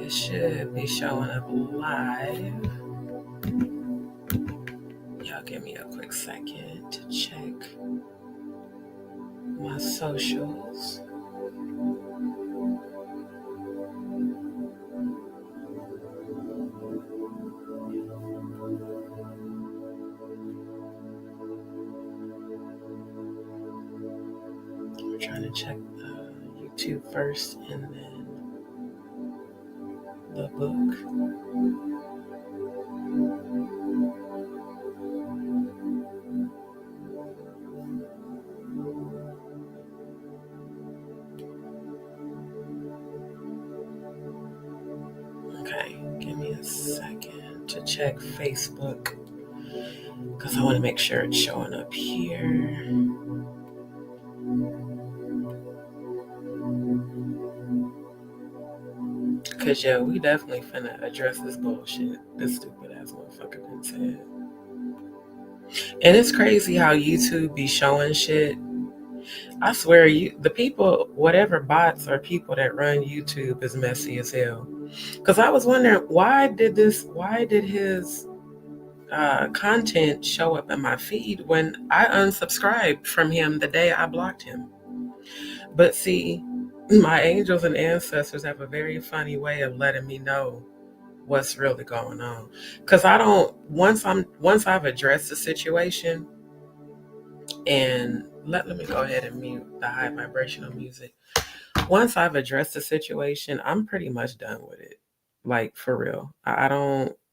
It should be showing up live. Y'all give me a quick second to check my socials. I'm trying to check YouTube first and then the book. Okay, give me a second to check Facebook because I want to make sure it's showing up here. Because, yeah, we definitely finna address this bullshit this stupid ass motherfucker been said. And it's crazy how YouTube be showing shit. I swear, the people, whatever bots or people that run YouTube is messy as hell. Because I was wondering, why did his content show up in my feed when I unsubscribed from him the day I blocked him? But see, my angels and ancestors have a very funny way of letting me know what's really going on. Because I don't, once I've addressed the situation, and let me go ahead and mute the high vibrational music. Once I've addressed the situation, I'm pretty much done with it. Like, for real. I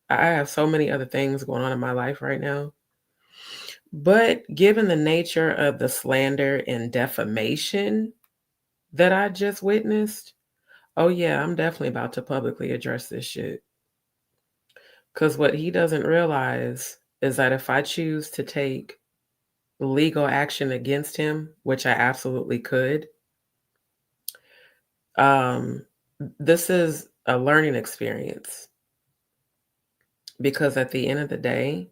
have so many other things going on in my life right now. But given the nature of the slander and defamation that I just witnessed, oh yeah, I'm definitely about to publicly address this shit. Because what he doesn't realize is that if I choose to take legal action against him, which I absolutely could, this is a learning experience. Because at the end of the day,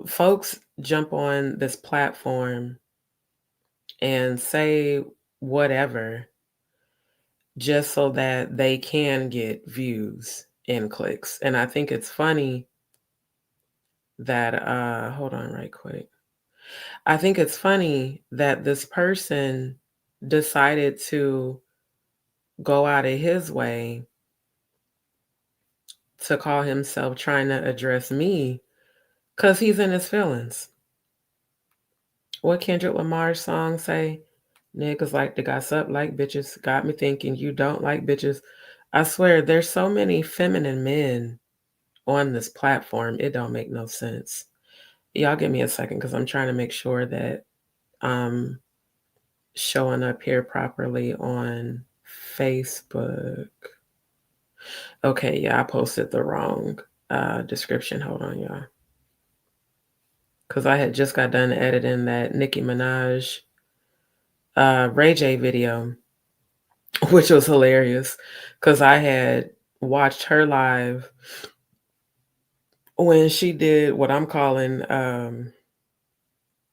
folks jump on this platform and say whatever just so that they can get views and clicks. And I think it's funny that, hold on right quick. I think it's funny that this person decided to go out of his way to call himself trying to address me because he's in his feelings. What Kendrick Lamar's song say? Niggas like to gossip like bitches. Got me thinking you don't like bitches. I swear, there's so many feminine men on this platform. It don't make no sense. Y'all give me a second because I'm trying to make sure that I'm showing up here properly on Facebook. Okay, yeah, I posted the wrong description. Hold on, y'all. Because I had just got done editing that Nicki Minaj Ray J video, which was hilarious because I had watched her live when she did what I'm calling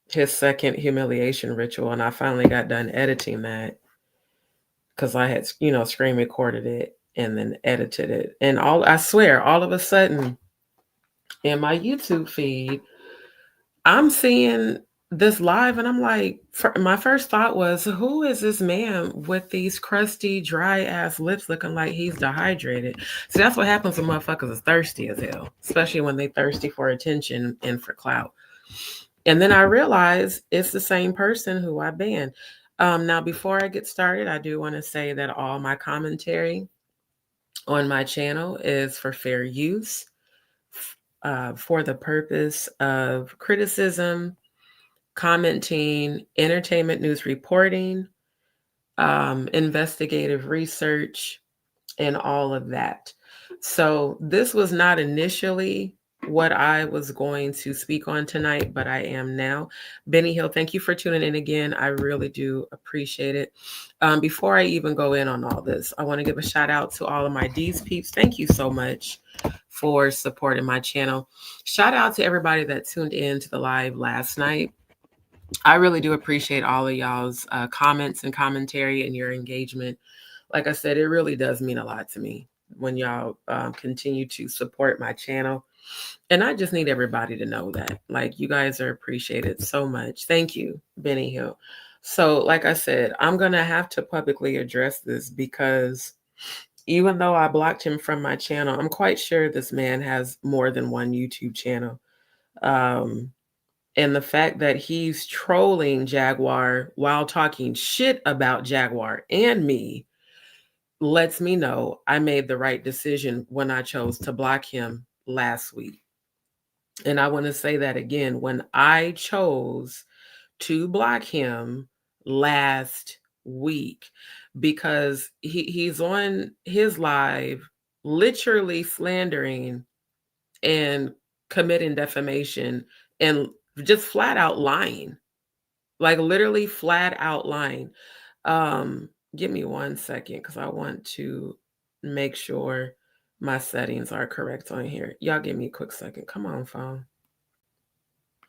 his second humiliation ritual, and I finally got done editing that because I had, screen recorded it and then edited it. And I swear, all of a sudden in my YouTube feed, I'm seeing this live and I'm like, my first thought was, who is this man with these crusty, dry ass lips looking like he's dehydrated? See, that's what happens when motherfuckers is thirsty as hell, especially when they thirsty for attention and for clout. And then I realized it's the same person who I banned. Now, before I get started, I do want to say that all my commentary on my channel is for fair use, for the purpose of criticism, commenting, entertainment news reporting, investigative research, and all of that. So this was not initially what I was going to speak on tonight, but I am now. Benny Hill, thank you for tuning in again. I really do appreciate it. Before I even go in on all this, I want to give a shout out to all of my DzPeepz. Thank you so much for supporting my channel. Shout out to everybody that tuned in to the live last night. I really do appreciate all of y'all's comments and commentary and your engagement Like I said, it really does mean a lot to me when y'all continue to support my channel. And I just need everybody to know that. Like, you guys are appreciated so much. Thank you, Benny Hill. So, like I said, I'm going to have to publicly address this because even though I blocked him from my channel, I'm quite sure this man has more than one YouTube channel. And the fact that he's trolling Jaguar while talking shit about Jaguar and me lets me know I made the right decision when I chose to block him last week. And I want to say that again, when I chose to block him last week, because he's on his live literally slandering and committing defamation and just flat out lying, like literally flat out lying. Give me 1 second because I want to make sure my settings are correct on here. Y'all give me a quick second. Come on, phone.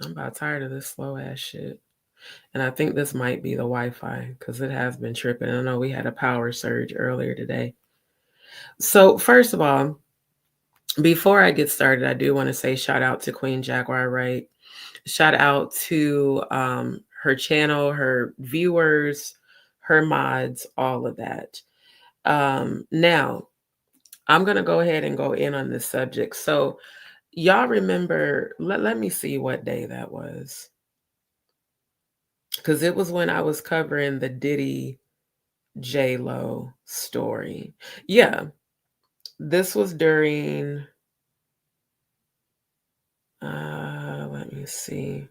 I'm about tired of this slow ass shit. And I think this might be the Wi-Fi because it has been tripping. I know we had a power surge earlier today. So first of all, before I get started, I do want to say shout out to Queen Jaguar, Wright. Shout out to her channel, her viewers, her mods, all of that. Now, I'm going to go ahead and go in on this subject. So y'all remember, let me see what day that was. Because it was when I was covering the Diddy J-Lo story. Yeah, this was during, let me see.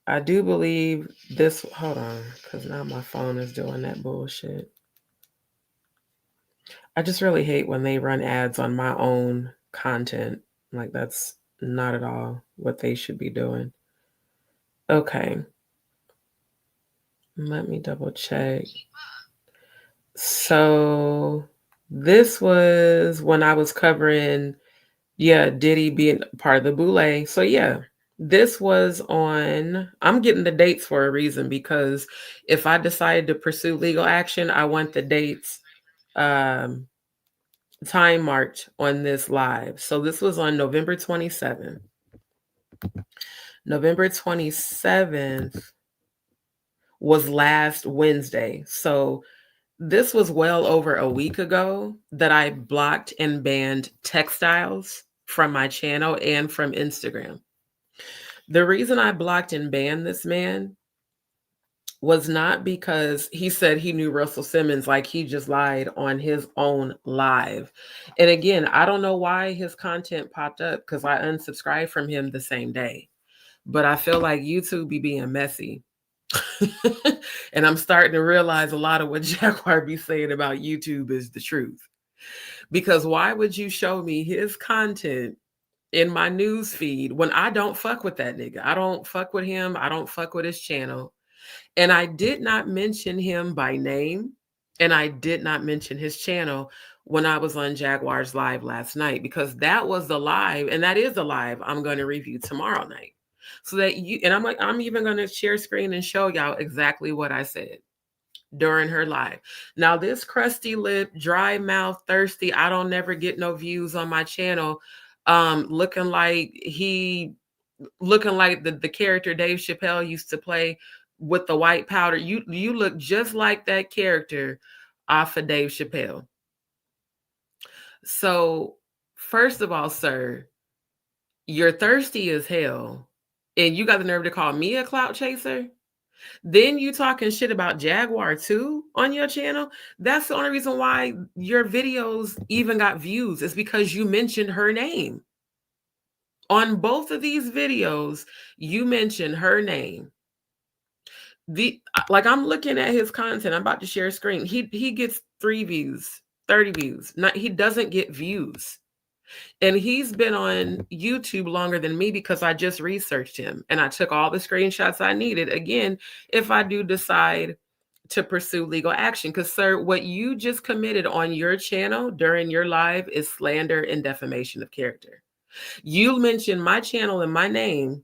I do believe this, hold on, because now my phone is doing that bullshit. I just really hate when they run ads on my own content. Like, that's not at all what they should be doing. Okay. Let me double check. So this was when I was covering, Diddy being part of the Boule. So yeah, this was on, I'm getting the dates for a reason because if I decided to pursue legal action, I want the dates time marked on this live. So this was on November 27th. November 27th was last Wednesday. So this was well over a week ago that I blocked and banned textiles from my channel and from Instagram. The reason I blocked and banned this man was not because he said he knew Russell Simmons, like he just lied on his own live. And again, I don't know why his content popped up because I unsubscribed from him the same day. But I feel like YouTube be being messy. And I'm starting to realize a lot of what Jaguar be saying about YouTube is the truth. Because why would you show me his content in my news feed when I don't fuck with that nigga? I don't fuck with him. I don't fuck with his channel. And I did not mention him by name. And I did not mention his channel when I was on Jaguar's live last night, because that was the live, and that is the live I'm going to review tomorrow night. So that you, and I'm even going to share screen and show y'all exactly what I said during her live. Now, this crusty lip, dry mouth, thirsty, I don't never get no views on my channel, looking like the character Dave Chappelle used to play with the white powder. You look just like that character off of Dave Chappelle. So, first of all, sir, you're thirsty as hell, and you got the nerve to call me a clout chaser? Then you talking shit about Jaguar too on your channel? That's the only reason why your videos even got views, is because you mentioned her name. On both of these videos, you mentioned her name. Like, I'm looking at his content. I'm about to share a screen. He gets 3 views, 30 views. He doesn't get views. And he's been on YouTube longer than me because I just researched him and I took all the screenshots I needed. Again, if I do decide to pursue legal action, because, sir, what you just committed on your channel during your live is slander and defamation of character. You mentioned my channel and my name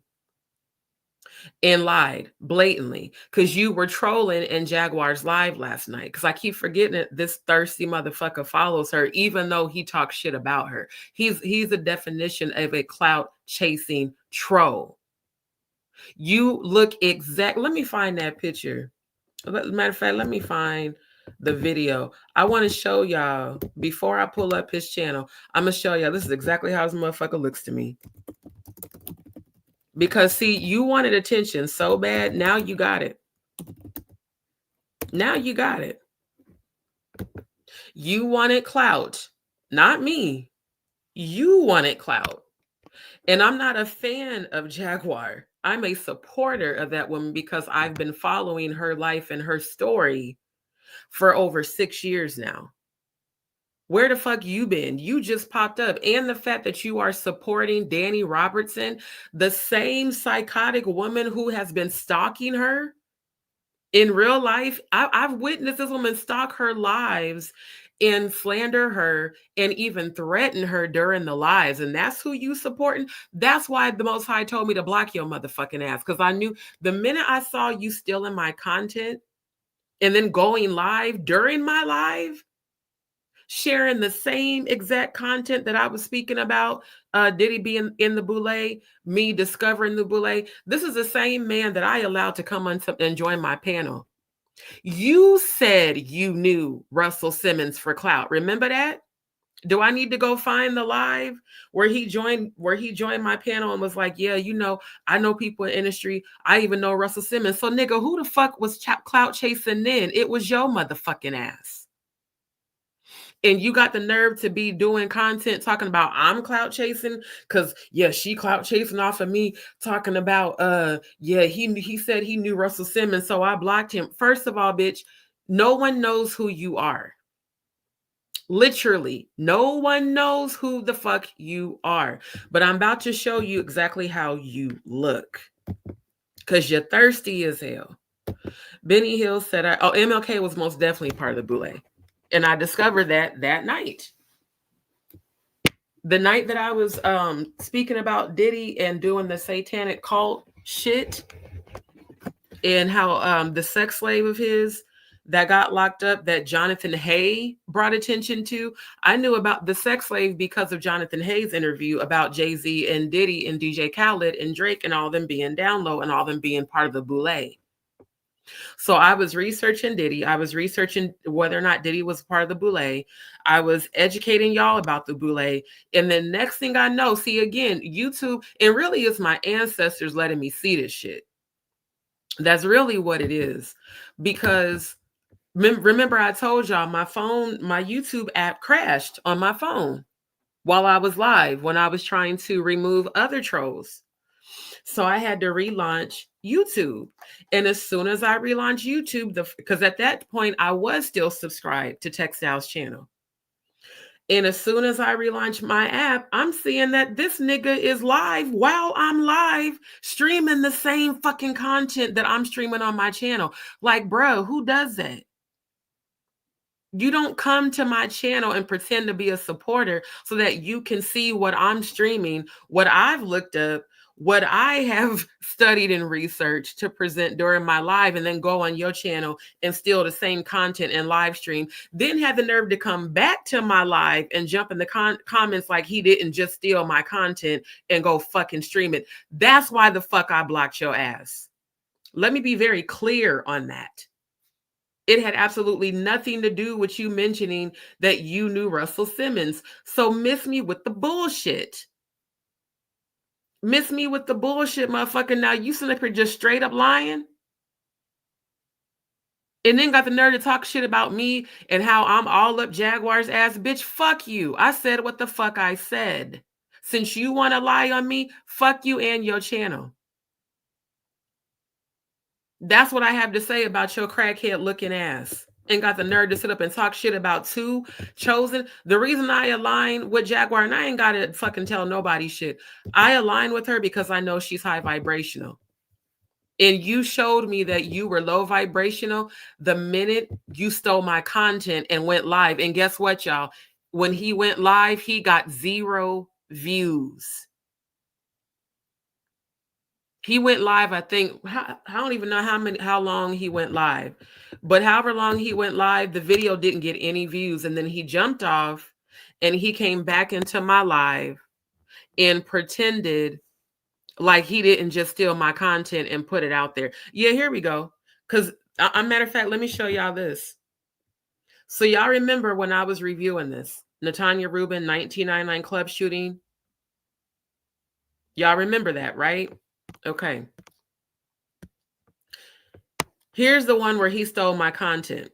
and lied blatantly because you were trolling in Jaguar's live last night. Because I keep forgetting that this thirsty motherfucker follows her, even though he talks shit about her. He's a definition of a clout chasing troll. You look exact. Let me find that picture. Matter of fact, let me find the video. I want to show y'all before I pull up his channel. I'm gonna show y'all this is exactly how this motherfucker looks to me. Because see, you wanted attention so bad. Now you got it. Now you got it. You wanted clout, not me. You wanted clout. And I'm not a fan of Jaguar. I'm a supporter of that woman because I've been following her life and her story for over 6 years now. Where the fuck you been? You just popped up. And the fact that you are supporting Danny Robertson, the same psychotic woman who has been stalking her in real life. I've witnessed this woman stalk her lives and slander her and even threaten her during the lives. And that's who you supporting. That's why the Most High told me to block your motherfucking ass. Because I knew the minute I saw you stealing my content and then going live during my live, sharing the same exact content that I was speaking about, Diddy being in the boule, me discovering the boule. This is the same man that I allowed to come on and join my panel. You said you knew Russell Simmons for clout. Remember that? Do I need to go find the live where he joined my panel and was like, yeah, you know, I know people in industry. I even know Russell Simmons. So nigga, who the fuck was clout chasing then? It was your motherfucking ass. And you got the nerve to be doing content talking about I'm clout chasing because yeah, she clout chasing off of me talking about yeah, he said he knew Russell Simmons, so I blocked him. First of all, bitch, no one knows who you are. Literally, no one knows who the fuck you are. But I'm about to show you exactly how you look because you're thirsty as hell. Benny Hill said, MLK was most definitely part of the boule. And I discovered that night. The night that I was speaking about Diddy and doing the satanic cult shit and how the sex slave of his that got locked up that Jonathan Hay brought attention to. I knew about the sex slave because of Jonathan Hay's interview about Jay-Z and Diddy and DJ Khaled and Drake and all them being down low and all them being part of the boule. So I was researching Diddy. I was researching whether or not Diddy was part of the boule. I was educating y'all about the boule. And then next thing I know, see again, YouTube, and really it's my ancestors letting me see this shit. That's really what it is. Because remember I told y'all my YouTube app crashed on my phone while I was live when I was trying to remove other trolls. So I had to relaunch YouTube. And as soon as I relaunched YouTube, because at that point I was still subscribed to Textile's channel. And as soon as I relaunched my app, I'm seeing that this nigga is live while I'm live streaming the same fucking content that I'm streaming on my channel. Like, bro, who does that? You don't come to my channel and pretend to be a supporter so that you can see what I'm streaming, what I've looked up, what I have studied and researched to present during my live, and then go on your channel and steal the same content and live stream. Then have the nerve to come back to my live and jump in the comments like he didn't just steal my content and go fucking stream it. That's why the fuck I blocked your ass. Let me be very clear on that. It had absolutely nothing to do with you mentioning that you knew Russell Simmons. So miss me with the bullshit. Miss me with the bullshit, motherfucker. Now you sitting up here just straight up lying. And then got the nerve to talk shit about me and how I'm all up Jaguar's ass. Bitch, fuck you. I said what the fuck I said. Since you want to lie on me, fuck you and your channel. That's what I have to say about your crackhead looking ass. And got the nerve to sit up and talk shit about two chosen. The reason I align with Jaguar, and I ain't got to fucking tell nobody shit. I align with her because I know she's high vibrational. And you showed me that you were low vibrational the minute you stole my content and went live. And guess what, y'all? When he went live, he got 0 views. He went live, I think, I don't even know how long he went live, but however long he went live, the video didn't get any views. And then he jumped off and he came back into my live and pretended like he didn't just steal my content and put it out there. Yeah, here we go. Because, a matter of fact, let me show y'all this. So y'all remember when I was reviewing this, Natanya Rubin 1999 club shooting? Y'all remember that, right? Okay. Here's the one where he stole my content.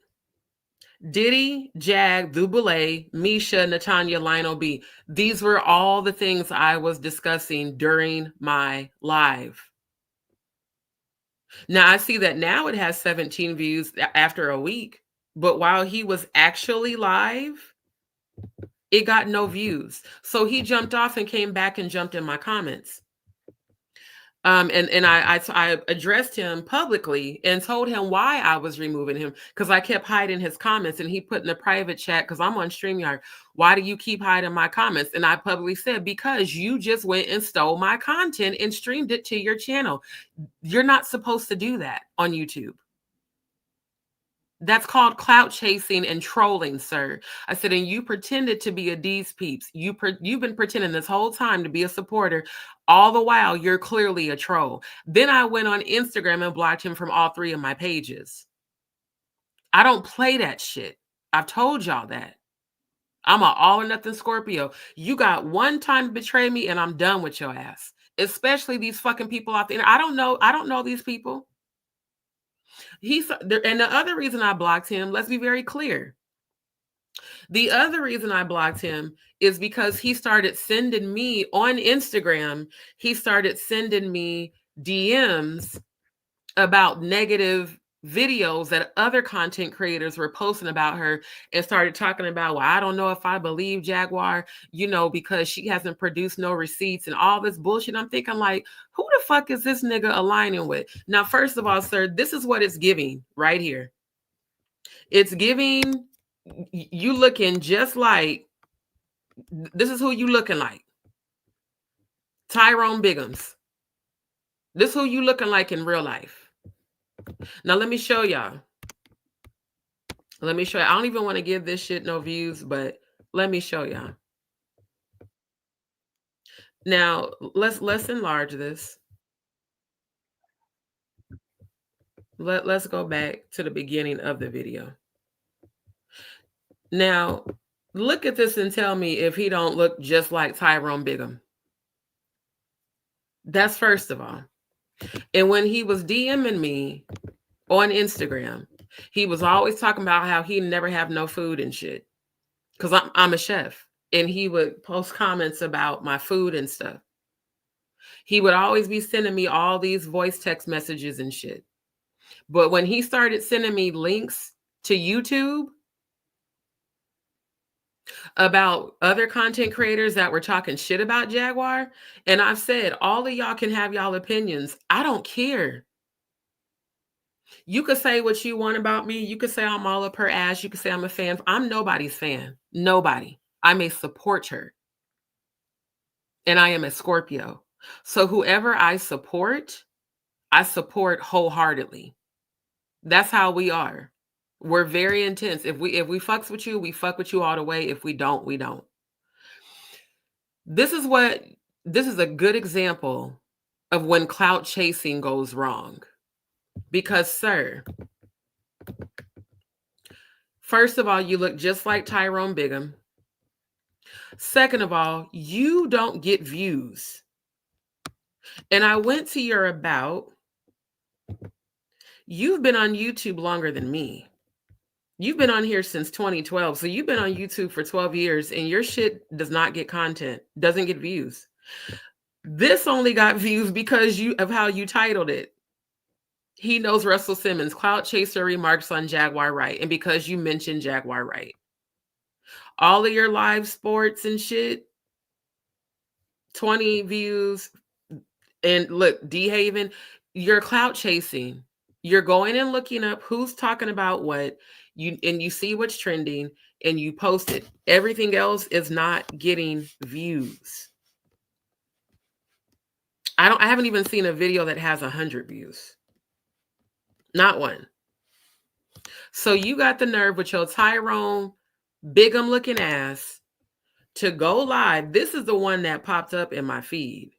Diddy, Jag, Duboulet, Misha, Natanya, Lionel B. These were all the things I was discussing during my live. Now, I see that now it has 17 views after a week, but while he was actually live, it got no views. So he jumped off and came back and jumped in my comments. And I addressed him publicly and told him why I was removing him, because I kept hiding his comments, and he put in the private chat, because I'm on StreamYard, why do you keep hiding my comments? And I publicly said, because you just went and stole my content and streamed it to your channel. You're not supposed to do that on YouTube. That's called clout chasing and trolling, sir. I said, and you pretended to be a DzPeepz. You've been pretending this whole time to be a supporter. All the while, you're clearly a troll. Then I went on Instagram and blocked him from all 3 of my pages. I don't play that shit. I've told y'all that. I'm an all or nothing Scorpio. You got one time to betray me and I'm done with your ass. Especially these fucking people out there. I don't know these people. And the other reason I blocked him, let's be very clear. The other reason I blocked him is because he started sending me on Instagram, he started sending me DMs about negative videos that other content creators were posting about her, and started talking about, well, I don't know if I believe Jaguar, because she hasn't produced no receipts and all this bullshit. I'm thinking, like, who the fuck is this nigga aligning with? Now, first of all, sir, this is what it's giving right here. It's giving you looking just like, this is who you looking like. Tyrone Biggums. This is who you looking like in real life. Now, let me show y'all. I don't even want to give this shit no views, but let me show y'all. Now, let's enlarge this. Let's go back to the beginning of the video. Now, look at this and tell me if he don't look just like Tyrone Biggum. That's first of all. And when he was DMing me on Instagram, he was always talking about how he never have no food and shit. Because I'm a chef. And he would post comments about my food and stuff. He would always be sending me all these voice text messages and shit. But when he started sending me links to YouTube about other content creators that were talking shit about Jaguar, and I've said, all of y'all can have y'all opinions. I don't care. You could say what you want about me. You could say I'm all up her ass. You could say I'm a fan. I'm nobody's fan. Nobody. I may support her. And I am a Scorpio. So whoever I support wholeheartedly. That's how we are. We're very intense. If we fucks with you, we fuck with you all the way. If we don't, we don't. This is a good example of when clout chasing goes wrong. Because, sir, first of all, you look just like Tyrone Biggum. Second of all, you don't get views. And I went to your about. You've been on YouTube longer than me. You've been on here since 2012. So you've been on YouTube for 12 years and your shit does not get content, doesn't get views. This only got views because of how you titled it. He knows Russell Simmons, clout chaser remarks on Jaguar Wright. And because you mentioned Jaguar Wright. All of your live sports and shit, 20 views. And look, D-Haven, you're clout chasing. You're going and looking up who's talking about what, and you see what's trending and you post it. Everything else is not getting views. I haven't even seen a video that has 100 views. Not one. So you got the nerve with your Tyrone Bigum looking ass to go live. This is the one that popped up in my feed.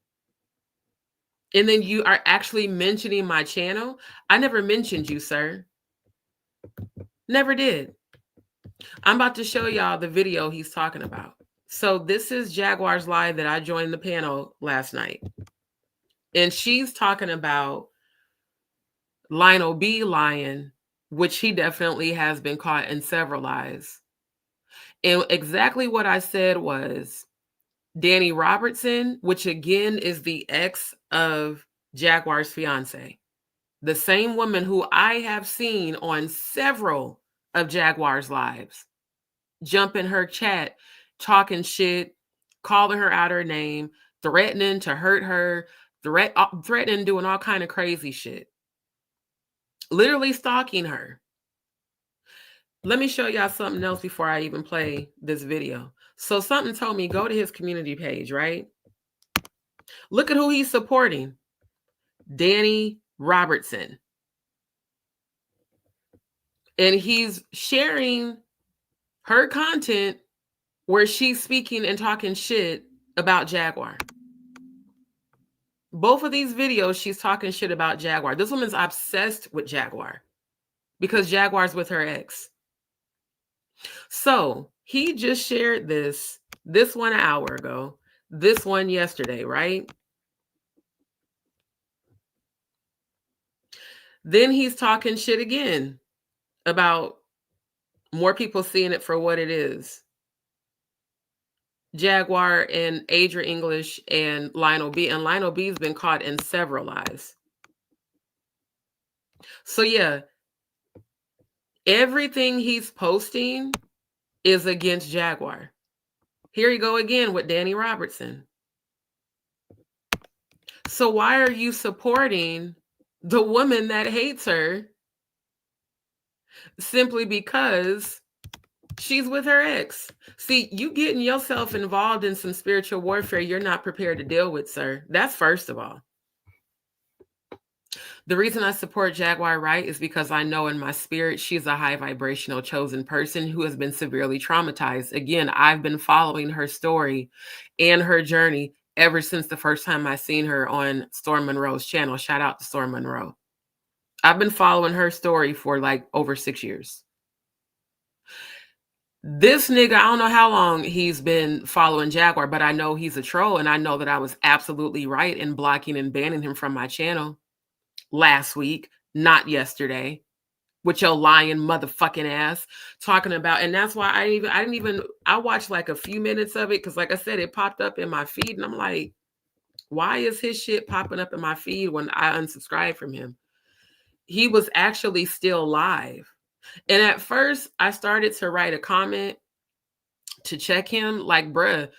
And then you are actually mentioning my channel. I never mentioned you, sir. Never did. I'm about to show y'all the video he's talking about. So this is Jaguar's live that I joined the panel last night. And she's talking about Lionel B lying, which he definitely has been caught in several lies. And exactly what I said was Danny Robertson, which again is the ex of Jaguar's fiance, the same woman who I have seen on several of Jaguar's lives, jump in her chat, talking shit, calling her out her name, threatening to hurt her, threatening, doing all kind of crazy shit, literally stalking her. Let me show y'all something else before I even play this video. So something told me go to his community page, right? Look at who he's supporting. Danny Robertson. And he's sharing her content where she's speaking and talking shit about Jaguar. Both of these videos, she's talking shit about Jaguar. This woman's obsessed with Jaguar because Jaguar's with her ex. So he just shared this 1 hour ago, this one yesterday, right? Then he's talking shit again about more people seeing it for what it is. Jaguar and Adria English and Lionel B. And Lionel B's been caught in several lies. So yeah, everything he's posting is against Jaguar. Here you go again with Danny Robertson. So why are you supporting the woman that hates her simply because she's with her ex? See, you getting yourself involved in some spiritual warfare you're not prepared to deal with, sir. That's first of all. The reason I support Jaguar Wright is because I know in my spirit she's a high vibrational chosen person who has been severely traumatized. Again, I've been following her story and her journey ever since the first time I seen her on Storm Monroe's channel. Shout out to Storm Monroe. I've been following her story for like over 6 years. This nigga, I don't know how long he's been following Jaguar, but I know he's a troll, and I know that I was absolutely right in blocking and banning him from my channel last week, not yesterday, with your lying motherfucking ass talking about. And that's why I watched like a few minutes of it because, like I said, it popped up in my feed, and I'm like, why is his shit popping up in my feed when I unsubscribed from him? He was actually still live. And at first, I started to write a comment to check him, like, bruh,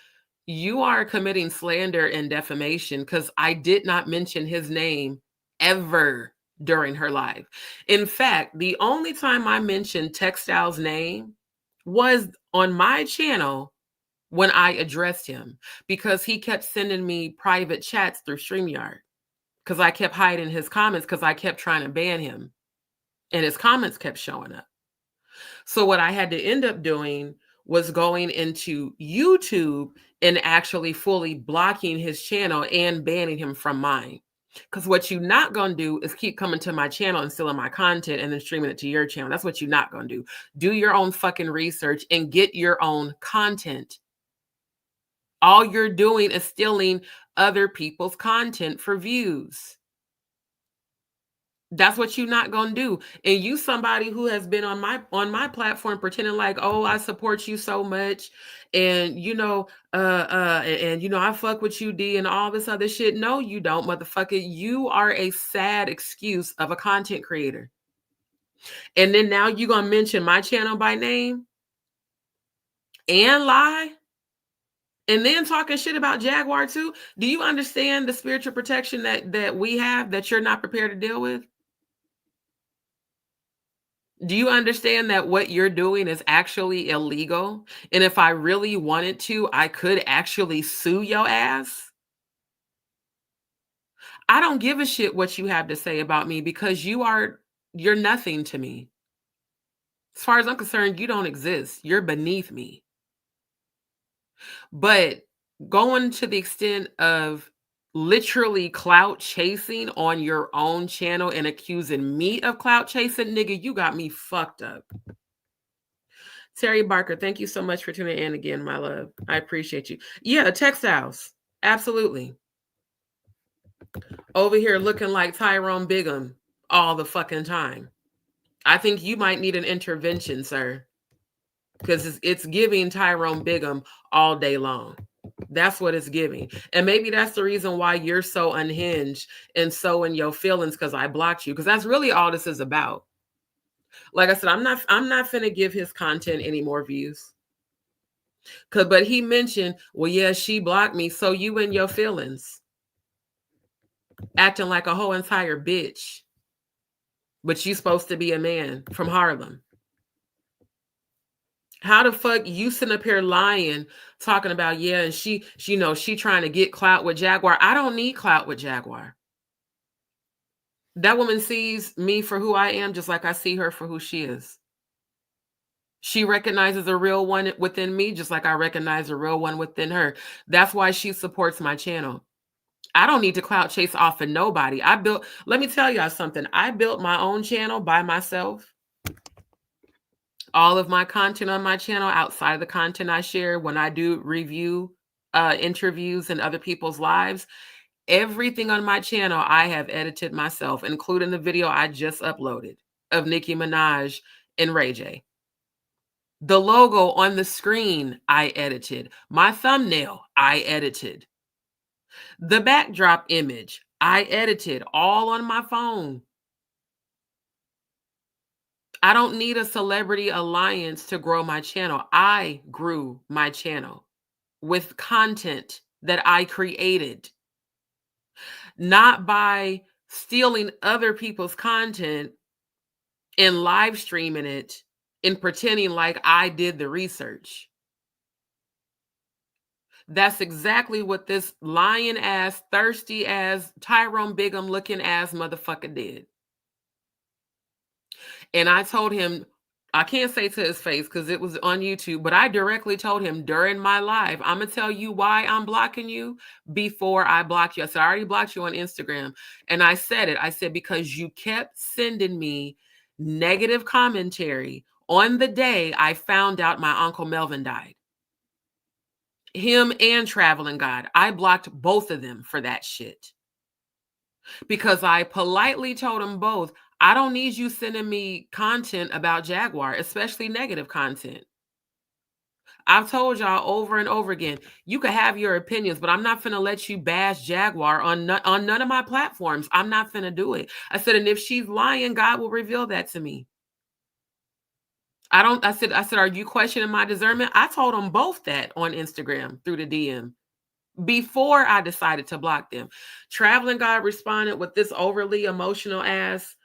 you are committing slander and defamation because I did not mention his name ever during her live. In fact, the only time I mentioned Textile's name was on my channel when I addressed him because he kept sending me private chats through StreamYard because I kept hiding his comments because I kept trying to ban him and his comments kept showing up. So what I had to end up doing was going into YouTube and actually fully blocking his channel and banning him from mine. Because what you're not going to do is keep coming to my channel and stealing my content and then streaming it to your channel. That's what you're not going to do. Do your own fucking research and get your own content. All you're doing is stealing other people's content for views. That's what you're not going to do. And you, somebody who has been on my platform pretending like, oh, I support you so much. And, I fuck with you, D, and all this other shit. No, you don't, motherfucker. You are a sad excuse of a content creator. And then now you're going to mention my channel by name and lie and then talking shit about Jaguar too. Do you understand the spiritual protection that we have that you're not prepared to deal with? Do you understand that what you're doing is actually illegal? And if I really wanted to, I could actually sue your ass? I don't give a shit what you have to say about me because you're nothing to me. As far as I'm concerned, you don't exist. You're beneath me. But going to the extent of literally clout chasing on your own channel and accusing me of clout chasing, nigga, you got me fucked up. Terry Barker, thank you so much for tuning in again, my love. I appreciate you. Yeah, textiles. Absolutely. Over here looking like Tyrone Bigham all the fucking time. I think you might need an intervention, sir, because it's giving Tyrone Bigham all day long. That's what it's giving. And maybe that's the reason why you're so unhinged and so in your feelings, because I blocked you, because that's really all this is about. Like I said, I'm not finna give his content any more views. But he mentioned, well, yeah, she blocked me, so you in your feelings. Acting like a whole entire bitch. But you supposed to be a man from Harlem. How the fuck you sitting up here lying, talking about, yeah, and she trying to get clout with Jaguar. I don't need clout with Jaguar. That woman sees me for who I am, just like I see her for who she is. She recognizes a real one within me, just like I recognize a real one within her. That's why she supports my channel. I don't need to clout chase off of nobody. Let me tell y'all something. I built my own channel by myself. All of my content on my channel, outside of the content I share when I do review interviews in other people's lives, everything on my channel I have edited myself, including the video I just uploaded of Nicki Minaj and Ray J. The logo on the screen I edited. My thumbnail I edited. The backdrop image I edited all on my phone. I don't need a celebrity alliance to grow my channel. I grew my channel with content that I created, not by stealing other people's content and live streaming it and pretending like I did the research. That's exactly what this lying ass, thirsty ass, Tyrone Bigham looking ass motherfucker did. And I told him, I can't say to his face because it was on YouTube, but I directly told him during my live, I'm going to tell you why I'm blocking you before I block you. I said, I already blocked you on Instagram. And I said it. I said, because you kept sending me negative commentary on the day I found out my Uncle Melvin died. Him and Traveling God. I blocked both of them for that shit. Because I politely told them both, I don't need you sending me content about Jaguar, especially negative content. I've told y'all over and over again, you can have your opinions, but I'm not finna let you bash Jaguar on none of my platforms. I'm not finna do it. I said, and if she's lying, God will reveal that to me. I said, are you questioning my discernment? I told them both that on Instagram through the DM before I decided to block them. Traveling God responded with this overly emotional ass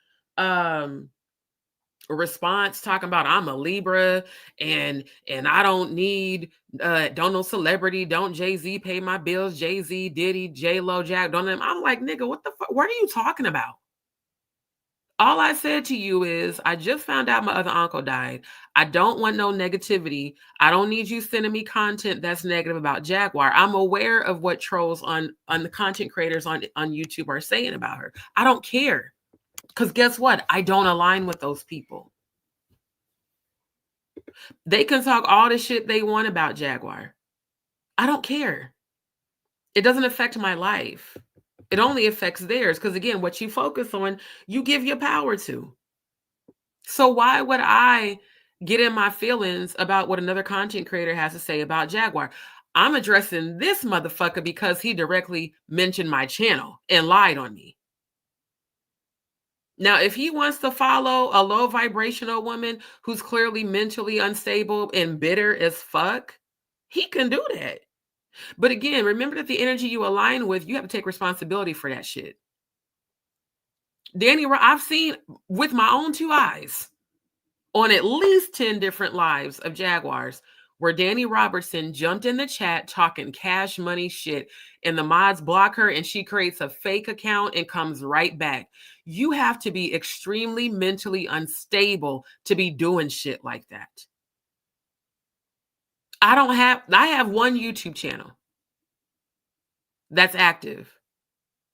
response talking about I'm a Libra and I don't need don't know celebrity, don't Jay-Z pay my bills, Jay-Z, Diddy, J-Lo, Jack, don't them. I'm like, nigga, what the fuck? What are you talking about? All I said to you is, I just found out my other uncle died. I don't want no negativity. I don't need you sending me content that's negative about Jaguar. I'm aware of what trolls on the content creators on YouTube are saying about her. I don't care. Because guess what? I don't align with those people. They can talk all the shit they want about Jaguar. I don't care. It doesn't affect my life. It only affects theirs. Because again, what you focus on, you give your power to. So why would I get in my feelings about what another content creator has to say about Jaguar? I'm addressing this motherfucker because he directly mentioned my channel and lied on me. Now, if he wants to follow a low vibrational woman who's clearly mentally unstable and bitter as fuck, he can do that. But again, remember that the energy you align with, you have to take responsibility for that shit. Danny, I've seen with my own two eyes on at least 10 different lives of Jaguars where Danny Robertson jumped in the chat talking cash money shit, and the mods block her and she creates a fake account and comes right back. You have to be extremely mentally unstable to be doing shit like that. I have one YouTube channel that's active.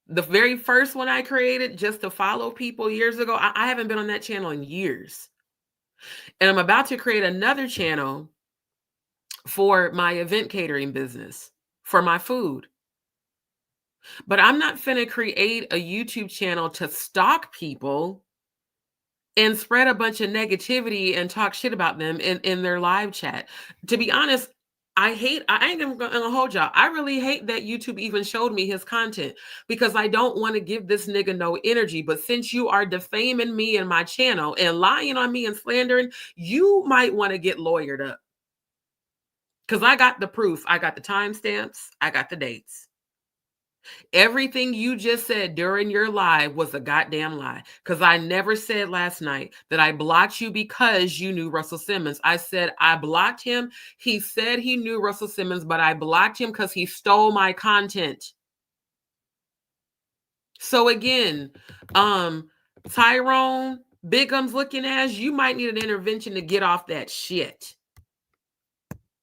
The very first one I created just to follow people years ago, I haven't been on that channel in years. And I'm about to create another channel for my event catering business, for my food. But I'm not finna create a YouTube channel to stalk people and spread a bunch of negativity and talk shit about them in their live chat. To be honest, I ain't even gonna hold y'all. I really hate that YouTube even showed me his content because I don't want to give this nigga no energy. But since you are defaming me and my channel and lying on me and slandering, you might want to get lawyered up. Because I got the proof. I got the timestamps. I got the dates. Everything you just said during your live was a goddamn lie. Because I never said last night that I blocked you because you knew Russell Simmons. I said I blocked him. He said he knew Russell Simmons, but I blocked him because he stole my content. So again, Tyrone Bigum's looking ass, you might need an intervention to get off that shit.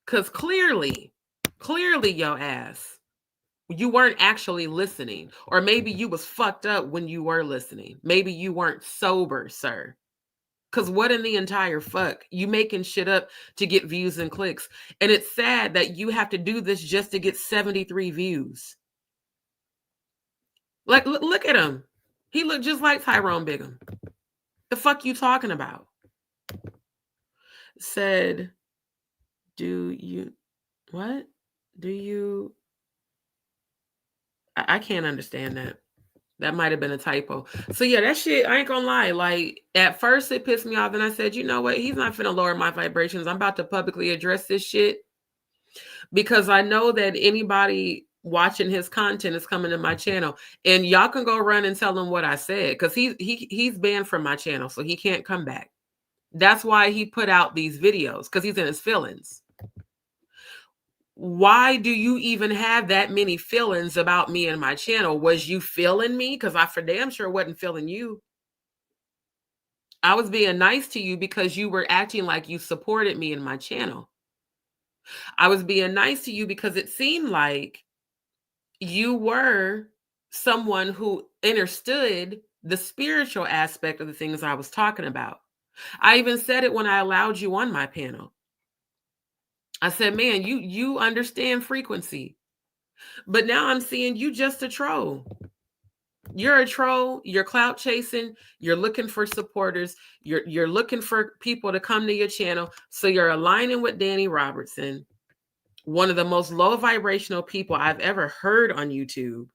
Because clearly, your ass, you weren't actually listening. Or maybe you was fucked up when you were listening. Maybe you weren't sober, sir. Because what in the entire fuck? You making shit up to get views and clicks. And it's sad that you have to do this just to get 73 views. Like, look at him. He looked just like Tyrone Bigham. The fuck you talking about? Said, I can't understand that. That might have been a typo. So yeah, that shit, I ain't gonna lie. Like at first it pissed me off. Then I said, you know what? He's not finna lower my vibrations. I'm about to publicly address this shit because I know that anybody watching his content is coming to my channel, and y'all can go run and tell him what I said because he's banned from my channel, so he can't come back. That's why he put out these videos, because he's in his feelings. Why do you even have that many feelings about me and my channel? Was you feeling me? Because I for damn sure wasn't feeling you. I was being nice to you because you were acting like you supported me and my channel. I was being nice to you because it seemed like you were someone who understood the spiritual aspect of the things I was talking about. I even said it when I allowed you on my panel. I said, man, you understand frequency. But now I'm seeing you just a troll. You're a troll. You're clout chasing. You're looking for supporters. You're looking for people to come to your channel. So you're aligning with Danny Robertson, one of the most low vibrational people I've ever heard on YouTube.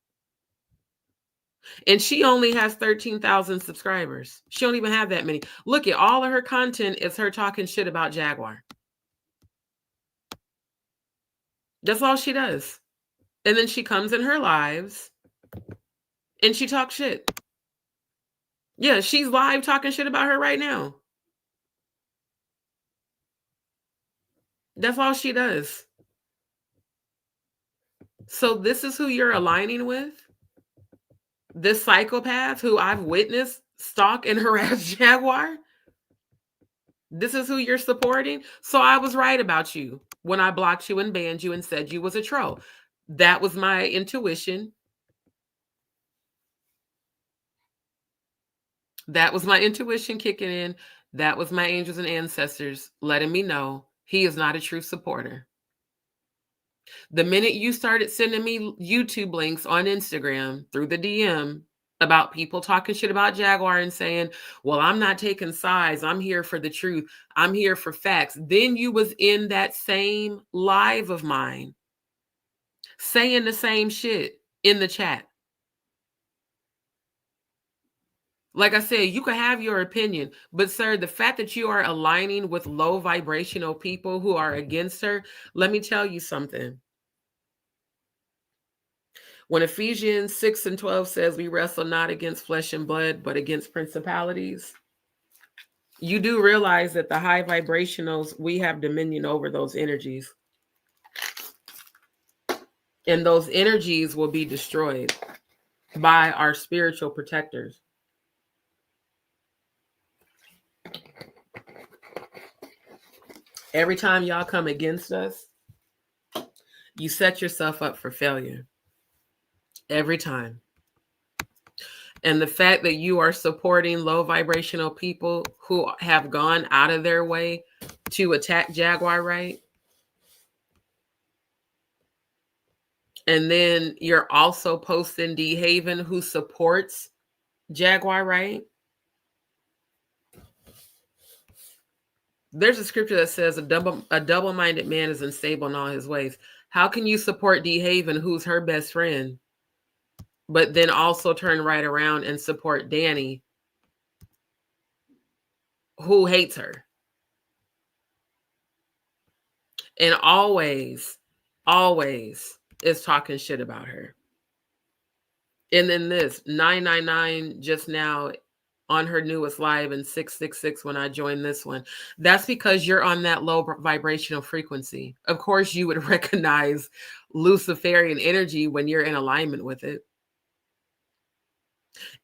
And she only has 13,000 subscribers. She don't even have that many. Look at all of her content is her talking shit about Jaguar. That's all she does. And then she comes in her lives and she talks shit. Yeah, she's live talking shit about her right now. That's all she does. So this is who you're aligning with? This psychopath who I've witnessed stalk and harass Jaguar? This is who you're supporting? So I was right about you when I blocked you and banned you and said you was a troll. That was my intuition. That was my intuition kicking in. That was my angels and ancestors letting me know he is not a true supporter. The minute you started sending me YouTube links on Instagram through the DM about people talking shit about Jaguar and saying, well, I'm not taking sides. I'm here for the truth. I'm here for facts. Then you was in that same live of mine saying the same shit in the chat. Like I said, you can have your opinion, but sir, the fact that you are aligning with low vibrational people who are against her, let me tell you something. When Ephesians 6:12 says we wrestle not against flesh and blood, but against principalities, You do realize that the high vibrationals, we have dominion over those energies. And those energies will be destroyed by our spiritual protectors. Every time y'all come against us, you set yourself up for failure. Every time. And the fact that you are supporting low vibrational people who have gone out of their way to attack Jaguar, right? And then you're also posting D Haven, who supports Jaguar, right? There's a scripture that says a double-minded man is unstable in all his ways. How can you support D Haven, who's her best friend, but then also turn right around and support Danny, who hates her? And always is talking shit about her. And then this 999 just now on her newest live, and 666 when I joined this one. That's because you're on that low vibrational frequency. Of course, you would recognize Luciferian energy when you're in alignment with it.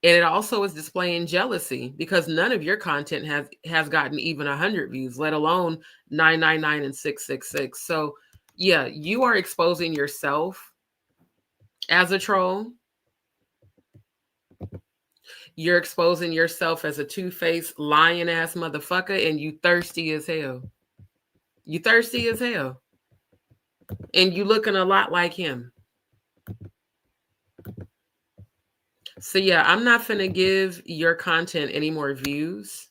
And it also is displaying jealousy because none of your content has gotten even 100 views, let alone 999 and 666. So yeah, you are exposing yourself as a troll. You're exposing yourself as a two-faced, lying-ass motherfucker, and you thirsty as hell. You thirsty as hell. And you looking a lot like him. So yeah, I'm not finna give your content any more views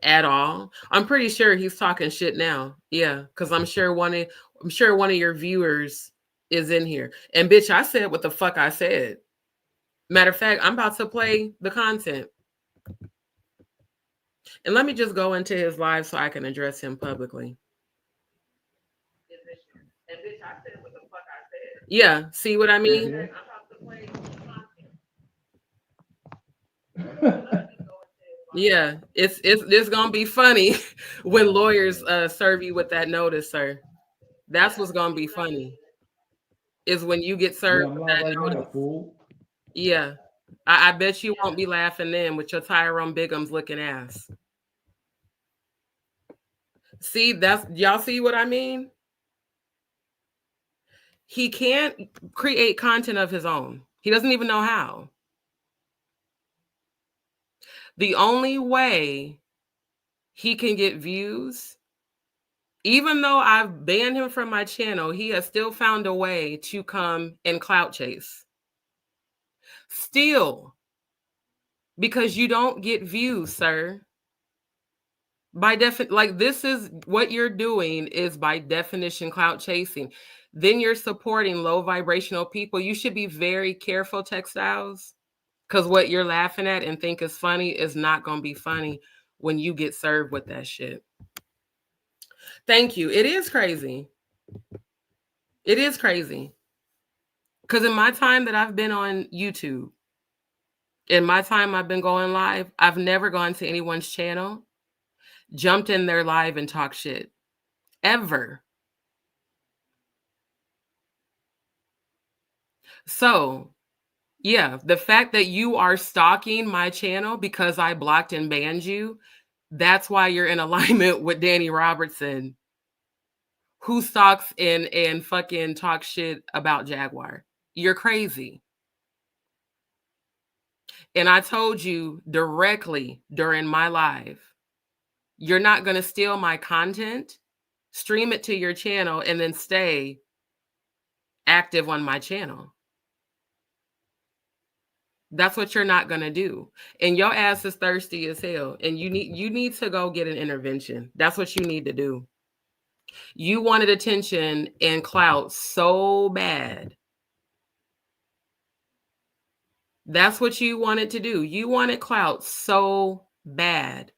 at all. I'm pretty sure he's talking shit now. Yeah, because I'm sure one of your viewers is in here. And bitch, I said what the fuck I said. Matter of fact, I'm about to play the content. And let me just go into his live so I can address him publicly. Yeah, see what I mean? Yeah, it's gonna be funny when lawyers serve you with that notice, sir. That's what's gonna be funny. Is when you get served with that notice. Yeah. I bet you won't be laughing then with your Tyrone Biggums looking ass. See, that's y'all see what I mean? He can't create content of his own. He doesn't even know how. The only way he can get views, even though I've banned him from my channel, he has still found a way to come and clout chase. Still, because you don't get views, sir. By definition, like this is what you're doing is by definition clout chasing. Then you're supporting low vibrational people. You should be very careful, Textiles, because what you're laughing at and think is funny is not going to be funny when you get served with that shit. Thank you. It is crazy. It is crazy. Because in my time that I've been on YouTube, in my time I've been going live, I've never gone to anyone's channel, jumped in their live and talked shit. Ever. So, yeah, the fact that you are stalking my channel because I blocked and banned you, that's why you're in alignment with Danny Robertson, who stalks and fucking talks shit about Jaguar. You're crazy. And I told you directly during my live, you're not going to steal my content, stream it to your channel, and then stay active on my channel. That's what you're not going to do. And your ass is thirsty as hell. And you need to go get an intervention. That's what you need to do. You wanted attention and clout so bad. That's what you wanted to do. You wanted clout so bad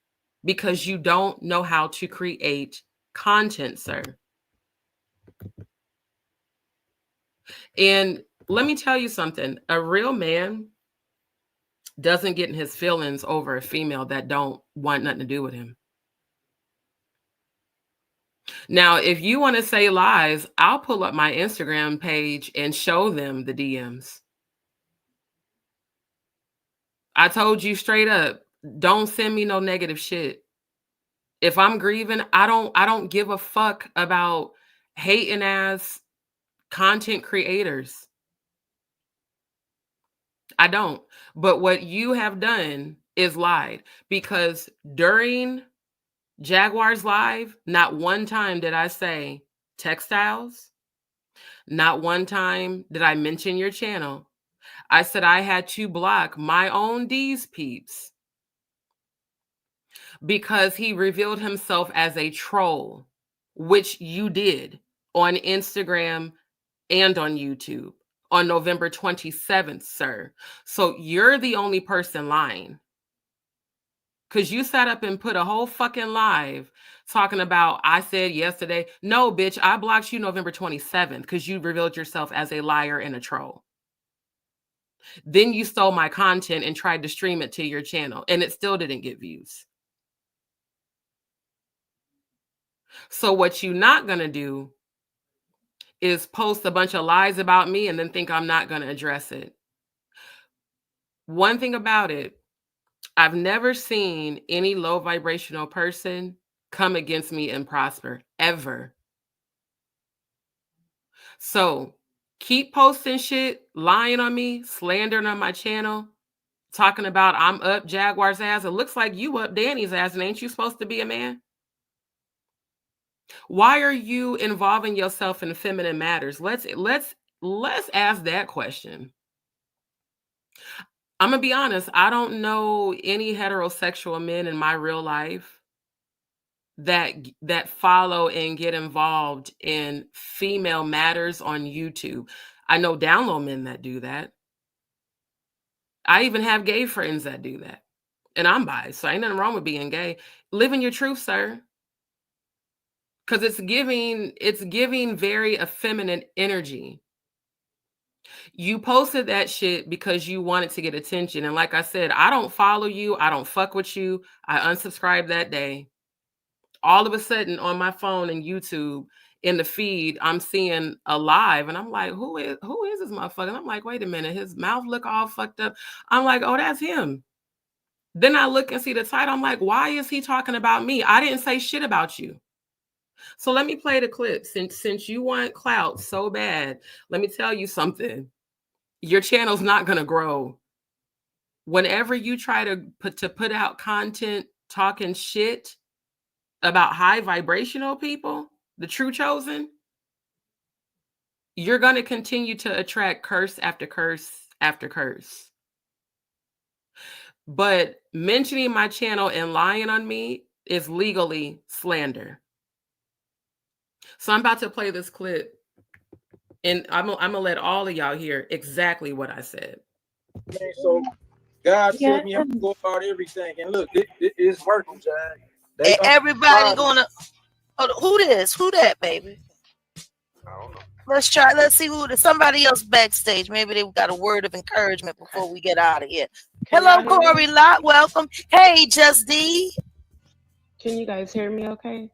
because you don't know how to create content, sir. And let me tell you something. A real man doesn't get in his feelings over a female that don't want nothing to do with him. Now, if you want to say lies, I'll pull up my Instagram page and show them the DMs. I told you straight up, don't send me no negative shit. If I'm grieving, I don't give a fuck about hating ass content creators. I don't. But what you have done is lied, because during Jaguar's live, not one time did I say textiles. Not one time did I mention your channel. I said I had to block my own DzPeepz because he revealed himself as a troll, which you did on Instagram and on YouTube on November 27th, sir. So you're the only person lying, because you sat up and put a whole fucking live talking about, I said yesterday, no, bitch, I blocked you November 27th because you revealed yourself as a liar and a troll. Then you stole my content and tried to stream it to your channel, and it still didn't get views. So what you're not going to do is post a bunch of lies about me and then think I'm not going to address it. One thing about it, I've never seen any low vibrational person come against me and prosper, ever. So keep posting shit, lying on me, slandering on my channel, talking about I'm up Jaguar's ass. It looks like you up Danny's ass, and ain't you supposed to be a man? Why are you involving yourself in feminine matters? Let's ask that question. I'm gonna be honest, I don't know any heterosexual men in my real life that follow and get involved in female matters on YouTube. I know download men that do that. I even have gay friends that do that. And I'm bi, so ain't nothing wrong with being gay. Living your truth, sir. Because it's giving very effeminate energy. You posted that shit because you wanted to get attention. And like I said, I don't follow you. I don't fuck with you. I unsubscribed that day. All of a sudden on my phone and YouTube in the feed, I'm seeing a live, and I'm like, who is this motherfucker? And I'm like, wait a minute, his mouth look all fucked up. I'm like, oh, that's him. Then I look and see the title. I'm like, why is he talking about me? I didn't say shit about you. So let me play the clip. Since you want clout so bad, let me tell you something. Your channel's not going to grow. Whenever you try to put out content talking shit about high vibrational people, the true chosen, you're going to continue to attract curse after curse after curse. But mentioning my channel and lying on me is legally slander. So I'm about to play this clip, and I'm gonna let all of y'all hear exactly what I said. So God said me, I'm gonna go about everything, and look, it's working, Jack. Everybody gonna. Who this? Who that, baby? I don't know. Let's try. Let's see who. Somebody else backstage. Maybe they've got a word of encouragement before we get out of here. Hello, Corey Lott. Welcome. Hey, Just D. Can you guys hear me? Okay.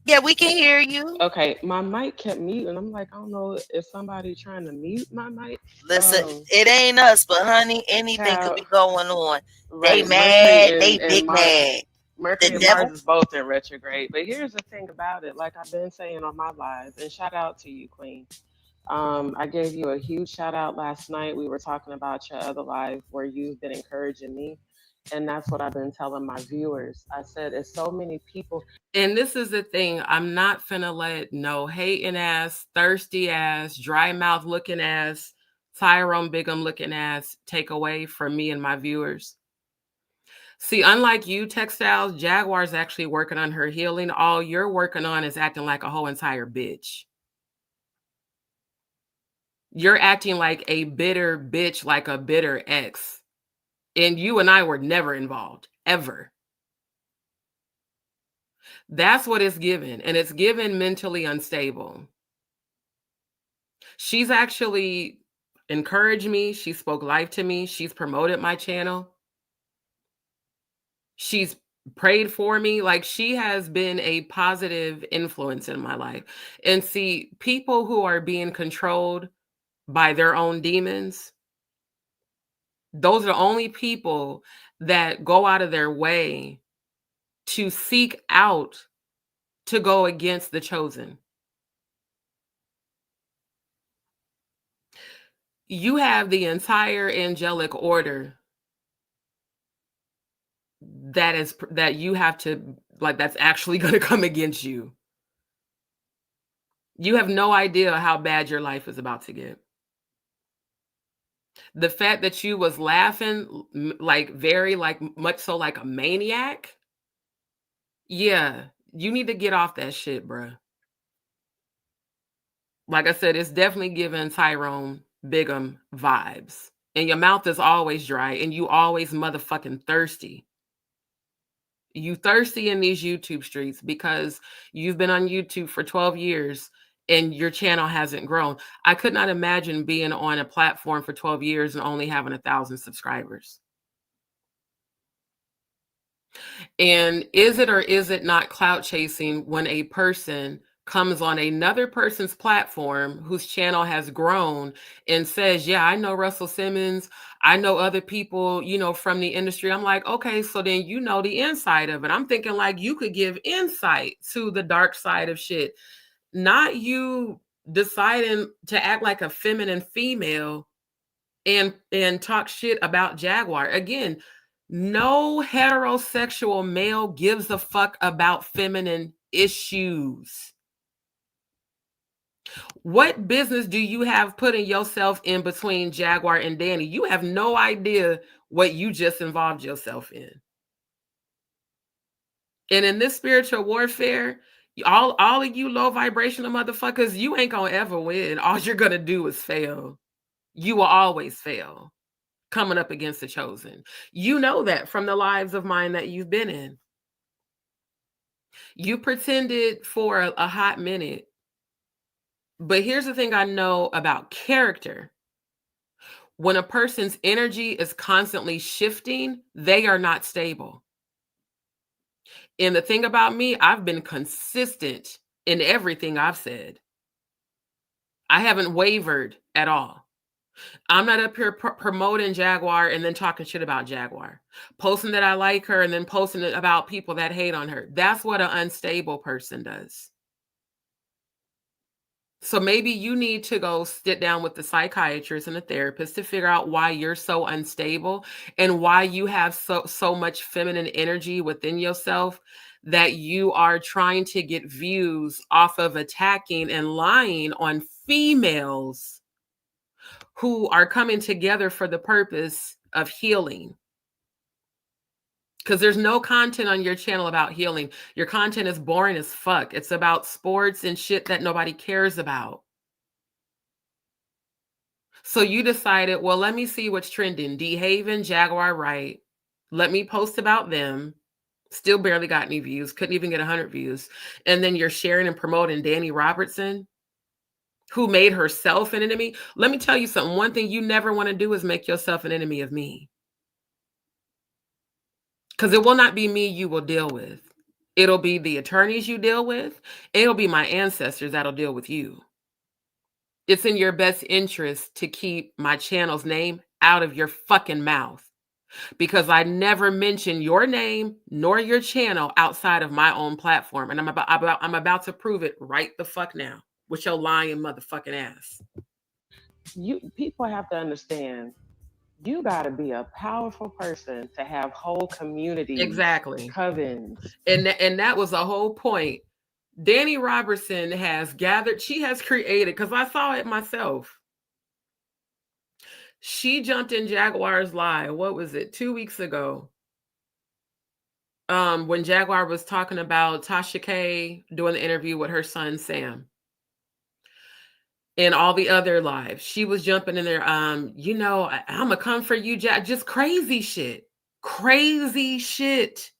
Yeah, we can hear you. Okay, my mic kept muting. I'm like, I don't know if somebody trying to mute my mic. Listen, it ain't us, but honey, anything could be going on. Right, they mad. And, they big mad. Mercury and Mars is both in retrograde. But here's the thing about it, like I've been saying on my live, and shout out to you, Queen. I gave you a huge shout out last night. We were talking about your other live where you've been encouraging me. And that's what I've been telling my viewers. I said, it's so many people. And this is the thing. I'm not finna let no hating ass, thirsty ass, dry mouth looking ass, Tyrone Bigham looking ass take away from me and my viewers. See, unlike you, Textiles, Jaguar's actually working on her healing. All you're working on is acting like a whole entire bitch. You're acting like a bitter bitch, like a bitter ex. And you and I were never involved, ever. That's what it's given. And it's given mentally unstable. She's actually encouraged me. She spoke life to me. She's promoted my channel. She's prayed for me. Like, she has been a positive influence in my life. And see, people who are being controlled by their own demons, those are the only people that go out of their way to seek out to go against the chosen. You have the entire angelic order that you have to, like, that's actually going to come against you. You have no idea how bad your life is about to get. The fact that you was laughing, like, very, like, much so like a maniac. Yeah, you need to get off that shit, bruh. Like I said, it's definitely giving Tyrone Bigham vibes. And your mouth is always dry and you always motherfucking thirsty. You thirsty in these YouTube streets because you've been on YouTube for 12 years and your channel hasn't grown. I could not imagine being on a platform for 12 years and only having 1,000 subscribers. And is it or is it not clout chasing when a person comes on another person's platform whose channel has grown and says, yeah, I know Russell Simmons, I know other people, you know, from the industry. I'm like, okay, so then you know the inside of it. I'm thinking like you could give insight to the dark side of shit, not you deciding to act like a feminine female and talk shit about Jaguar. Again, no heterosexual male gives a fuck about feminine issues. What business do you have putting yourself in between Jaguar and Danny? You have no idea what you just involved yourself in. And in this spiritual warfare, all of you low vibrational motherfuckers, you ain't gonna ever win. All you're gonna do is fail. You will always fail coming up against the chosen. You know that from the lives of mine that you've been in. You pretended for a hot minute. But here's the thing I know about character. When a person's energy is constantly shifting, they are not stable. And the thing about me, I've been consistent in everything I've said. I haven't wavered at all. I'm not up here promoting Jaguar and then talking shit about Jaguar. Posting that I like her and then posting it about people that hate on her. That's what an unstable person does. So maybe you need to go sit down with the psychiatrist and the therapist to figure out why you're so unstable and why you have so much feminine energy within yourself that you are trying to get views off of attacking and lying on females who are coming together for the purpose of healing. Because there's no content on your channel about healing. Your content is boring as fuck. It's about sports and shit that nobody cares about. So you decided, well, let me see what's trending. D Haven, Jaguar, Wright. Let me post about them. Still barely got any views. Couldn't even get 100 views. And then you're sharing and promoting Danny Robertson, who made herself an enemy. Let me tell you something. One thing you never want to do is make yourself an enemy of me. Because it will not be me you will deal with. It'll be the attorneys you deal with. It'll be my ancestors that'll deal with you. It's in your best interest to keep my channel's name out of your fucking mouth. Because I never mention your name nor your channel outside of my own platform. And I'm about to prove it right the fuck now with your lying motherfucking ass. People have to understand, you got to be a powerful person to have whole communities. Exactly. Covens. And that was the whole point. Danny Robertson has gathered, she has created, because I saw it myself. She jumped in Jaguar's live. What was it? 2 weeks ago. When Jaguar was talking about Tasha K doing the interview with her son, Sam. And all the other lives. She was jumping in there. You know, I'm gonna come for you, Jack. Just crazy shit. Crazy shit.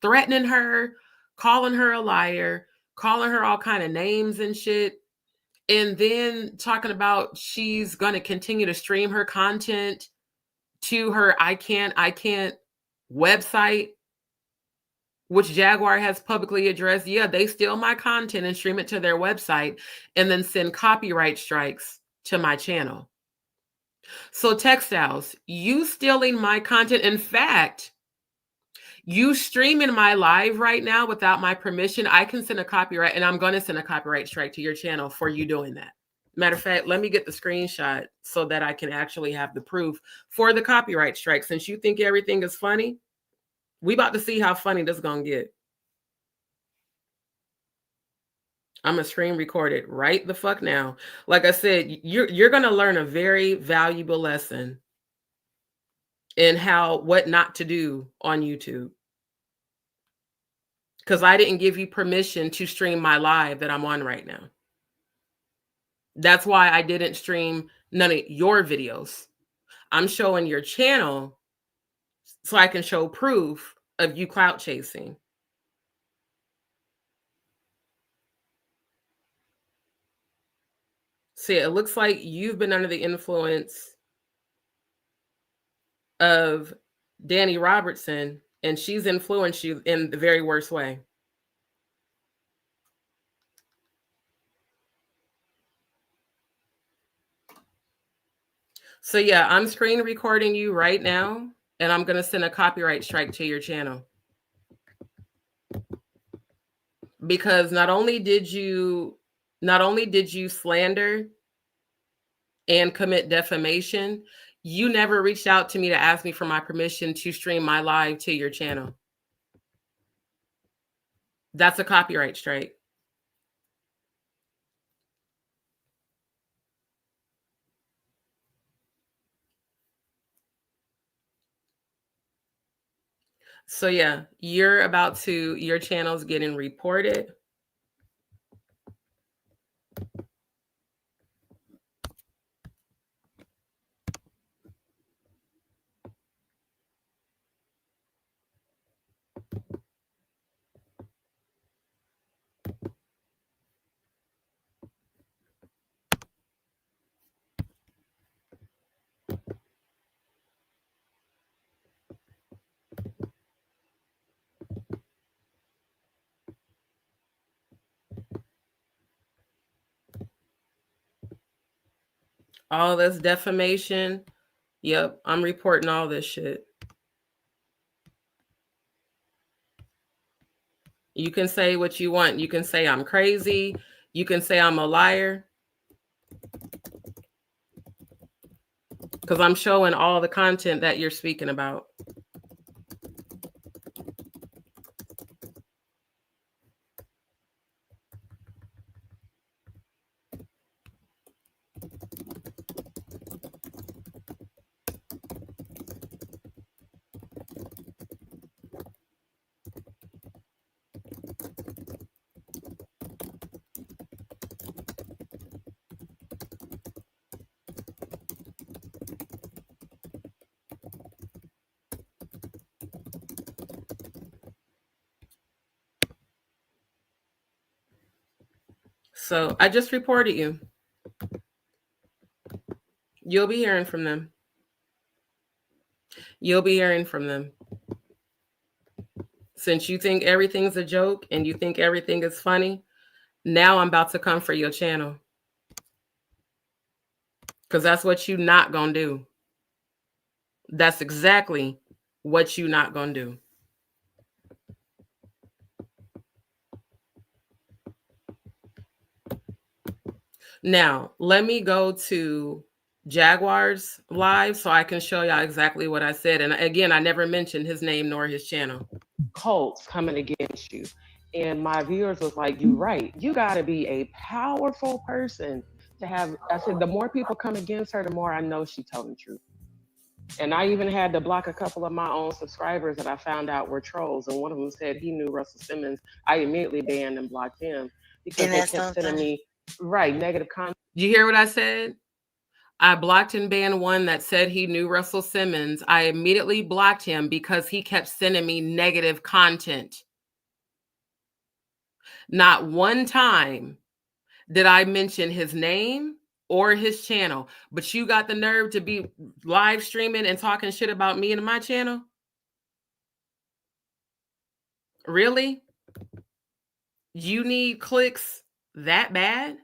Threatening her, calling her a liar, calling her all kind of names and shit. And then talking about she's going to continue to stream her content to her I can't website which Jaguar has publicly addressed, yeah, they steal my content and stream it to their website and then send copyright strikes to my channel. So Textiles, you stealing my content, in fact, you streaming my live right now without my permission, I can send a copyright, and I'm going to send a copyright strike to your channel for you doing that. Matter of fact, let me get the screenshot so that I can actually have the proof for the copyright strike. Since you think everything is funny, we about to see how funny this is going to get. I'm going to screen record it right the fuck now. Like I said, you're going to learn a very valuable lesson in what not to do on YouTube. Because I didn't give you permission to stream my live that I'm on right now. That's why I didn't stream none of your videos. I'm showing your channel so I can show proof of you clout chasing. See, it looks like you've been under the influence of Danny Robertson, and she's influenced you in the very worst way. So yeah, I'm screen recording you right now, and I'm going to send a copyright strike to your channel. Because not only did you slander and commit defamation, you never reached out to me to ask me for my permission to stream my live to your channel. That's a copyright strike. So yeah, your channel's getting reported. All this defamation. Yep, I'm reporting all this shit. You can say what you want. You can say I'm crazy. You can say I'm a liar. Because I'm showing all the content that you're speaking about. So I just reported you. You'll be hearing from them. You'll be hearing from them. Since you think everything's a joke and you think everything is funny, now I'm about to come for your channel. Because that's what you not gonna do. That's exactly what you not gonna do. Now, let me go to Jaguar's live so I can show y'all exactly what I said. And again, I never mentioned his name nor his channel. Cults coming against you. And my viewers was like, you're right. You got to be a powerful person to have. I said, the more people come against her, the more I know she's telling the truth. And I even had to block a couple of my own subscribers that I found out were trolls. And one of them said he knew Russell Simmons. I immediately banned and blocked him because they kept sending me negative content. You hear what I said? I blocked and banned one that said he knew Russell Simmons. I immediately blocked him because he kept sending me negative content. Not one time did I mention his name or his channel, but you got the nerve to be live streaming and talking shit about me and my channel? Really? You need clicks that bad?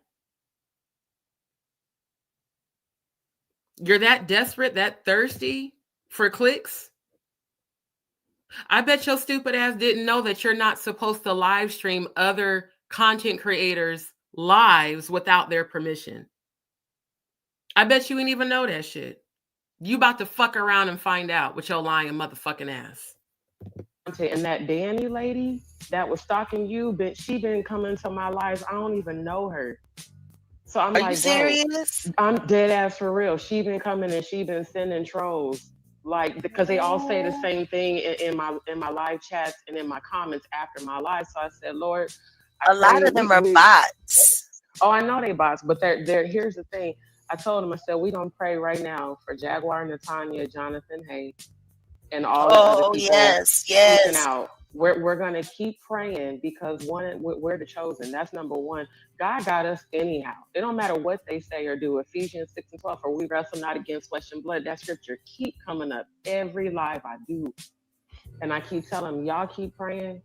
You're that desperate, that thirsty for clicks? I bet your stupid ass didn't know that you're not supposed to live stream other content creators' lives without their permission. I bet you didn't even know that shit. You about to fuck around and find out with your lying motherfucking ass. And that Danny lady that was stalking you, but she been coming to my lives. I don't even know her. So I'm Are like, you serious? bro, I'm dead ass for real. She been coming and she been sending trolls, like, because they all say the same thing in my live chats and in my comments after my live. So I said, Lord, a lot of them are bots. Oh, I know they bots, but they're here's the thing. I told him, I said, we gonna pray right now for Jaguar, Natanya, Jonathan Hay, and all the other people. Yes. Out. We're gonna keep praying because we're the chosen. That's number one. God got us anyhow. It don't matter what they say or do. Ephesians 6:12, for we wrestle not against flesh and blood. That scripture keep coming up every live I do, and I keep telling them, y'all keep praying.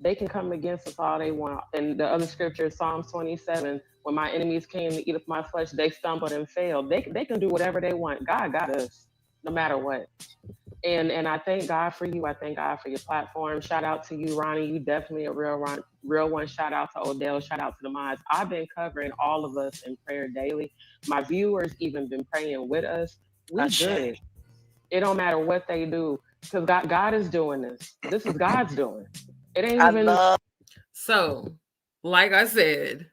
They can come against us all they want. And the other scripture is Psalms 27. When my enemies came to eat up my flesh, they stumbled and failed. They can do whatever they want. God got us, no matter what. And I thank God for you. I thank God for your platform. Shout out to you, Ronnie. You definitely a real one. Shout out to Odell. Shout out to the mods. I've been covering all of us in prayer daily. My viewers even been praying with us. We good. It don't matter what they do, because God is doing this. This is God's doing. It ain't even. So, like I said,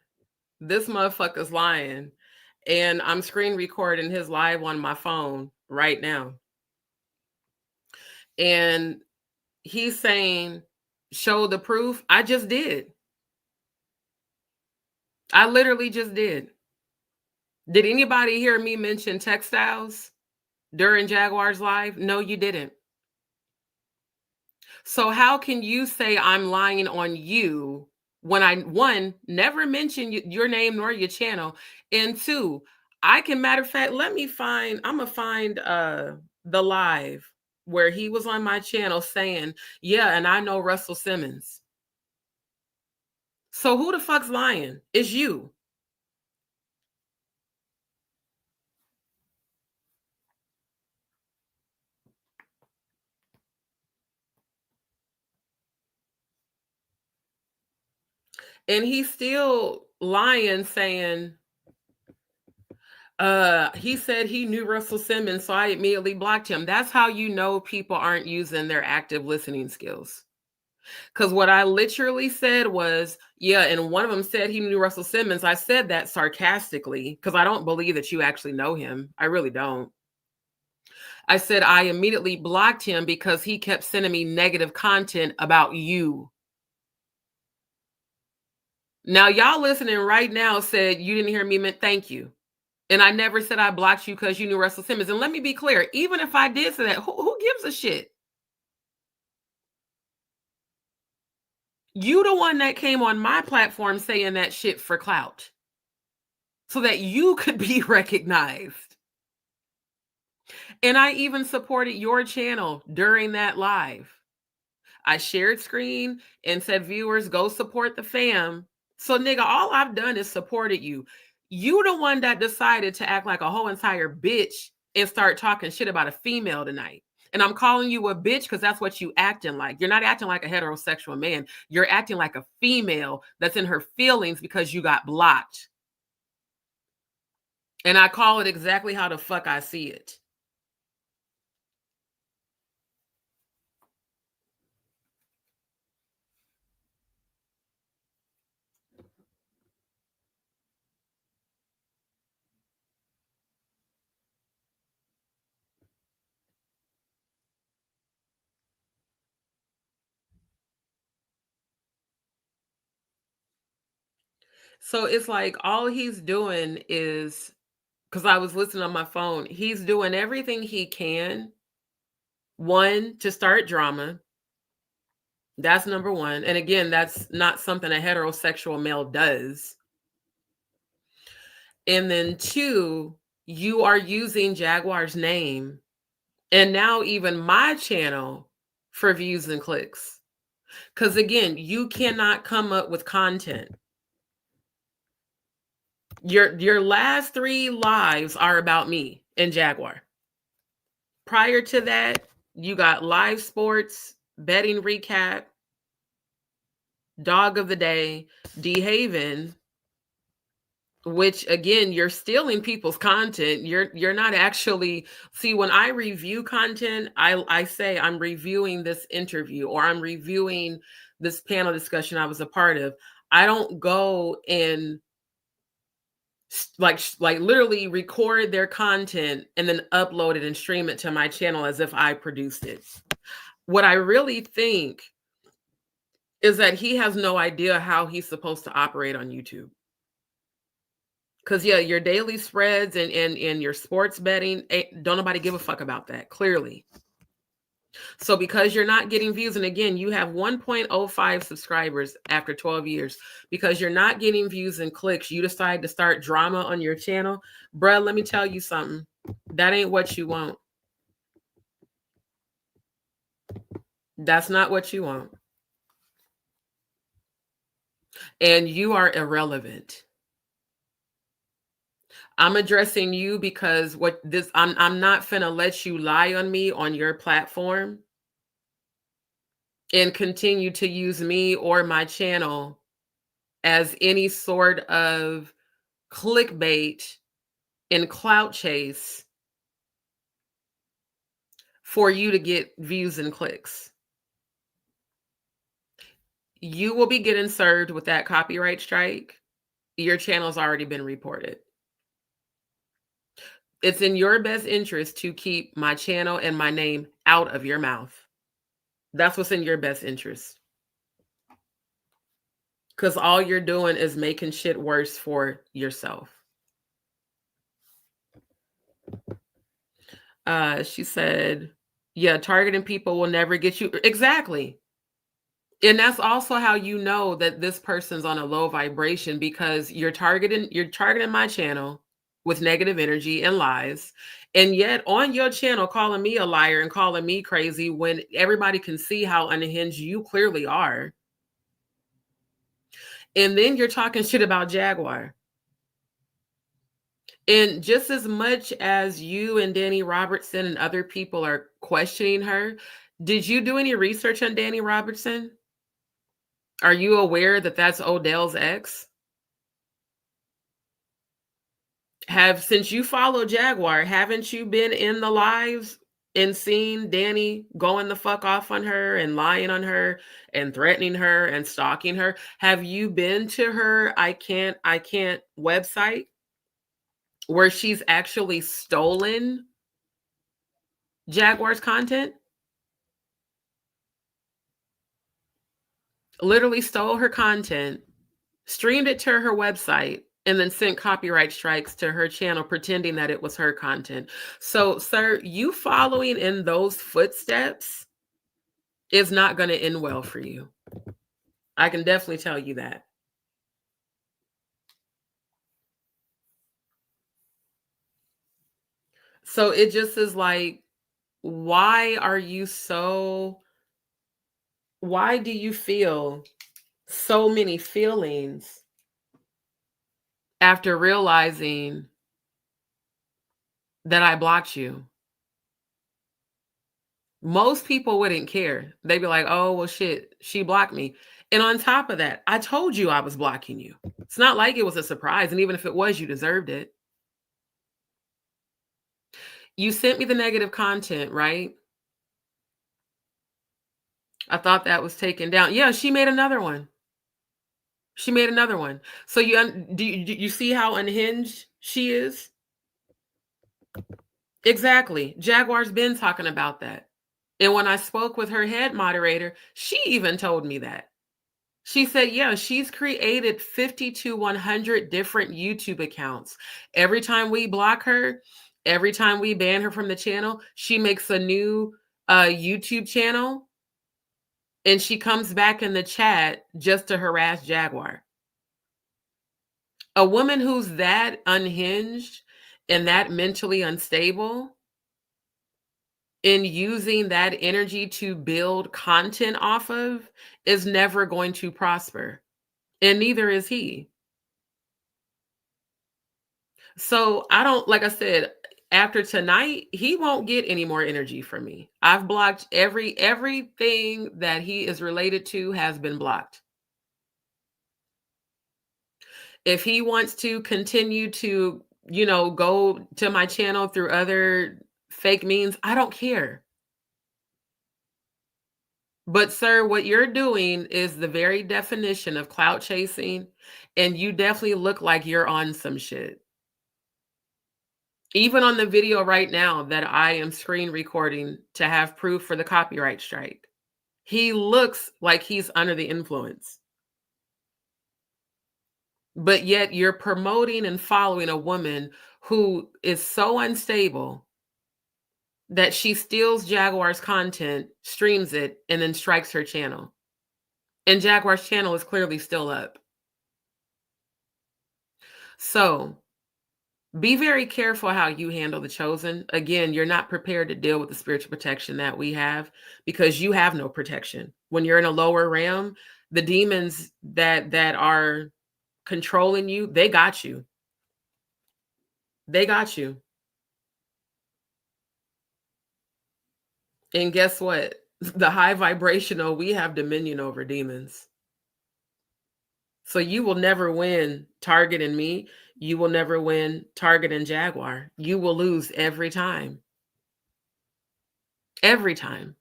this motherfucker's lying, and I'm screen recording his live on my phone right now. And he's saying, show the proof. I just did. I literally just did. Did anybody hear me mention textiles during Jaguar's live? No, you didn't. So how can you say I'm lying on you when I, one, never mentioned your name nor your channel, and two, I can, matter of fact, I'm gonna find the live where he was on my channel saying, yeah, and I know Russell Simmons. So who the fuck's lying? It's you. And he's still lying, saying, he said he knew Russell Simmons, so I immediately blocked him. That's how you know people aren't using their active listening skills. Because what I literally said was, yeah, and one of them said he knew Russell Simmons. I said that sarcastically because I don't believe that you actually know him. I really don't. I said I immediately blocked him because he kept sending me negative content about you. Now, y'all listening right now said you didn't hear me, meant thank you. And I never said I blocked you because you knew Russell Simmons. And let me be clear, even if I did say that, who gives a shit? You the one that came on my platform saying that shit for clout so that you could be recognized. And I even supported your channel during that live. I shared screen and said, viewers, go support the fam. So nigga, all I've done is supported you. You the one that decided to act like a whole entire bitch and start talking shit about a female tonight. And I'm calling you a bitch because that's what you acting like. You're not acting like a heterosexual man. You're acting like a female that's in her feelings because you got blocked. And I call it exactly how the fuck I see it. So it's like all he's doing is, because I was listening on my phone, he's doing everything he can, one, to start drama. That's number one. And again, that's not something a heterosexual male does. And then two, you are using Jaguar's name and now even my channel for views and clicks. Because again, you cannot come up with content. Your last 3 lives are about me and Jaguar. Prior to that, you got live sports, betting recap, dog of the day, D-Haven, which again, you're stealing people's content. You're not actually, see, when I review content, I say I'm reviewing this interview or I'm reviewing this panel discussion I was a part of. I don't go and like literally record their content and then upload it and stream it to my channel as if I produced it. What I really think is that he has no idea how he's supposed to operate on YouTube. Because yeah, your daily spreads and your sports betting, don't nobody give a fuck about that, clearly. So because you're not getting views, and again, you have 1.05 subscribers after 12 years, because you're not getting views and clicks, you decide to start drama on your channel. Bruh, let me tell you something. That ain't what you want. That's not what you want. And you are irrelevant. I'm addressing you because I'm not finna let you lie on me on your platform and continue to use me or my channel as any sort of clickbait and clout chase for you to get views and clicks. You will be getting served with that copyright strike. Your channel's already been reported. It's in your best interest to keep my channel and my name out of your mouth. That's what's in your best interest. Because all you're doing is making shit worse for yourself. She said, yeah, targeting people will never get you. Exactly. And that's also how you know that this person's on a low vibration, because you're targeting my channel with negative energy and lies. And yet on your channel, calling me a liar and calling me crazy when everybody can see how unhinged you clearly are. And then you're talking shit about Jaguar. And just as much as you and Danny Robertson and other people are questioning her, did you do any research on Danny Robertson? Are you aware that that's Odell's ex? Since you follow Jaguar, haven't you been in the lives and seen Danny going the fuck off on her and lying on her and threatening her and stalking her? Have you been to her I can't website where she's actually stolen Jaguar's content? Literally stole her content, streamed it to her website, and then sent copyright strikes to her channel pretending that it was her content. So, sir, you following in those footsteps is not going to end well for you. I can definitely tell you that. So it just is like, why do you feel so many feelings after realizing that I blocked you? Most people wouldn't care. They'd be like, oh, well, shit, she blocked me. And on top of that, I told you I was blocking you. It's not like it was a surprise. And even if it was, you deserved it. You sent me the negative content, right? I thought that was taken down. Yeah, she made another one. So do you see how unhinged she is? Exactly. Jaguar's been talking about that. And when I spoke with her head moderator, she even told me that. She said, yeah, she's created 50 to 100 different YouTube accounts. Every time we block her, every time we ban her from the channel, she makes a new YouTube channel. And she comes back in the chat just to harass Jaguar. A woman who's that unhinged and that mentally unstable in using that energy to build content off of is never going to prosper. And neither is he. So I don't, like I said, after tonight, he won't get any more energy from me. I've blocked everything that he is related to has been blocked. If he wants to continue to, go to my channel through other fake means, I don't care. But sir, what you're doing is the very definition of clout chasing, and you definitely look like you're on some shit. Even on the video right now that I am screen recording to have proof for the copyright strike, he looks like he's under the influence. But yet you're promoting and following a woman who is so unstable that she steals Jaguar's content, streams it, and then strikes her channel. And Jaguar's channel is clearly still up. So be very careful how you handle the chosen. Again, you're not prepared to deal with the spiritual protection that we have because you have no protection. When you're in a lower realm, the demons that are controlling you, they got you. They got you. And guess what? The high vibrational, we have dominion over demons. So you will never win Target and me. You will never win Target and Jaguar. You will lose every time. Every time.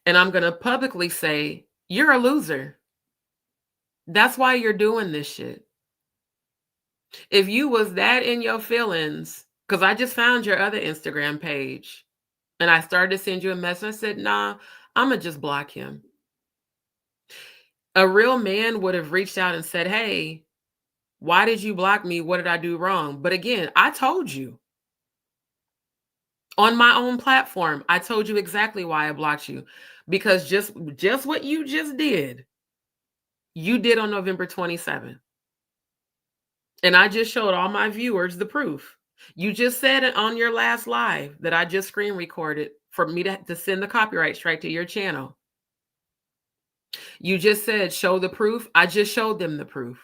And I'm going to publicly say, you're a loser. That's why you're doing this shit. If you was that in your feelings, because I just found your other Instagram page and I started to send you a message. I said, nah, I'm going to just block him. A real man would have reached out and said, hey, why did you block me? What did I do wrong? But again, I told you. On my own platform, I told you exactly why I blocked you. Because just what you just did, you did on November 27th. And I just showed all my viewers the proof. You just said it on your last live that I just screen recorded for me to send the copyright strike to your channel. You just said, show the proof. I just showed them the proof.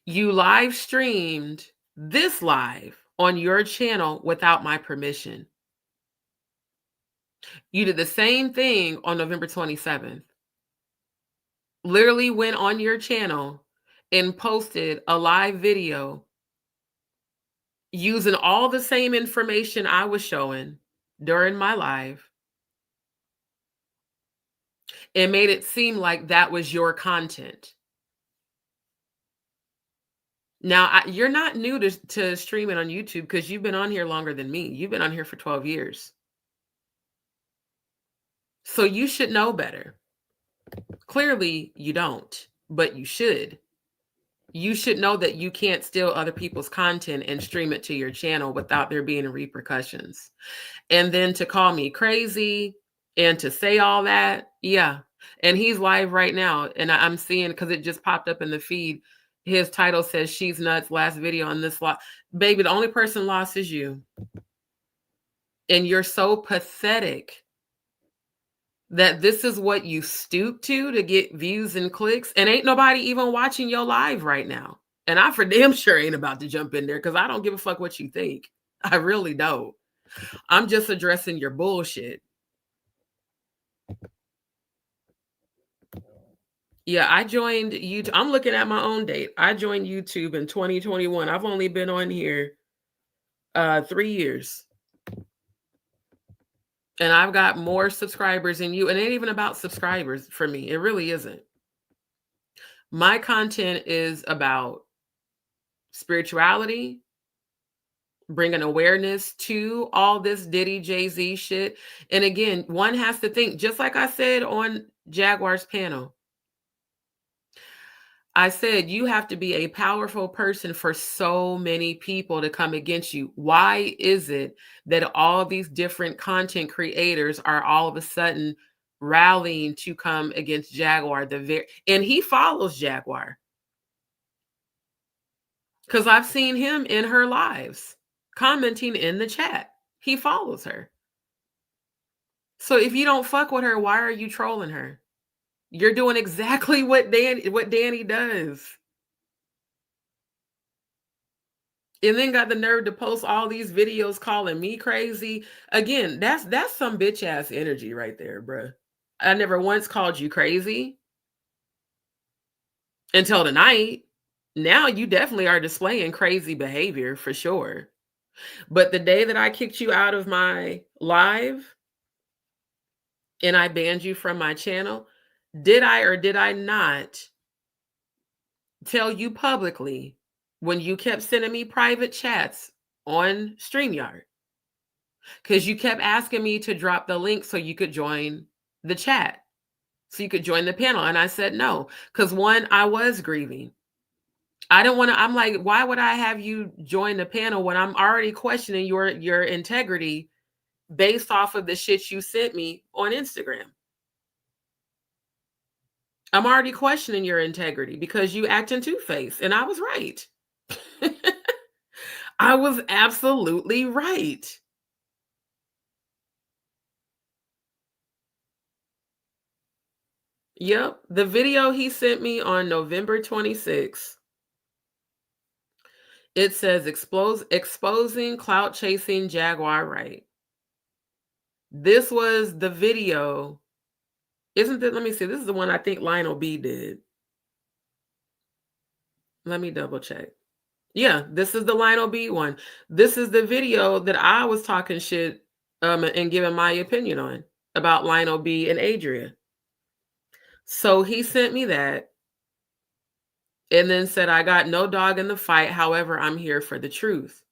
You live streamed this live on your channel without my permission. You did the same thing on November 27th. Literally went on your channel and posted a live video using all the same information I was showing during my live and made it seem like that was your content. Now, you're not new to streaming on YouTube because you've been on here longer than me. You've been on here for 12 years. So you should know better. Clearly, you don't, but you should. You should know that you can't steal other people's content and stream it to your channel without there being repercussions. And then to call me crazy and to say all that, yeah. And he's live right now. And I'm seeing, because it just popped up in the feed, his title says, she's nuts, last video on this lot. Baby, the only person lost is you. And you're so pathetic that this is what you stoop to get views and clicks, and ain't nobody even watching your live right now. And I for damn sure ain't about to jump in there because I don't give a fuck what you think. I really don't. I'm just addressing your bullshit. Yeah, I joined YouTube. I'm looking at my own date. I joined YouTube in 2021. I've only been on here 3 years. And I've got more subscribers than you. And it ain't even about subscribers for me. It really isn't. My content is about spirituality, bringing awareness to all this Diddy, Jay-Z shit. And again, one has to think, just like I said on Jaguar's panel, I said, you have to be a powerful person for so many people to come against you. Why is it that all these different content creators are all of a sudden rallying to come against Jaguar? And he follows Jaguar. Because I've seen him in her lives. commenting in the chat. He follows her. So if you don't fuck with her, why are you trolling her? You're doing exactly what Danny does. And then got the nerve to post all these videos calling me crazy. Again, that's some bitch ass energy right there, bruh. I never once called you crazy until tonight. Now you definitely are displaying crazy behavior for sure. But the day that I kicked you out of my live and I banned you from my channel, did I or did I not tell you publicly when you kept sending me private chats on StreamYard? Because you kept asking me to drop the link so you could join the chat, so you could join the panel. And I said no, because one, I was grieving. I don't want to, I'm like, why would I have you join the panel when I'm already questioning your integrity based off of the shit you sent me on Instagram? I'm already questioning your integrity because you acting two-faced, and I was right. I was absolutely right. Yep, the video he sent me on November 26th. It says exposing clout chasing Jaguar Wright. This was the video. Isn't it? Let me see. This is the one I think Lionel B did. Let me double check. Yeah, this is the Lionel B one. This is the video that I was talking shit and giving my opinion on about Lionel B and Adria. So he sent me that and then said, I got no dog in the fight. However, I'm here for the truth.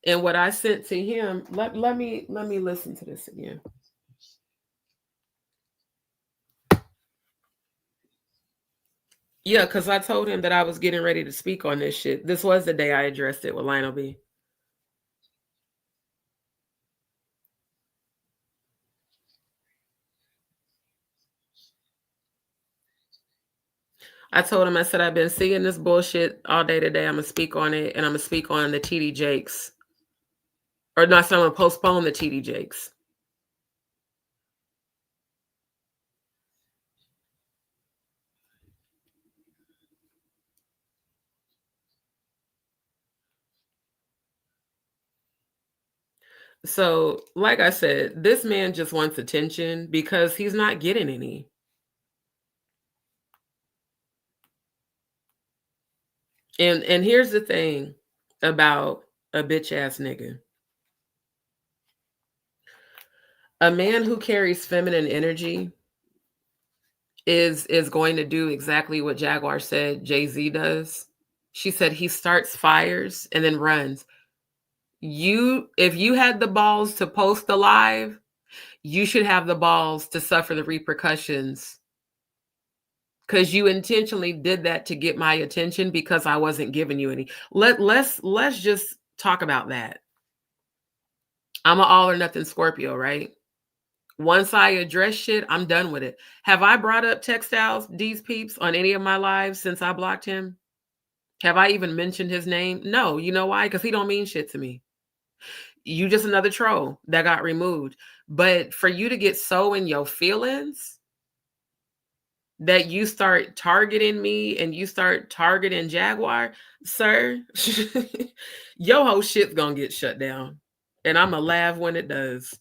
And what I sent to him, let me listen to this again. Yeah, because I told him that I was getting ready to speak on this shit. This was the day I addressed it with Lionel B. I told him, I said, I've been seeing this bullshit all day today. I'm going to speak on it, and I'm going to speak on the TD Jakes. Or not, so I'm going to postpone the TD Jakes. So, like I said, this man just wants attention because he's not getting any. And here's the thing about a bitch ass nigga. A man who carries feminine energy is going to do exactly what Jaguar said Jay-Z does. She said he starts fires and then runs. If you had the balls to post the live, you should have the balls to suffer the repercussions, because you intentionally did that to get my attention because I wasn't giving you any. Let's just talk about that. I'm an all or nothing Scorpio, right? Once I address shit, I'm done with it. Have I brought up Textiles, DzPeepz, on any of my lives since I blocked him? Have I even mentioned his name? No. You know why? Because he don't mean shit to me. You just another troll that got removed. But for you to get so in your feelings that you start targeting me and you start targeting Jaguar, sir, your whole shit's gonna get shut down. And I'm gonna laugh when it does.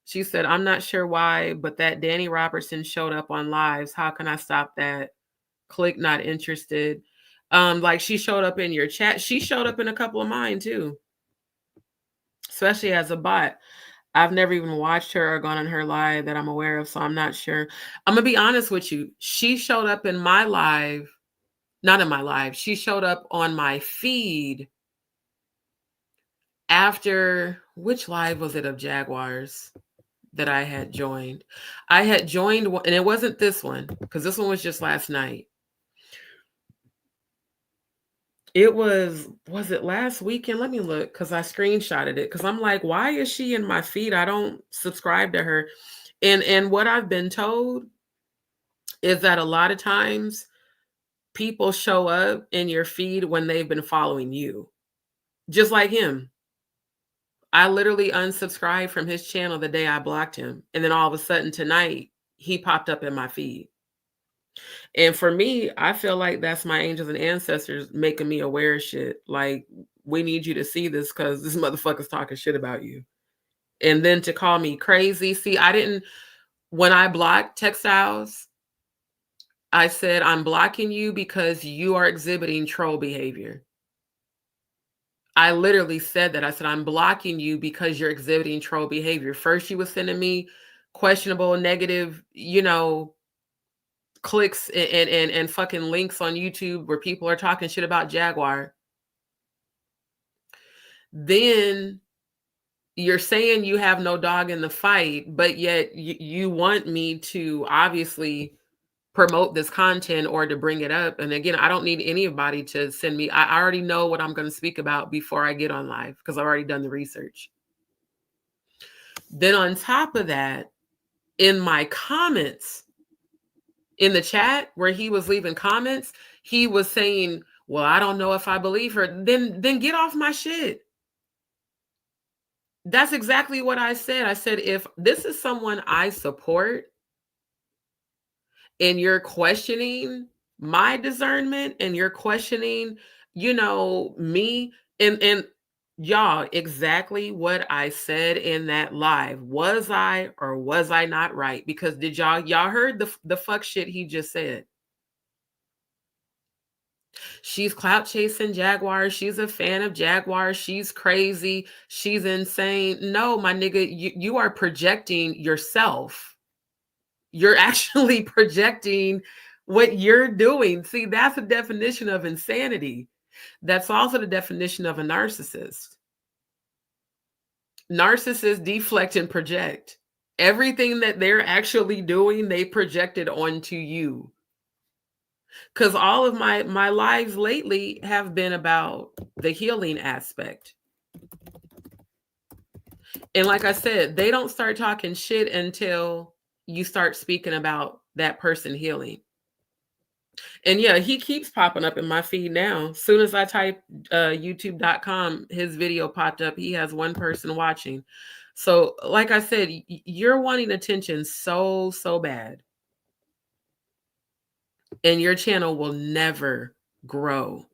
She said, I'm not sure why, but that Danny Robertson showed up on lives. How can I stop that? Click not interested. Like she showed up in your chat. She showed up in a couple of mine too, especially as a bot. I've never even watched her or gone on her live that I'm aware of, so I'm not sure. I'm going to be honest with you. She showed up in my live, not in my live. She showed up on my feed after, which live was it of Jaguars that I had joined? I had joined one, and it wasn't this one, because this one was just last night. It was it last weekend? Let me look, because I screenshotted it, because I'm like, why is she in my feed? I don't subscribe to her. And what I've been told is that a lot of times people show up in your feed when they've been following you, just like him. I literally unsubscribed from his channel the day I blocked him. And then all of a sudden tonight, he popped up in my feed. And for me, I feel like that's my angels and ancestors making me aware of shit. Like, we need you to see this because this motherfucker's talking shit about you. And then to call me crazy. See, when I blocked Textiles, I said, I'm blocking you because you are exhibiting troll behavior. I literally said that. I said, I'm blocking you because you're exhibiting troll behavior. First, you were sending me questionable, negative, clicks and fucking links on YouTube where people are talking shit about Jaguar. Then you're saying you have no dog in the fight, but yet you want me to obviously promote this content or to bring it up. And again, I don't need anybody to send me. I already know what I'm going to speak about before I get on live because I've already done the research. Then on top of that, in my comments, in the chat where he was leaving comments, he was saying, well, I don't know if I believe her. Then get off my shit. That's exactly what I said. I said, if this is someone I support, and you're questioning my discernment and you're questioning, me and y'all, exactly what I said in that live. Was I or was I not right? Because did y'all heard the fuck shit he just said? She's clout chasing Jaguar. She's a fan of Jaguar. She's crazy. She's insane. No, my nigga, you are projecting yourself. You're actually projecting what you're doing. See, that's the definition of insanity. That's also the definition of a narcissist. Narcissists deflect and project. Everything that they're actually doing, they projected onto you. Because all of my lives lately have been about the healing aspect. And like I said, they don't start talking shit until you start speaking about that person healing. And yeah, he keeps popping up in my feed now. As soon as I type youtube.com, his video popped up. He has one person watching. So like I said, you're wanting attention so bad. And your channel will never grow.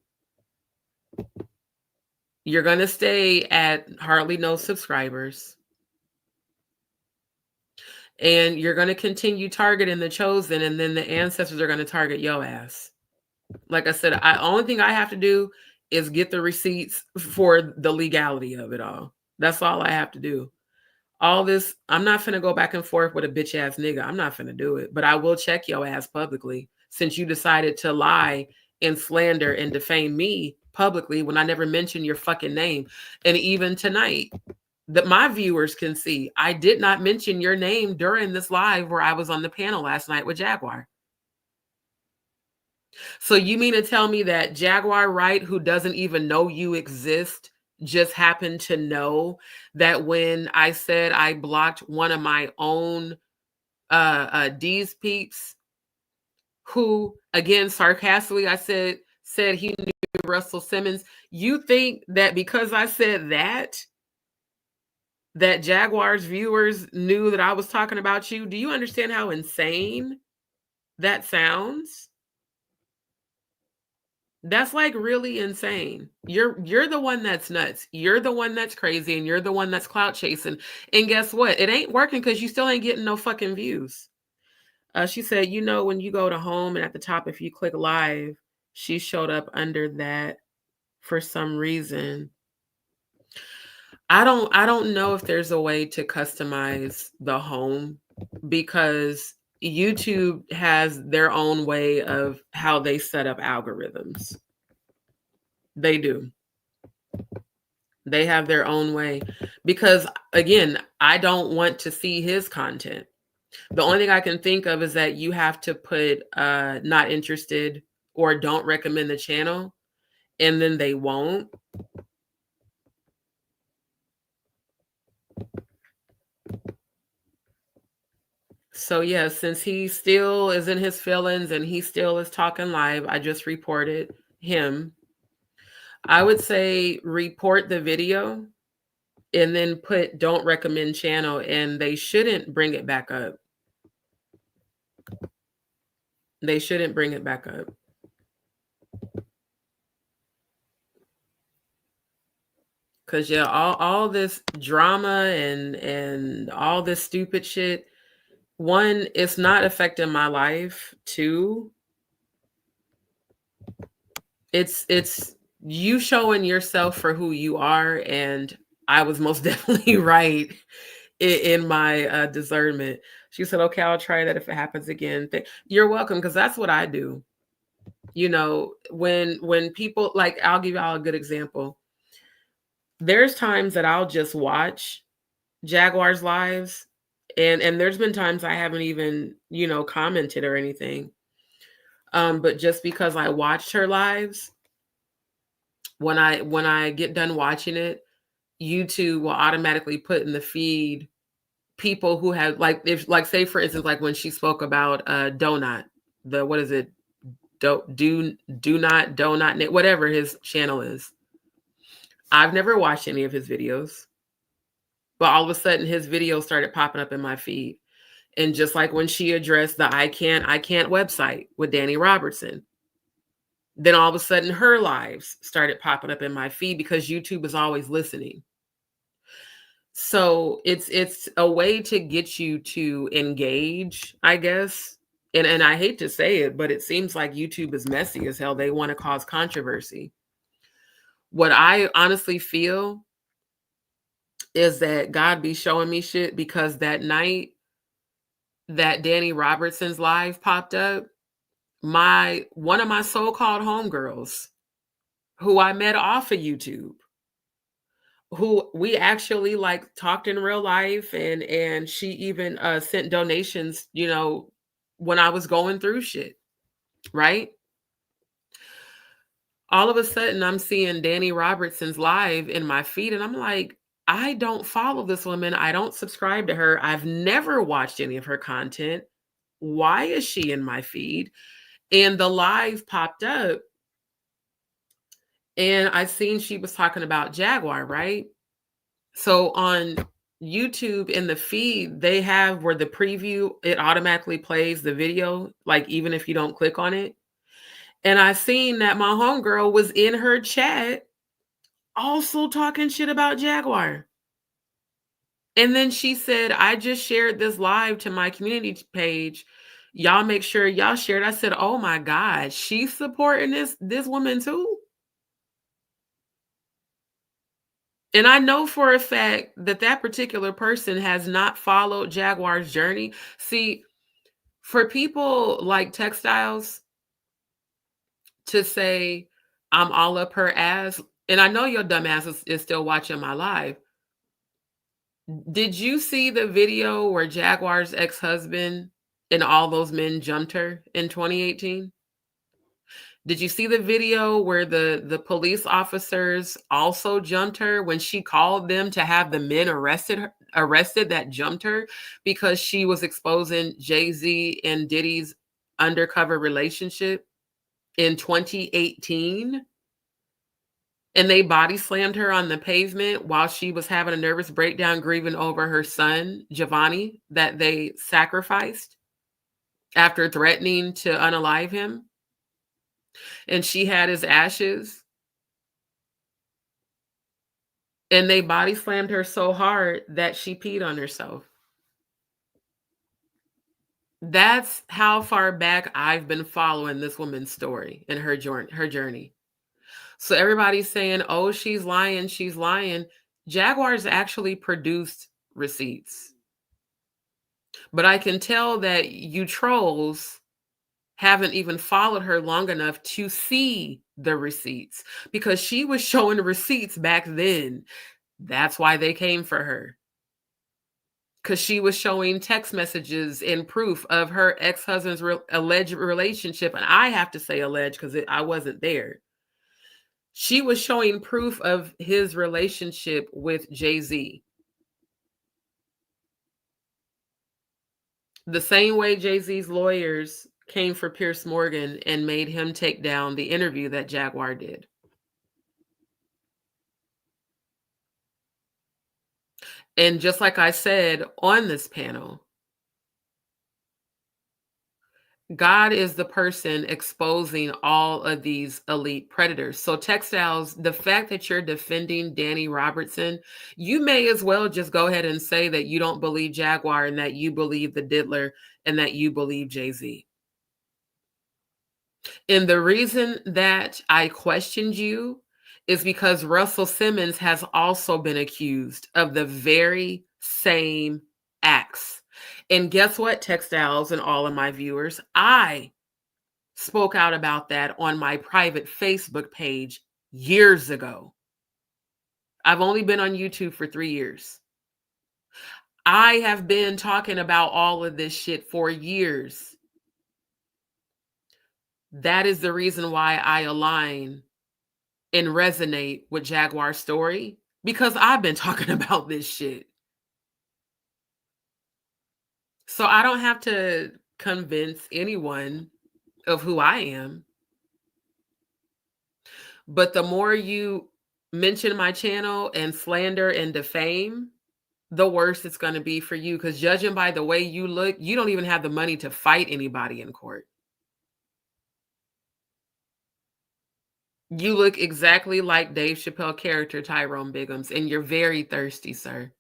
You're going to stay at hardly no subscribers. And you're going to continue targeting the chosen, and then the ancestors are going to target your ass. Like I said, only thing I have to do is get the receipts for the legality of it all. That's all I have to do. All this, I'm not finna go back and forth with a bitch ass nigga. I'm not finna do it. But I will check your ass publicly since you decided to lie and slander and defame me publicly when I never mentioned your fucking name. And even tonight, that my viewers can see, I did not mention your name during this live where I was on the panel last night with Jaguar. So you mean to tell me that Jaguar Wright, who doesn't even know you exist, just happened to know that when I said I blocked one of my own DzPeepz, who, again, sarcastically, I said he knew Russell Simmons. You think that because I said that Jaguar's viewers knew that I was talking about you? Do you understand how insane that sounds? That's like really insane. You're the one that's nuts. You're the one that's crazy, and you're the one that's clout chasing. And guess what? It ain't working because you still ain't getting no fucking views. She said, when you go to home and at the top, if you click live, she showed up under that for some reason. I don't know if there's a way to customize the home because YouTube has their own way of how they set up algorithms. They do. They have their own way because, again, I don't want to see his content. The only thing I can think of is that you have to put not interested or don't recommend the channel, and then they won't. So yeah, since he still is in his feelings and he still is talking live, I just reported him. I would say report the video and then put don't recommend channel, and they shouldn't bring it back up. They shouldn't bring it back up. Cause yeah, all this drama and all this stupid shit. One, it's not affecting my life. Two, it's you showing yourself for who you are, and I was most definitely right in my discernment. She said, "Okay, I'll try that if it happens again." You're welcome, because that's what I do. You know, when people, like, I'll give y'all a good example. There's times that I'll just watch Jaguar's lives, and there's been times I haven't even, you know, commented or anything. But just because I watched her lives, when I get done watching it, YouTube will automatically put in the feed people who have, like, if, like, say for instance, like when she spoke about Donut, the, what is it, Donut, whatever his channel is. I've never watched any of his videos, but all of a sudden his videos started popping up in my feed. And just like when she addressed the I Can't website with Danny Robertson, then all of a sudden her lives started popping up in my feed, because YouTube is always listening. So it's a way to get you to engage, I guess. And I hate to say it, but it seems like YouTube is messy as hell. They want to cause controversy. What I honestly feel is that God be showing me shit, because that night that Danny Robertson's live popped up, one of my so-called homegirls, who I met off of YouTube, who we actually, like, talked in real life, and she even sent donations, you know, when I was going through shit, right? All of a sudden I'm seeing Danny Robertson's live in my feed, and I'm like, I don't follow this woman. I don't subscribe to her. I've never watched any of her content. Why is she in my feed? And the live popped up, and I seen she was talking about Jaguar, right? So on YouTube, in the feed, they have where the preview, it automatically plays the video, like, even if you don't click on it. And I seen that my homegirl was in her chat also talking shit about Jaguar. And then she said, I just shared this live to my community page. Y'all make sure y'all share it. I said, oh my God, she's supporting this woman too. And I know for a fact that that particular person has not followed Jaguar's journey. See, for people like Textiles to say, I'm all up her ass, and I know your dumb ass is still watching my live. Did you see the video where Jaguar's ex-husband and all those men jumped her in 2018? Did you see the video where the police officers also jumped her when she called them to have the men arrested that jumped her because she was exposing Jay-Z and Diddy's undercover relationship in 2018? And they body slammed her on the pavement while she was having a nervous breakdown grieving over her son, Giovanni, that they sacrificed after threatening to unalive him. And she had his ashes. And they body slammed her so hard that she peed on herself. That's how far back I've been following this woman's story and her journey. So everybody's saying, oh, she's lying, she's lying. Jaguar's actually produced receipts. But I can tell that you trolls haven't even followed her long enough to see the receipts, because she was showing receipts back then. That's why they came for her. Because she was showing text messages and proof of her ex-husband's alleged relationship. And I have to say alleged because I wasn't there. She was showing proof of his relationship with Jay-Z. The same way Jay-Z's lawyers came for Pierce Morgan and made him take down the interview that Jaguar did. And just like I said on this panel, God is the person exposing all of these elite predators. So Textiles, the fact that you're defending Danny Robertson, you may as well just go ahead and say that you don't believe Jaguar and that you believe the Diddler and that you believe Jay-Z. And the reason that I questioned you is because Russell Simmons has also been accused of the very same acts. And guess what, Textiles and all of my viewers? I spoke out about that on my private Facebook page years ago. I've only been on YouTube for 3 years. I have been talking about all of this shit for years. That is the reason why I align and resonate with Jaguar's story, because I've been talking about this shit. So I don't have to convince anyone of who I am. But the more you mention my channel and slander and defame, the worse it's going to be for you. Because judging by the way you look, you don't even have the money to fight anybody in court. You look exactly like Dave Chappelle character Tyrone Biggums, and you're very thirsty, sir.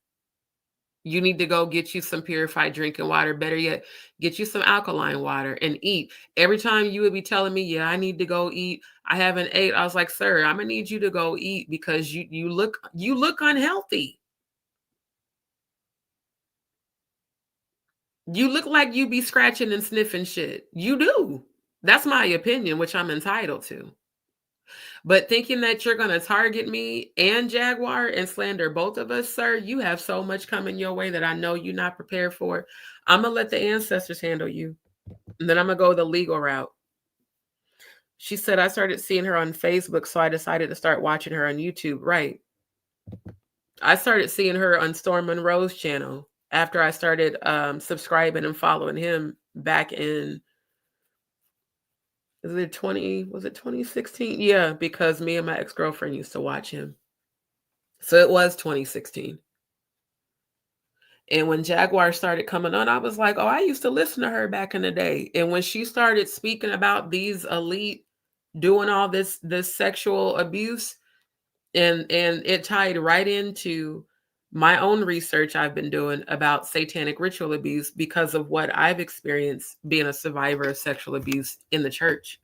You need to go get you some purified drinking water. Better yet, get you some alkaline water and eat. Every time you would be telling me, yeah, I need to go eat. I haven't ate. I was like, sir, I'm gonna need you to go eat because you look unhealthy. You look like you be scratching and sniffing shit. You do. That's my opinion, which I'm entitled to. But thinking that you're going to target me and Jaguar and slander both of us, sir, you have so much coming your way that I know you're not prepared for. I'm going to let the ancestors handle you. And then I'm going to go the legal route. She said, I started seeing her on Facebook, so I decided to start watching her on YouTube. Right. I started seeing her on Storm Monroe's channel after I started subscribing and following him back in, was it 2016? Yeah, because me and my ex-girlfriend used to watch him. So it was 2016. And when Jaguar started coming on, I was like, oh, I used to listen to her back in the day. And when she started speaking about these elite doing all this sexual abuse, and it tied right into my own research I've been doing about satanic ritual abuse because of what I've experienced being a survivor of sexual abuse in the church.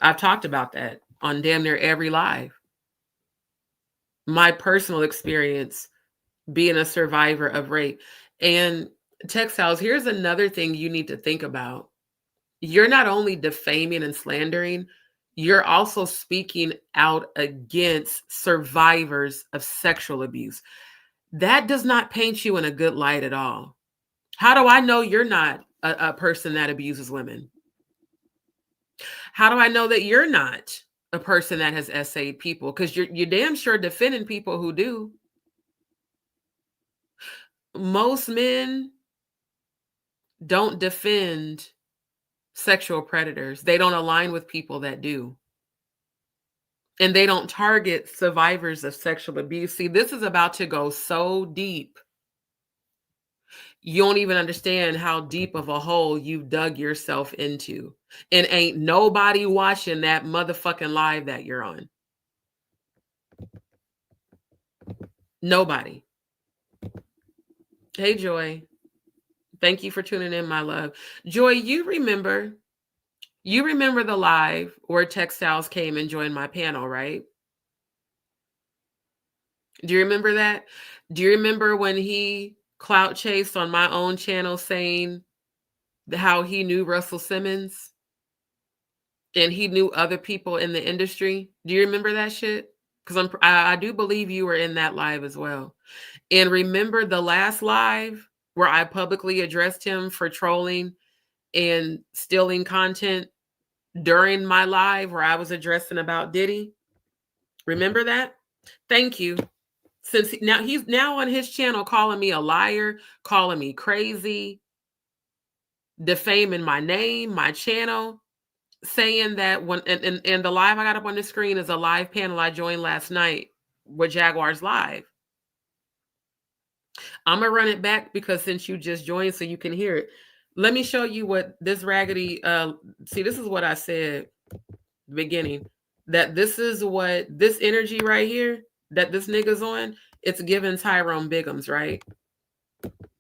I've talked about that on damn near every live. My personal experience being a survivor of rape. And Textiles, here's another thing you need to think about. You're not only defaming and slandering, you're also speaking out against survivors of sexual abuse. That does not paint you in a good light at all. How do I know you're not a person that abuses women? How do I know that you're not a person that has essayed people? Because you're damn sure defending people who do. Most men don't defend sexual predators. They don't align with people that do. And they don't target survivors of sexual abuse. See, this is about to go so deep. You don't even understand how deep of a hole you've dug yourself into. And ain't nobody watching that motherfucking live that you're on. Nobody. Hey, Joy. Thank you for tuning in, my love. Joy, you remember the live where Textiles came and joined my panel, right? Do you remember that? Do you remember when he clout chased on my own channel saying how he knew Russell Simmons and he knew other people in the industry? Do you remember that shit? Because I do believe you were in that live as well. And remember the last live where I publicly addressed him for trolling and stealing content during my live where I was addressing about Diddy? Remember that? Thank you. Since he's now on his channel calling me a liar, calling me crazy, defaming my name, my channel, saying that when and the live I got up on the screen is a live panel I joined last night with Jaguar's live. I'm going to run it back because since you just joined so you can hear it. Let me show you what this raggedy, see, this is what I said the beginning, that this is what, this energy right here that this nigga's on, it's giving Tyrone Biggums, right?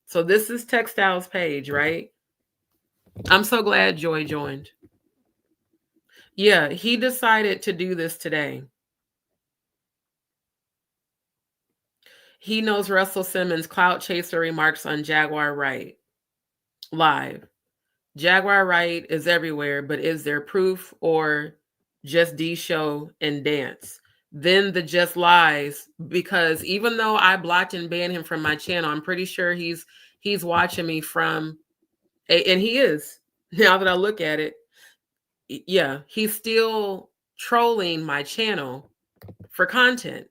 So this is Textiles page, right? I'm so glad Joy joined. Yeah, he decided to do this today. He knows Russell Simmons' clout chaser remarks on Jaguar Wright. Live. Jaguar Wright is everywhere, but is there proof or just D show and dance? Then the just lies, because even though I blocked and banned him from my channel, I'm pretty sure he's watching me from, and he is, now that I look at it. Yeah, he's still trolling my channel for content.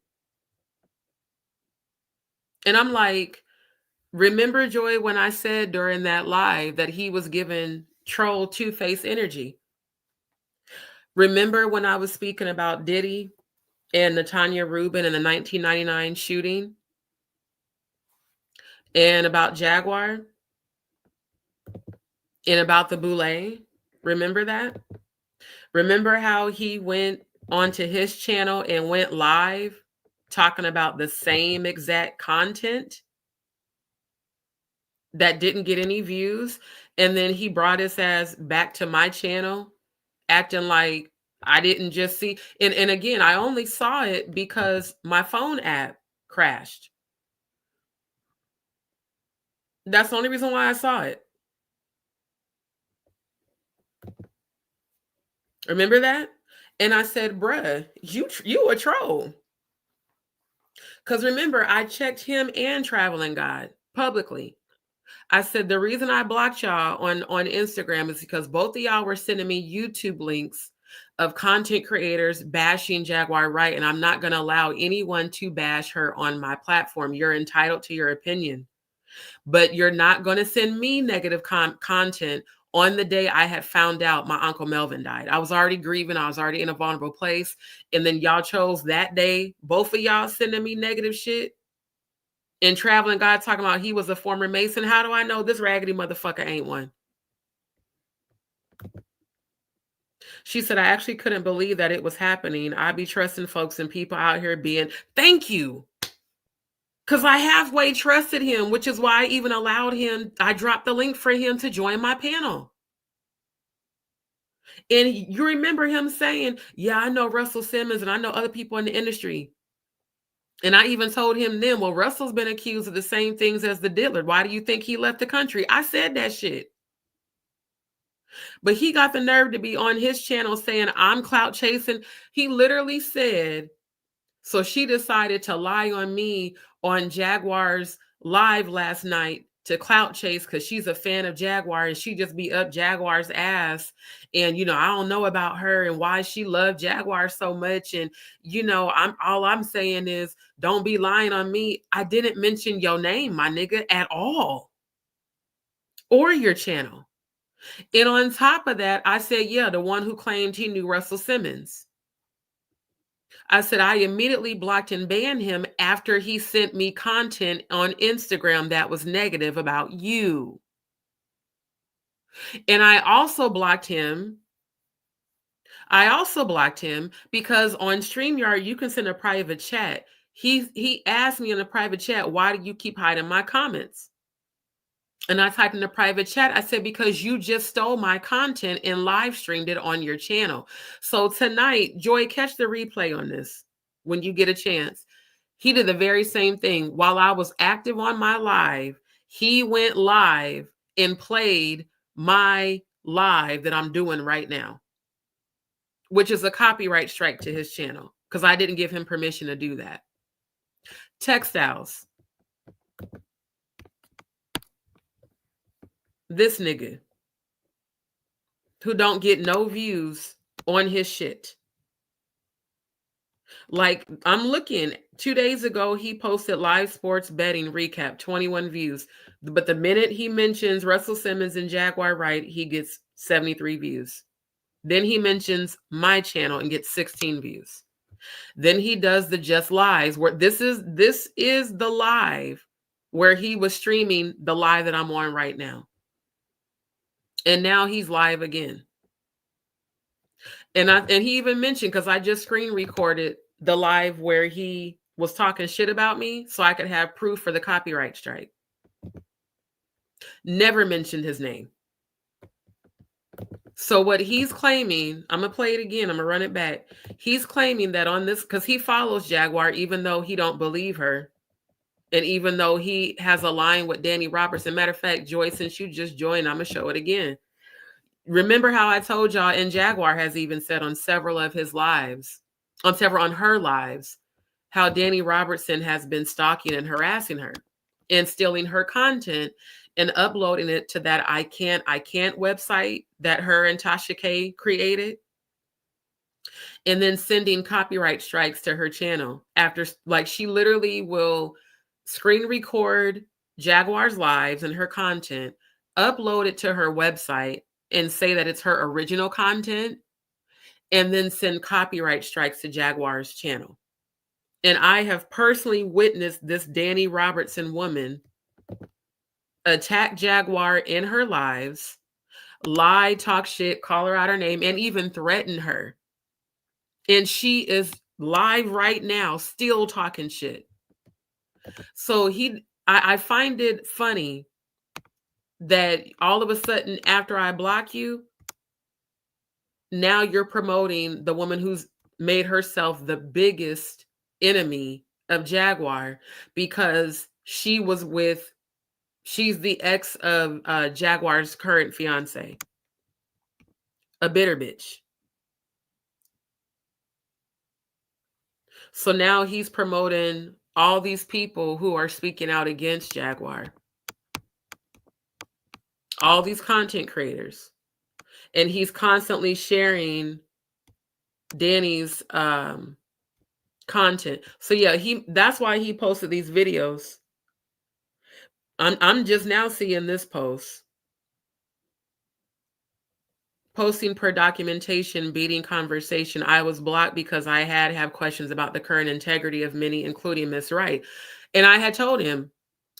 And I'm like, remember, Joy, when I said during that live that he was given troll two-face energy? Remember when I was speaking about Diddy and Natanya Rubin in the 1999 shooting? And about Jaguar? And about the Boulay? Remember that? Remember how he went onto his channel and went live talking about the same exact content that didn't get any views? And then he brought his ass back to my channel acting like I didn't just see. And again, I only saw it because my phone app crashed. That's the only reason why I saw it. Remember that? And I said, bruh, you a troll. Because remember, I checked him and Traveling God publicly. I said, the reason I blocked y'all on Instagram is because both of y'all were sending me YouTube links of content creators bashing Jaguar Wright, and I'm not going to allow anyone to bash her on my platform. You're entitled to your opinion, but you're not going to send me negative content on the day I had found out my Uncle Melvin died. I was already grieving. I was already in a vulnerable place. And then y'all chose that day, both of y'all sending me negative shit. And Traveling God talking about he was a former Mason. How do I know this raggedy motherfucker ain't one? She said, I actually couldn't believe that it was happening. I be trusting folks and people out here being, thank you. Because I halfway trusted him, which is why I even allowed him. I dropped the link for him to join my panel. And you remember him saying, yeah, I know Russell Simmons and I know other people in the industry. And I even told him then, well, Russell's been accused of the same things as the Dillard. Why do you think he left the country? I said that shit. But he got the nerve to be on his channel saying, I'm clout chasing. He literally said, so she decided to lie on me on Jaguar's live last night to clout chase because she's a fan of Jaguar and she just be up Jaguar's ass. And, you know, I don't know about her and why she loved Jaguar so much. And, you know, all I'm saying is don't be lying on me. I didn't mention your name, my nigga, at all. Or your channel. And on top of that, I said, yeah, the one who claimed he knew Russell Simmons. I said, I immediately blocked and banned him after he sent me content on Instagram that was negative about you. And I also blocked him. Because on StreamYard, you can send a private chat. He asked me in a private chat, why do you keep hiding my comments? And I typed in the private chat, I said, because you just stole my content and live streamed it on your channel. So tonight, Joy, catch the replay on this when you get a chance. He did the very same thing. While I was active on my live, he went live and played my live that I'm doing right now, which is a copyright strike to his channel because I didn't give him permission to do that. Textiles. This nigga who don't get no views on his shit. Like, I'm looking, 2 days ago, he posted live sports betting recap, 21 views. But the minute he mentions Russell Simmons and Jaguar Wright, he gets 73 views. Then he mentions my channel and gets 16 views. Then he does the just lies where this is the live where he was streaming the live that I'm on right now. And now he's live again. And he even mentioned, because I just screen recorded the live where he was talking shit about me so I could have proof for the copyright strike. Never mentioned his name. So what he's claiming, I'm going to play it again. I'm going to run it back. He's claiming that on this, because he follows Jaguar, even though he don't believe her. And even though he has a line with Danny Robertson. Matter of fact, Joy, since you just joined, I'm going to show it again. Remember how I told y'all, and Jaguar has even said on several of his lives, on her lives, how Danny Robertson has been stalking and harassing her and stealing her content and uploading it to that I can't website that her and Tasha K created. And then sending copyright strikes to her channel after, like, she literally will screen record Jaguar's lives and her content, upload it to her website and say that it's her original content, and then send copyright strikes to Jaguar's channel. And I have personally witnessed this Danny Robertson woman attack Jaguar in her lives, lie, talk shit, call her out her name, and even threaten her. And she is live right now, still talking shit. So I find it funny that all of a sudden, after I block you, now you're promoting the woman who's made herself the biggest enemy of Jaguar because she's the ex of Jaguar's current fiance, a bitter bitch. So now he's promoting all these people who are speaking out against Jaguar, all these content creators, and he's constantly sharing Danny's content. So yeah, that's why he posted these videos. I'm just now seeing this post. Posting per documentation, beating conversation. I was blocked because I have questions about the current integrity of many, including Miss Wright. And I had told him,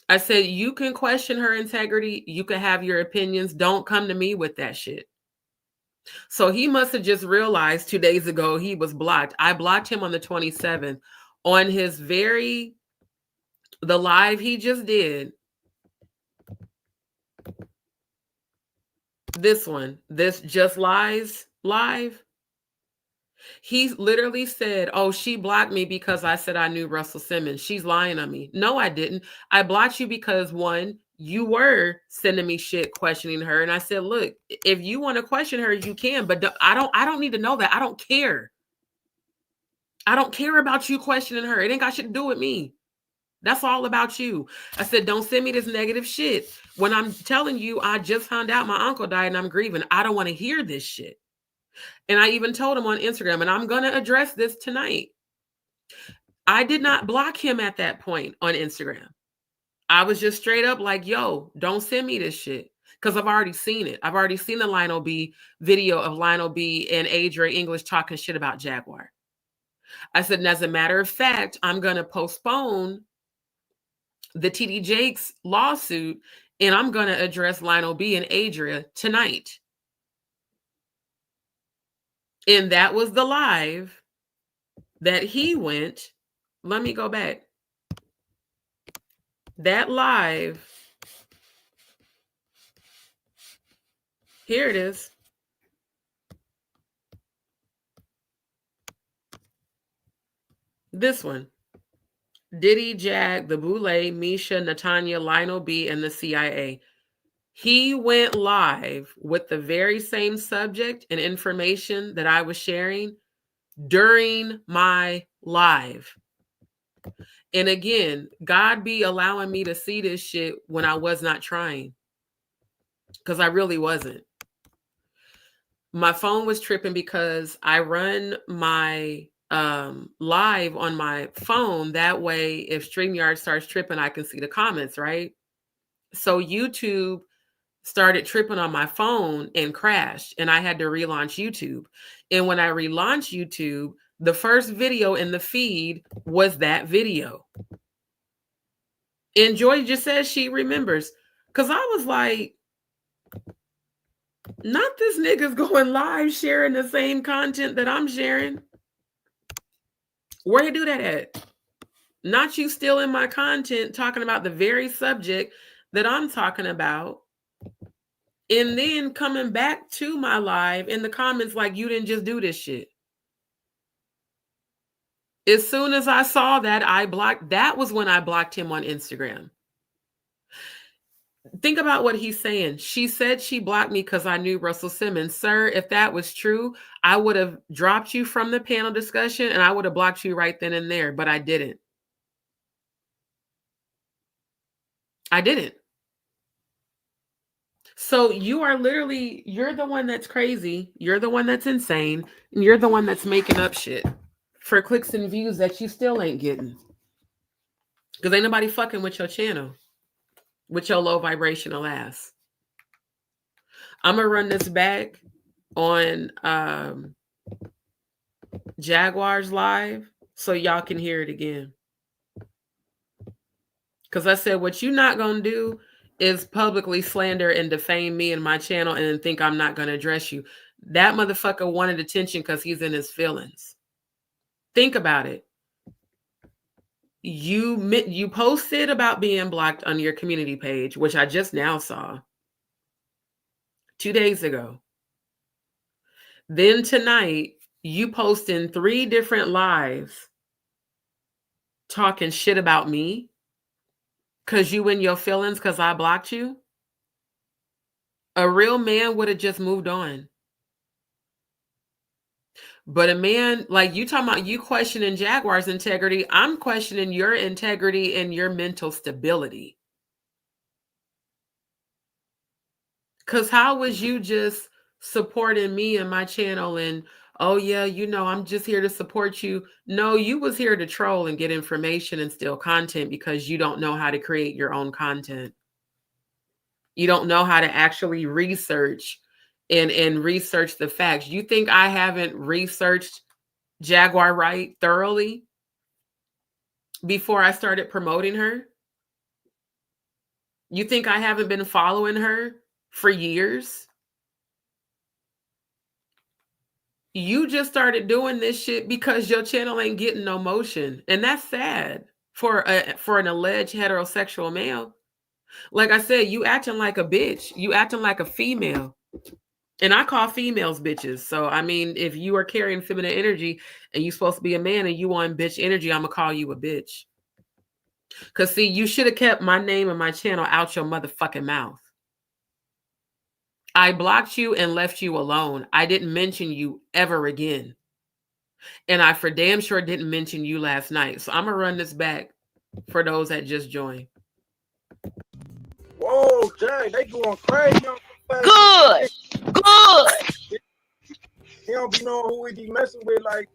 I said, you can question her integrity. You can have your opinions. Don't come to me with that shit. So he must have just realized 2 days ago he was blocked. I blocked him on the 27th on the live he just did. This Just Lies live. He literally said, oh, she blocked me because I said I knew Russell Simmons. She's lying on me. No, I didn't. I blocked you because, one, you were sending me shit questioning her. And I said, look, if you want to question her, you can, but I don't need to know that. I don't care. I don't care about you questioning her. It ain't got shit to do with me. That's all about you. I said, don't send me this negative shit. When I'm telling you, I just found out my uncle died and I'm grieving. I don't want to hear this shit. And I even told him on Instagram, and I'm going to address this tonight. I did not block him at that point on Instagram. I was just straight up like, yo, don't send me this shit. Because I've already seen it. I've already seen the Lionel B video of Lionel B and Adria English talking shit about Jaguar. I said, and as a matter of fact, I'm going to postpone the TD Jakes lawsuit, and I'm going to address Lionel B and Adria tonight. And that was the live that he went. Let me go back. That live. Here it is. This one. Diddy, Jag, the Boule, Misha, Natanya, Lionel B, and the CIA. He went live with the very same subject and information that I was sharing during my live. And again, God be allowing me to see this shit when I was not trying. Because I really wasn't. My phone was tripping because I run my live on my phone. That way, if StreamYard starts tripping, I can see the comments, right? So YouTube started tripping on my phone and crashed, and I had to relaunch YouTube. And when I relaunched YouTube, the first video in the feed was that video. And Joy just says she remembers. Because I was like, not this nigga's going live sharing the same content that I'm sharing. Where you do that at? Not you stealing my content, talking about the very subject that I'm talking about. And then coming back to my live in the comments like you didn't just do this shit. As soon as I saw that, I blocked. That was when I blocked him on Instagram. Think about what he's saying. She said she blocked me because I knew Russell Simmons. Sir, if that was true, I would have dropped you from the panel discussion and I would have blocked you right then and there, but I didn't. I didn't. So you are literally, you're the one that's crazy. You're the one that's insane. And you're the one that's making up shit for clicks and views that you still ain't getting. Because ain't nobody fucking with your channel. With your low vibrational ass. I'm going to run this back on Jaguar's live so y'all can hear it again. Because I said, what you're not going to do is publicly slander and defame me and my channel and then think I'm not going to address you. That motherfucker wanted attention because he's in his feelings. Think about it. You posted about being blocked on your community page, which I just now saw 2 days ago. Then tonight, you posting 3 different lives talking shit about me because you in your feelings because I blocked you. A real man would have just moved on. But a man, like you talking about you questioning Jaguar's integrity, I'm questioning your integrity and your mental stability. Because how was you just supporting me and my channel and, oh yeah, you know, I'm just here to support you. No, you was here to troll and get information and steal content because you don't know how to create your own content. You don't know how to actually research and research the facts. You think I haven't researched Jaguar Wright thoroughly before I started promoting her? You think I haven't been following her for years? You just started doing this shit because your channel ain't getting no motion. And that's sad for an alleged heterosexual male. Like I said, you acting like a bitch. You acting like a female. And I call females bitches. So, I mean, if you are carrying feminine energy and you're supposed to be a man and you want bitch energy, I'm going to call you a bitch. Because, see, you should have kept my name and my channel out your motherfucking mouth. I blocked you and left you alone. I didn't mention you ever again. And I for damn sure didn't mention you last night. So I'm going to run this back for those that just joined. Whoa, Jay, they going crazy. Good. He don't be knowing who we be messing with. Like,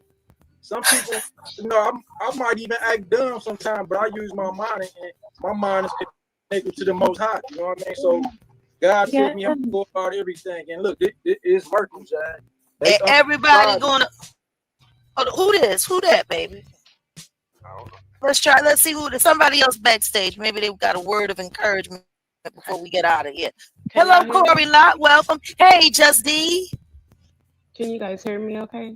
some people, you know, I might even act dumb sometimes, but I use my mind, and my mind is connected to the Most High. You know what I mean? So God told me I'm going about everything. And look, it is working, Jay. Everybody going to... Oh, who this? Who that, baby? Let's try. Let's see who. Somebody else backstage. Maybe they've got a word of encouragement before we get out of here. Hello, Corey Lott. Welcome. Hey, Just D. Can you guys hear me okay?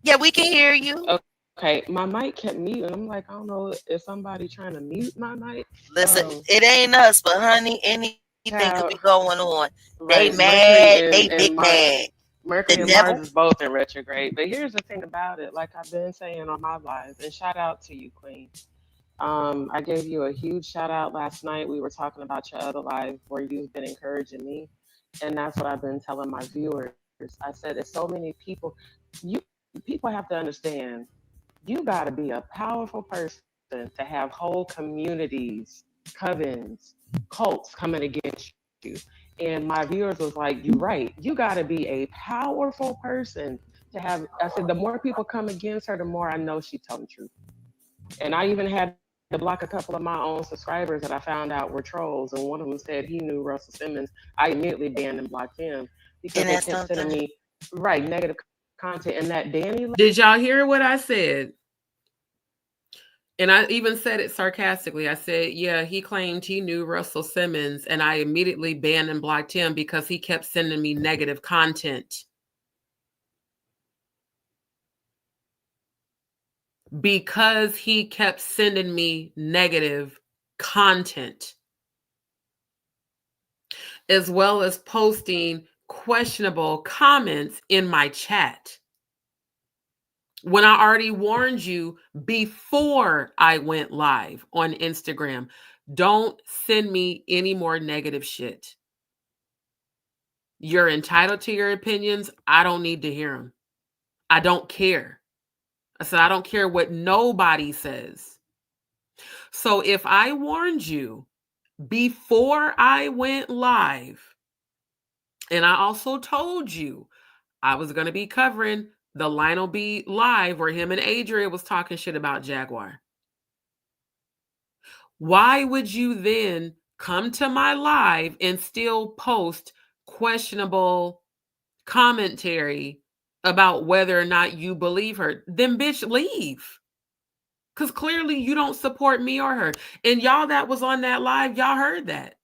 Yeah, we can hear you. Okay, my mic kept muting. I'm like, I don't know, is somebody trying to mute my mic? Listen, it ain't us, but honey, anything could be going on. Right. They mad. They big mad. Mercury and Mars is both in retrograde. But here's the thing about it, like I've been saying on my lives, and shout out to you, Queen. I gave you a huge shout out last night. We were talking about your other live where you've been encouraging me. And that's what I've been telling my viewers. I said, there's so many people. People have to understand, you got to be a powerful person to have whole communities, covens, cults coming against you. And my viewers was like, you're right. You got to be a powerful person to have. I said, the more people come against her, the more I know she's telling the truth. And I even had to block a couple of my own subscribers that I found out were trolls. And one of them said he knew Russell Simmons. I immediately banned and blocked him because they kept sending me negative content. And that Danny. Did y'all hear what I said? And I even said it sarcastically. I said, yeah, he claimed he knew Russell Simmons, and I immediately banned and blocked him because he kept sending me negative content. Because he kept sending me negative content, as well as posting questionable comments in my chat. When I already warned you before I went live on Instagram, don't send me any more negative shit. You're entitled to your opinions. I don't need to hear them. I don't care. I said, I don't care what nobody says. So if I warned you before I went live, and I also told you I was going to be covering the Lionel B live where him and Adria was talking shit about Jaguar, why would you then come to my live and still post questionable commentary about whether or not you believe her? Then bitch, leave. Because clearly you don't support me or her. And y'all that was on that live, y'all heard that.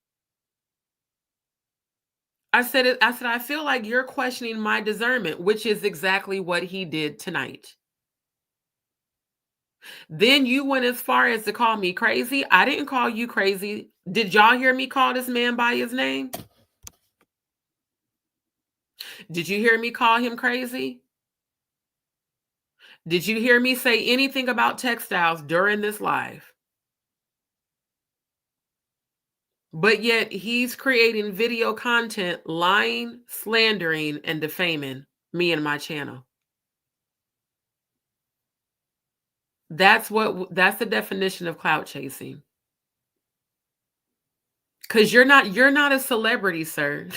I said, I feel like you're questioning my discernment, which is exactly what he did tonight. Then you went as far as to call me crazy. I didn't call you crazy. Did y'all hear me call this man by his name? Did you hear me call him crazy? Did you hear me say anything about textiles during this live? But yet he's creating video content, lying, slandering, and defaming me and my channel. That's the definition of clout chasing. Because you're not a celebrity, sir.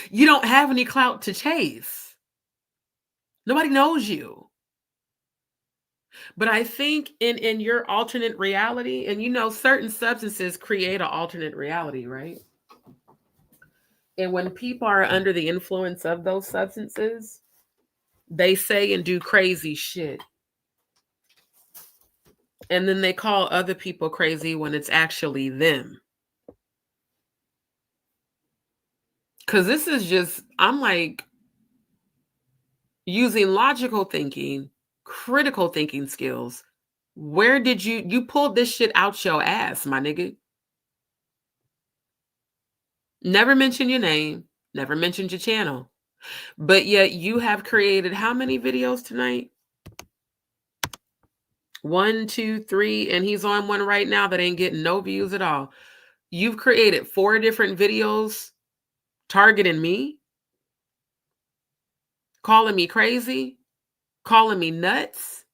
You don't have any clout to chase. Nobody knows you. But I think in your alternate reality, and certain substances create an alternate reality, right? And when people are under the influence of those substances, they say and do crazy shit. And then they call other people crazy when it's actually them. Because this is just, I'm like, using logical thinking, critical thinking skills. Where did you pulled this shit out your ass, my nigga? Never mention your name, never mentioned your channel. But yet you have created how many videos tonight? 1, 2, 3, and he's on one right now that ain't getting no views at all. You've created 4 different videos targeting me, calling me crazy, calling me nuts,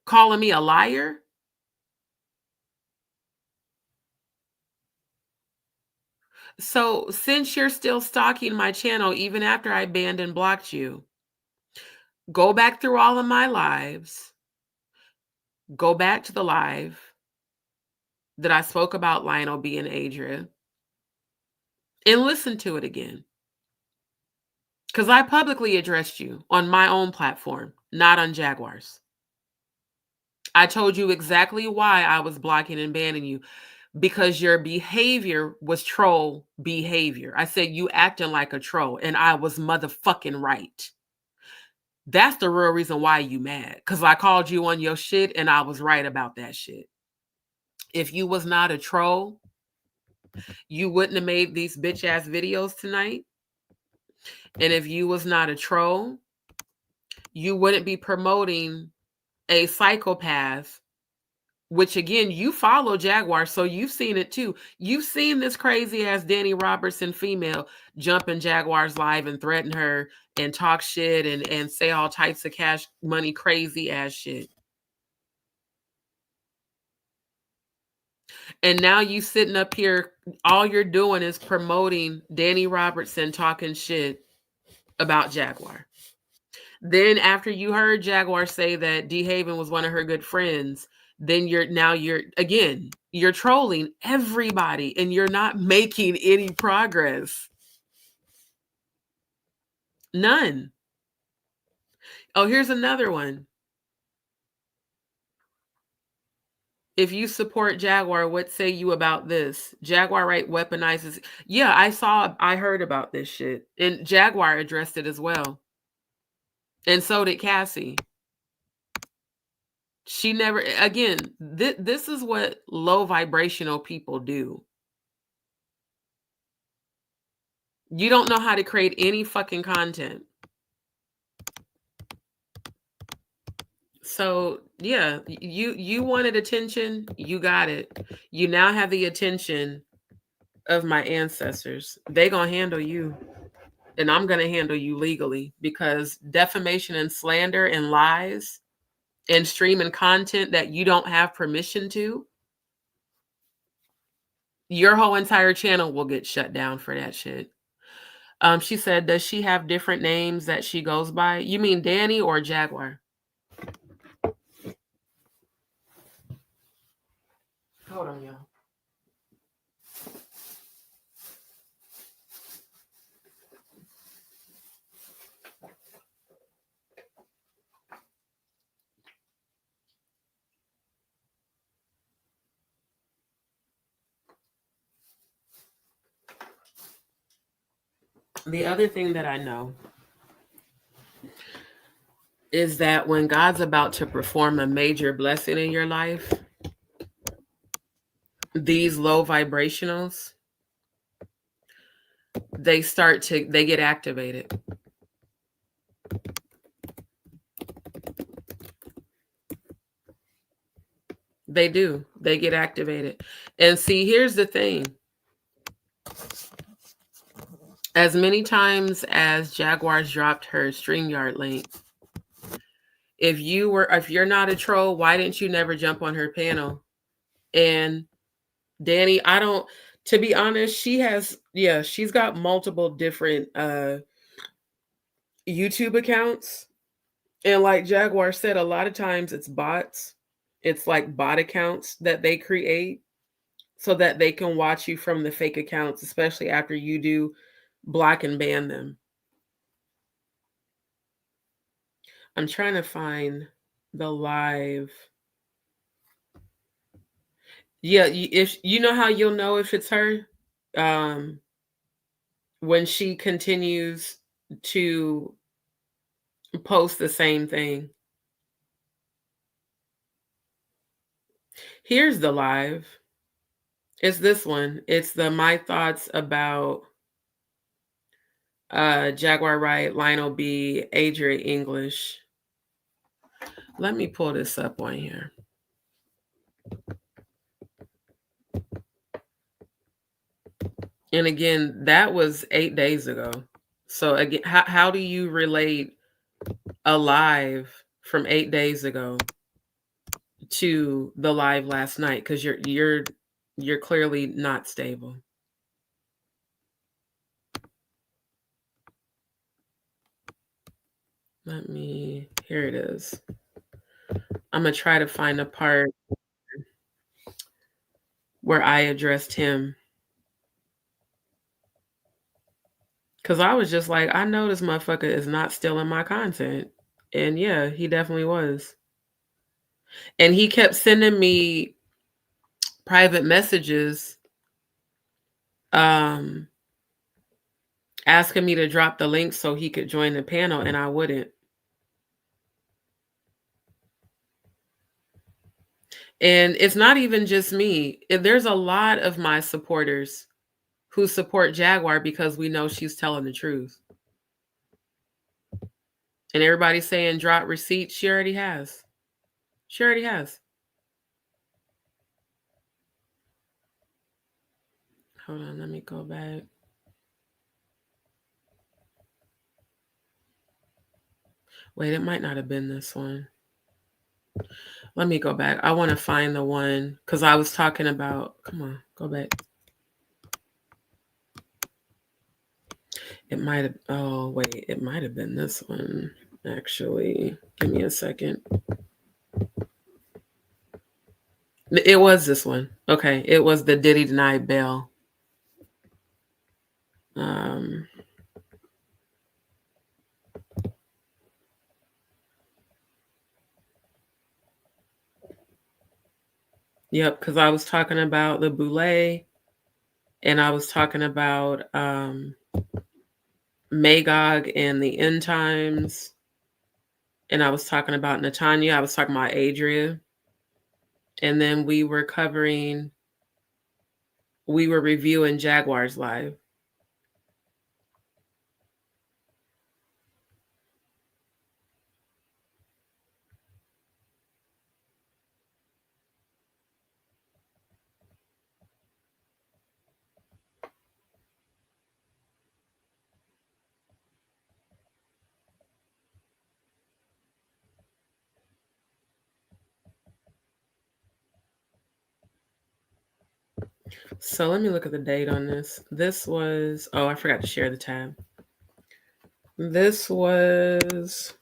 calling me a liar. So since you're still stalking my channel, even after I banned and blocked you, go back through all of my lives, go back to the live that I spoke about Lionel B and Adria, and listen to it again. Because I publicly addressed you on my own platform, not on Jaguar's. I told you exactly why I was blocking and banning you. Because your behavior was troll behavior. I said you acting like a troll, and I was motherfucking right. That's the real reason why you mad. Because I called you on your shit, and I was right about that shit. If you was not a troll, you wouldn't have made these bitch ass videos tonight. And if you was not a troll, you wouldn't be promoting a psychopath. Which again, you follow Jaguar, so you've seen it too. You've seen this crazy ass Danny Robertson female jump in Jaguar's live and threaten her and talk shit and say all types of cash money crazy ass shit. And now you sitting up here, all you're doing is promoting Danny Robertson talking shit about Jaguar. Then after you heard Jaguar say that D Haven was one of her good friends, then you're trolling everybody and you're not making any progress. None. Oh, here's another one. If you support Jaguar, what say you about this? Jaguar Wright weaponizes. Yeah, I heard about this shit. And Jaguar addressed it as well. And so did Cassie. She never, again, this is what low vibrational people do. You don't know how to create any fucking content. So yeah, you wanted attention, you got it. You now have the attention of my ancestors. They gonna handle you, and I'm gonna handle you legally, because defamation and slander and lies and streaming content that you don't have permission to, your whole entire channel will get shut down for that shit. She said, does she have different names that she goes by? You mean Danny or Jaguar? Hold on, y'all. The other thing that I know is that when God's about to perform a major blessing in your life, these low vibrationals, they get activated. They do. They get activated. And see, here's the thing. As many times as Jaguar's dropped her StreamYard link, if you're not a troll, why didn't you never jump on her panel? And Danny, to be honest, she's got multiple different YouTube accounts. And like Jaguar said, a lot of times it's bots. It's like bot accounts that they create so that they can watch you from the fake accounts, especially after you do block and ban them. I'm trying to find the live. Yeah, if you know how you'll know if it's her, when she continues to post the same thing. Here's the live. It's this one. It's the My Thoughts About Jaguar Wright, Lionel B, Adria English. Let me pull this up on here. And again, that was 8 days ago. So again, how do you relate a live from 8 days ago to the live last night? Because you're clearly not stable. Here it is. I'm gonna try to find a part where I addressed him. Because I was just like, I know this motherfucker is not stealing my content. And yeah, he definitely was. And he kept sending me private messages asking me to drop the link so he could join the panel, and I wouldn't. And it's not even just me. There's a lot of my supporters who support Jaguar because we know she's telling the truth. And everybody's saying drop receipts. She already has. She already has. Hold on, let me go back. Wait, it might not have been this one. Let me go back. I want to find the one because I was talking about, come on, go back. It might have, oh, wait, it might have been this one, actually. Give me a second. It was this one. Okay, it was the Diddy denied bail. Yep, because I was talking about the Boule, and I was talking about Magog and the end times, and I was talking about Netanya. I was talking about Adria, and then we were reviewing Jaguar's live. So let me look at the date on this. This was, oh, I forgot to share the tab. This was,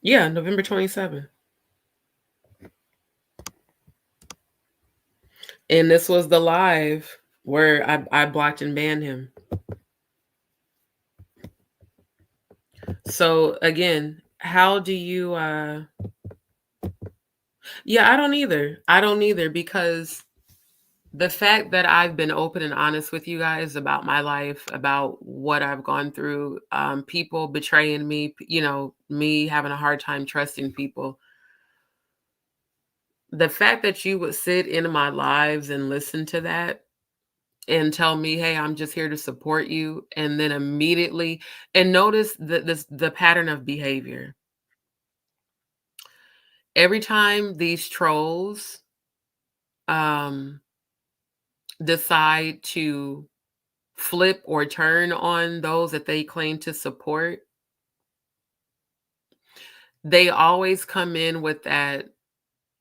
yeah, November 27th. And this was the live where I blocked and banned him. So again, how do you yeah, I don't either because the fact that I've been open and honest with you guys about my life, about what I've gone through, people betraying me, me having a hard time trusting people. The fact that you would sit in my lives and listen to that and tell me, hey, I'm just here to support you. And then immediately, and notice the pattern of behavior. Every time these trolls decide to flip or turn on those that they claim to support, they always come in with that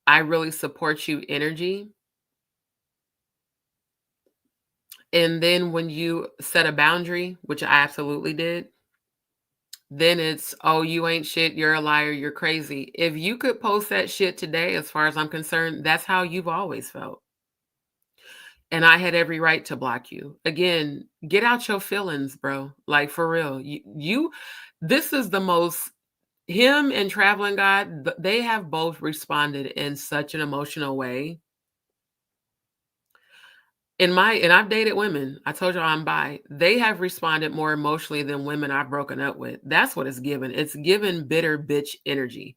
I really support you energy. And then when you set a boundary, which I absolutely did, then it's, oh, you ain't shit, you're a liar, you're crazy. If you could post that shit today, as far as I'm concerned, that's how you've always felt. And I had every right to block you. Again, get out your feelings, bro. Like, for real. This is the most, him and Traveling God, they have both responded in such an emotional way. And I've dated women. I told you I'm bi. They have responded more emotionally than women I've broken up with. That's what it's given. It's given bitter bitch energy.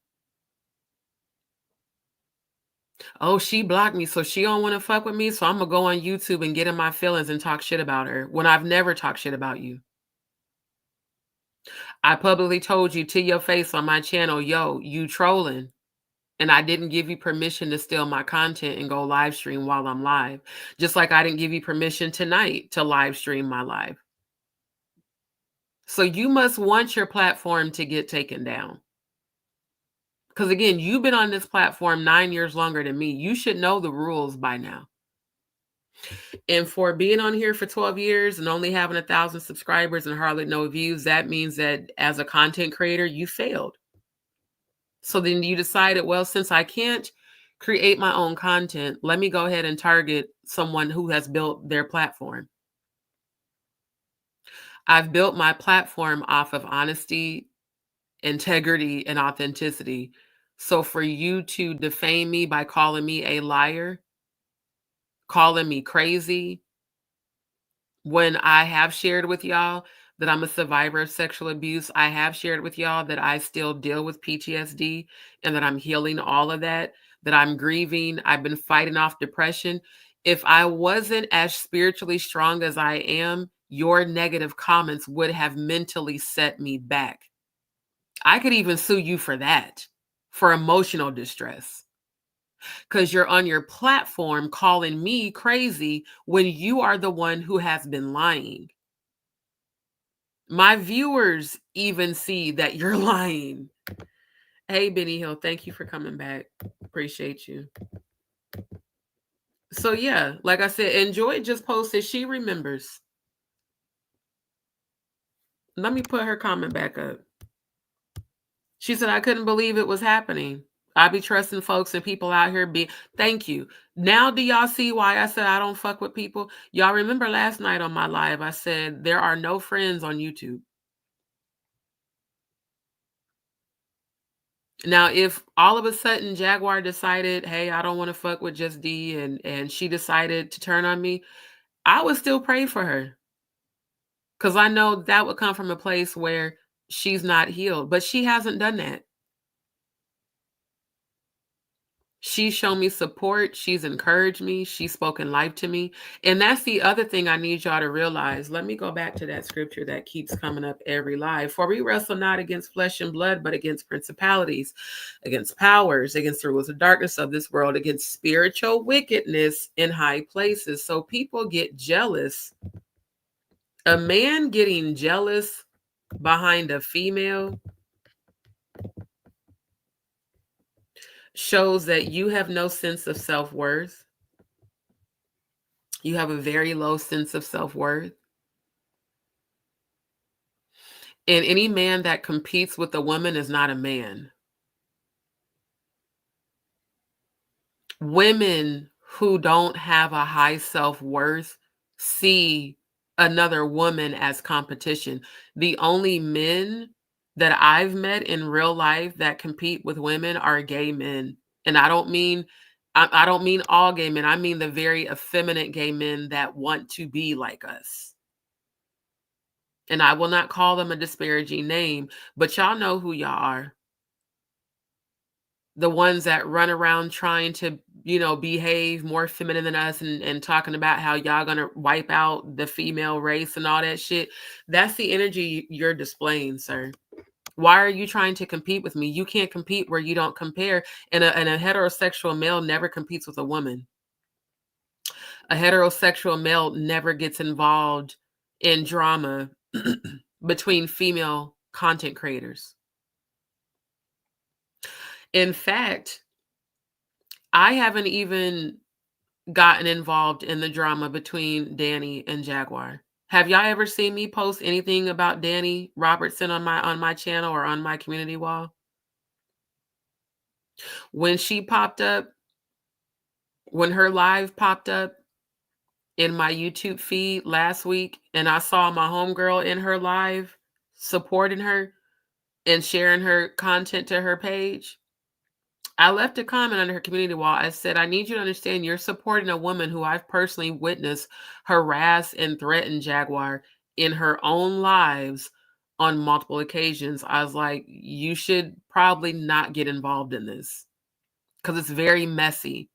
Oh, she blocked me, so she don't want to fuck with me. So I'm gonna go on YouTube and get in my feelings and talk shit about her when I've never talked shit about you. I publicly told you to your face on my channel, yo, you trolling. And I didn't give you permission to steal my content and go live stream while I'm live. Just like I didn't give you permission tonight to live stream my live. So you must want your platform to get taken down. Because again, you've been on this platform 9 years longer than me. You should know the rules by now. And for being on here for 12 years and only having 1,000 subscribers and hardly no views, that means that as a content creator, you failed. So then you decided, well, since I can't create my own content, let me go ahead and target someone who has built their platform. I've built my platform off of honesty, integrity, and authenticity. So for you to defame me by calling me a liar, calling me crazy, when I have shared with y'all that I'm a survivor of sexual abuse, I have shared with y'all that I still deal with PTSD and that I'm healing all of that I'm grieving. I've been fighting off depression. If I wasn't as spiritually strong as I am, your negative comments would have mentally set me back. I could even sue you for that, for emotional distress. Because you're on your platform calling me crazy when you are the one who has been lying. My viewers even see that you're lying. Hey, Benny Hill, thank you for coming back. Appreciate you. So yeah, like I said, Enjoy just posted, she remembers. Let me put her comment back up. She said, I couldn't believe it was happening. I be trusting folks and people out here thank you. Now do y'all see why I said I don't fuck with people? Y'all remember last night on my live, I said there are no friends on YouTube. Now, if all of a sudden Jaguar decided, hey, I don't want to fuck with just D, and she decided to turn on me, I would still pray for her. Because I know that would come from a place where she's not healed. But she hasn't done that. She's shown me support. She's encouraged me. She's spoken life to me. And that's the other thing I need y'all to realize. Let me go back to that scripture that keeps coming up every live. For we wrestle not against flesh and blood, but against principalities, against powers, against the rulers of darkness of this world, against spiritual wickedness in high places. So people get jealous. A man getting jealous behind a female shows that you have no sense of self-worth. You have a very low sense of self-worth. And any man that competes with a woman is not a man. Women who don't have a high self-worth see another woman as competition. The only men that I've met in real life that compete with women are gay men. And I don't mean all gay men. I mean the very effeminate gay men that want to be like us. And I will not call them a disparaging name, but y'all know who y'all are. The ones that run around trying to, behave more feminine than us and talking about how y'all gonna wipe out the female race and all that shit. That's the energy you're displaying, sir. Why are you trying to compete with me? You can't compete where you don't compare. And a heterosexual male never competes with a woman. A heterosexual male never gets involved in drama between female content creators. In fact, I haven't even gotten involved in the drama between Danny and Jaguar. Have y'all ever seen me post anything about Danny Robertson on my channel or on my community wall? When she popped up, when her live popped up in my YouTube feed last week, and I saw my homegirl in her live supporting her and sharing her content to her page, I left a comment under her community wall. I said, I need you to understand you're supporting a woman who I've personally witnessed harass and threaten Jaguar in her own lives on multiple occasions. I was like, you should probably not get involved in this because it's very messy.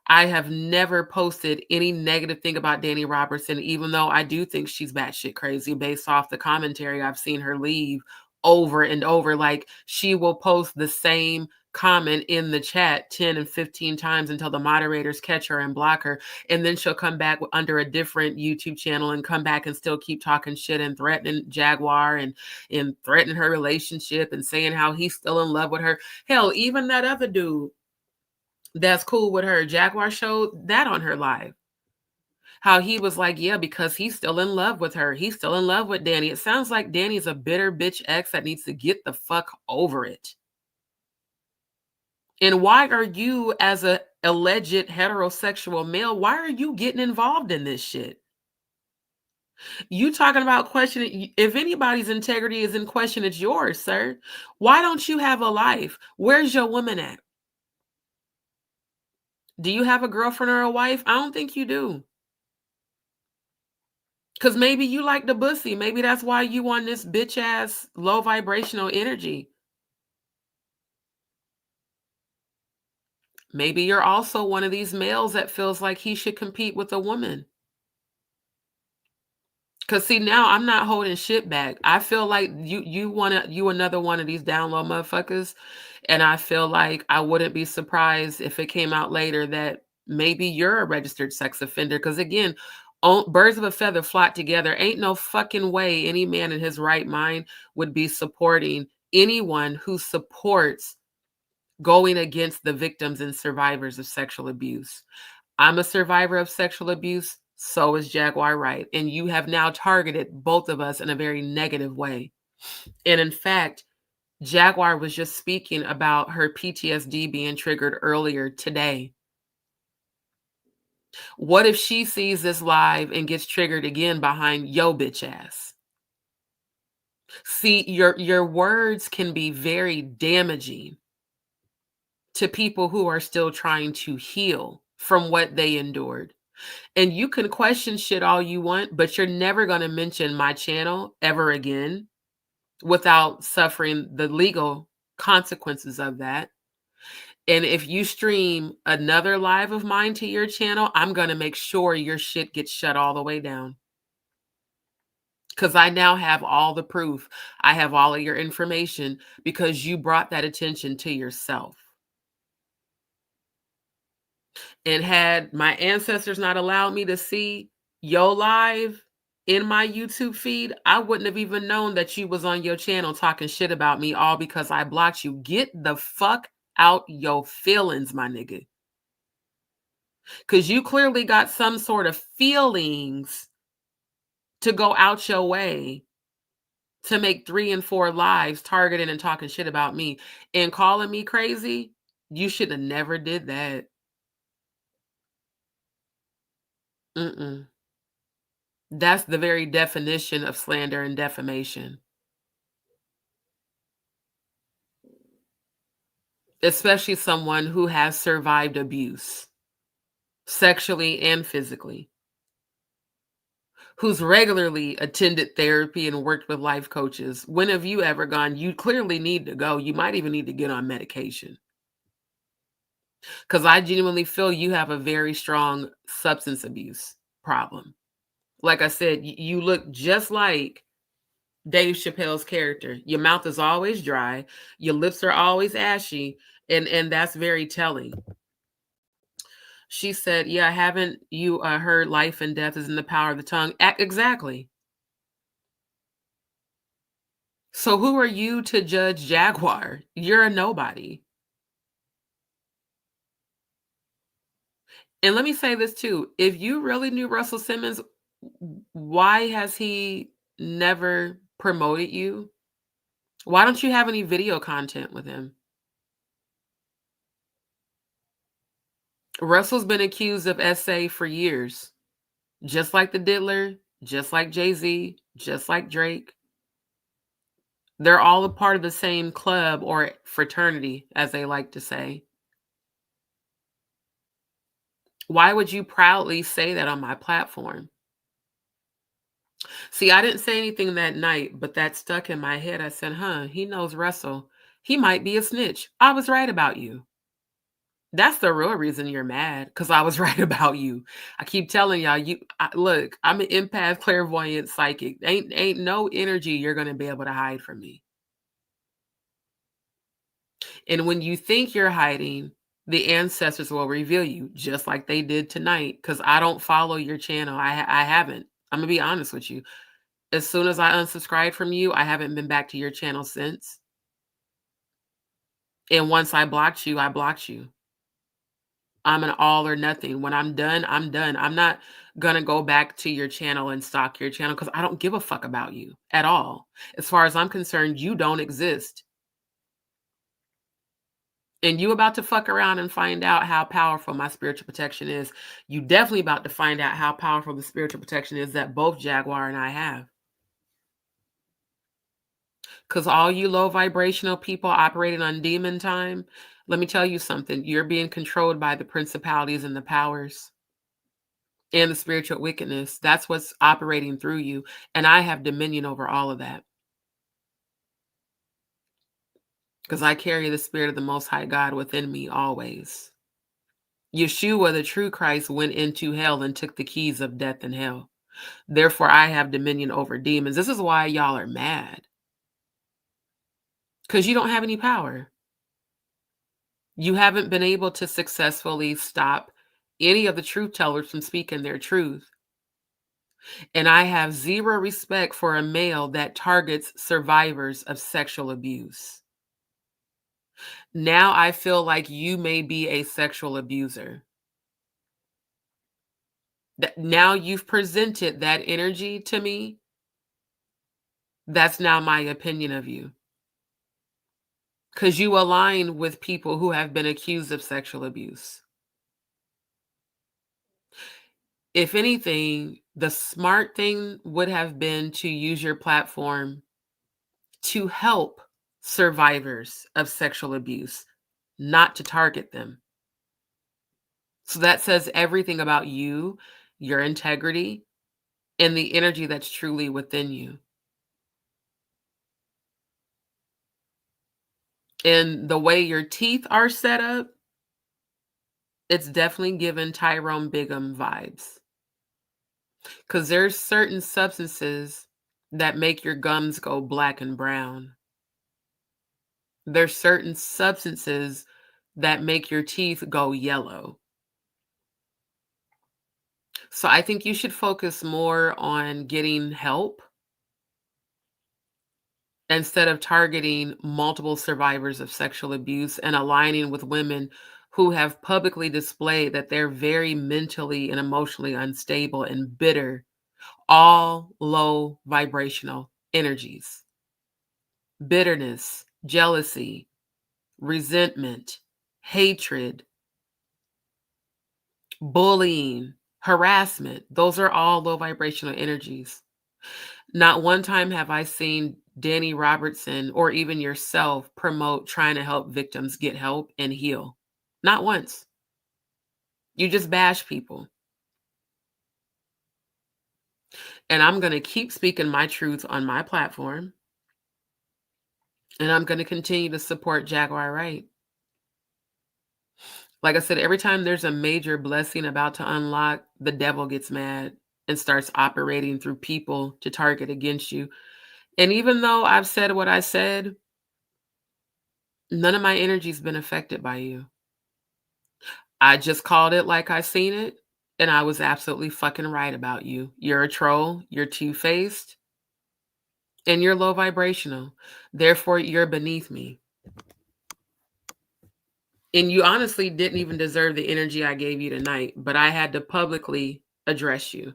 I have never posted any negative thing about Danny Robertson, even though I do think she's batshit crazy based off the commentary I've seen her leave over and over. Like, she will post the same comment in the chat 10 and 15 times until the moderators catch her and block her. And then she'll come back under a different YouTube channel and come back and still keep talking shit and threatening Jaguar and threatening her relationship and saying how he's still in love with her. Hell, even that other dude that's cool with her, Jaguar, showed that on her live. How he was like, yeah, because he's still in love with her. He's still in love with Danny. It sounds like Danny's a bitter bitch ex that needs to get the fuck over it. And why are you, as a alleged heterosexual male, why are you getting involved in this shit? You talking about questioning, if anybody's integrity is in question, it's yours, sir. Why don't you have a life? Where's your woman at? Do you have a girlfriend or a wife? I don't think you do. Because maybe you like the bussy. Maybe that's why you want this bitch ass low vibrational energy. Maybe you're also one of these males that feels like he should compete with a woman. Because see, now I'm not holding shit back. I feel like you another one of these down low motherfuckers. And I feel like I wouldn't be surprised if it came out later that maybe you're a registered sex offender. Because again, birds of a feather flock together. Ain't no fucking way any man in his right mind would be supporting anyone who supports going against the victims and survivors of sexual abuse. I'm a survivor of sexual abuse. So is Jaguar Wright. And you have now targeted both of us in a very negative way. And in fact, Jaguar was just speaking about her PTSD being triggered earlier today. What if she sees this live and gets triggered again behind yo bitch ass? See, your words can be very damaging. to people who are still trying to heal from what they endured. And you can question shit all you want, but you're never going to mention my channel ever again without suffering the legal consequences of that. And if you stream another live of mine to your channel, I'm going to make sure your shit gets shut all the way down. Because I now have all the proof. I have all of your information because you brought that attention to yourself. And had my ancestors not allowed me to see your live in my YouTube feed, I wouldn't have even known that you was on your channel talking shit about me, all because I blocked you. Get the fuck out your feelings, my nigga. Because you clearly got some sort of feelings to go out your way to make 3 and 4 lives targeting and talking shit about me and calling me crazy. You should have never did that. That's the very definition of slander and defamation. Especially someone who has survived abuse, sexually and physically, who's regularly attended therapy and worked with life coaches. When have you ever gone? You clearly need to go. You might even need to get on medication. Because I genuinely feel you have a very strong substance abuse problem. Like I said, you look just like Dave Chappelle's character. Your mouth is always dry. Your lips are always ashy. And that's very telling. She said, yeah, haven't you heard life and death is in the power of the tongue? Exactly. So who are you to judge Jaguar? You're a nobody. And let me say this too. If you really knew Russell Simmons, why has he never promoted you? Why don't you have any video content with him? Russell's been accused of SA for years, just like the Diddler, just like Jay-Z, just like Drake. They're all a part of the same club or fraternity, as they like to say. Why would you proudly say that on my platform? See, I didn't say anything that night, but that stuck in my head. I said, he knows Russell. He might be a snitch. I was right about you. That's the real reason you're mad, because I was right about you. I keep telling y'all, look, I'm an empath, clairvoyant, psychic. Ain't no energy you're going to be able to hide from me. And when you think you're hiding, the ancestors will reveal you, just like they did tonight, because I don't follow your channel. I haven't. I'm going to be honest with you. As soon as I unsubscribed from you, I haven't been back to your channel since. And once I blocked you, I blocked you. I'm an all or nothing. When I'm done, I'm done. I'm not going to go back to your channel and stalk your channel because I don't give a fuck about you at all. As far as I'm concerned, you don't exist. And you about to fuck around and find out how powerful my spiritual protection is. You definitely about to find out how powerful the spiritual protection is that both Jaguar and I have. Because all you low vibrational people operating on demon time, let me tell you something. You're being controlled by the principalities and the powers and the spiritual wickedness. That's what's operating through you. And I have dominion over all of that. Because I carry the spirit of the Most High God within me always. Yeshua, the true Christ, went into hell and took the keys of death and hell. Therefore, I have dominion over demons. This is why y'all are mad. Because you don't have any power. You haven't been able to successfully stop any of the truth tellers from speaking their truth. And I have zero respect for a male that targets survivors of sexual abuse. Now I feel like you may be a sexual abuser. Now you've presented that energy to me. That's now my opinion of you. Because you align with people who have been accused of sexual abuse. If anything, the smart thing would have been to use your platform to help survivors of sexual abuse, not to target them. So that says everything about you, your integrity, and the energy that's truly within you. And the way your teeth are set up, it's definitely given Tyrone Bigham vibes. Because there's certain substances that make your gums go black and brown. There's certain substances that make your teeth go yellow. So I think you should focus more on getting help instead of targeting multiple survivors of sexual abuse and aligning with women who have publicly displayed that they're very mentally and emotionally unstable and bitter, all low vibrational energies. Bitterness, jealousy, resentment, hatred, bullying, harassment. Those are all low vibrational energies. Not one time have I seen Danny Robertson or even yourself promote trying to help victims get help and heal. Not once. You just bash people. And I'm going to keep speaking my truth on my platform. And I'm going to continue to support Jaguar Wright. Like I said, every time there's a major blessing about to unlock, the devil gets mad and starts operating through people to target against you. And even though I've said what I said, none of my energy's been affected by you. I just called it like I seen it, and I was absolutely fucking right about you. You're a troll, you're two-faced, and you're low vibrational. Therefore, you're beneath me. And you honestly didn't even deserve the energy I gave you tonight, but I had to publicly address you.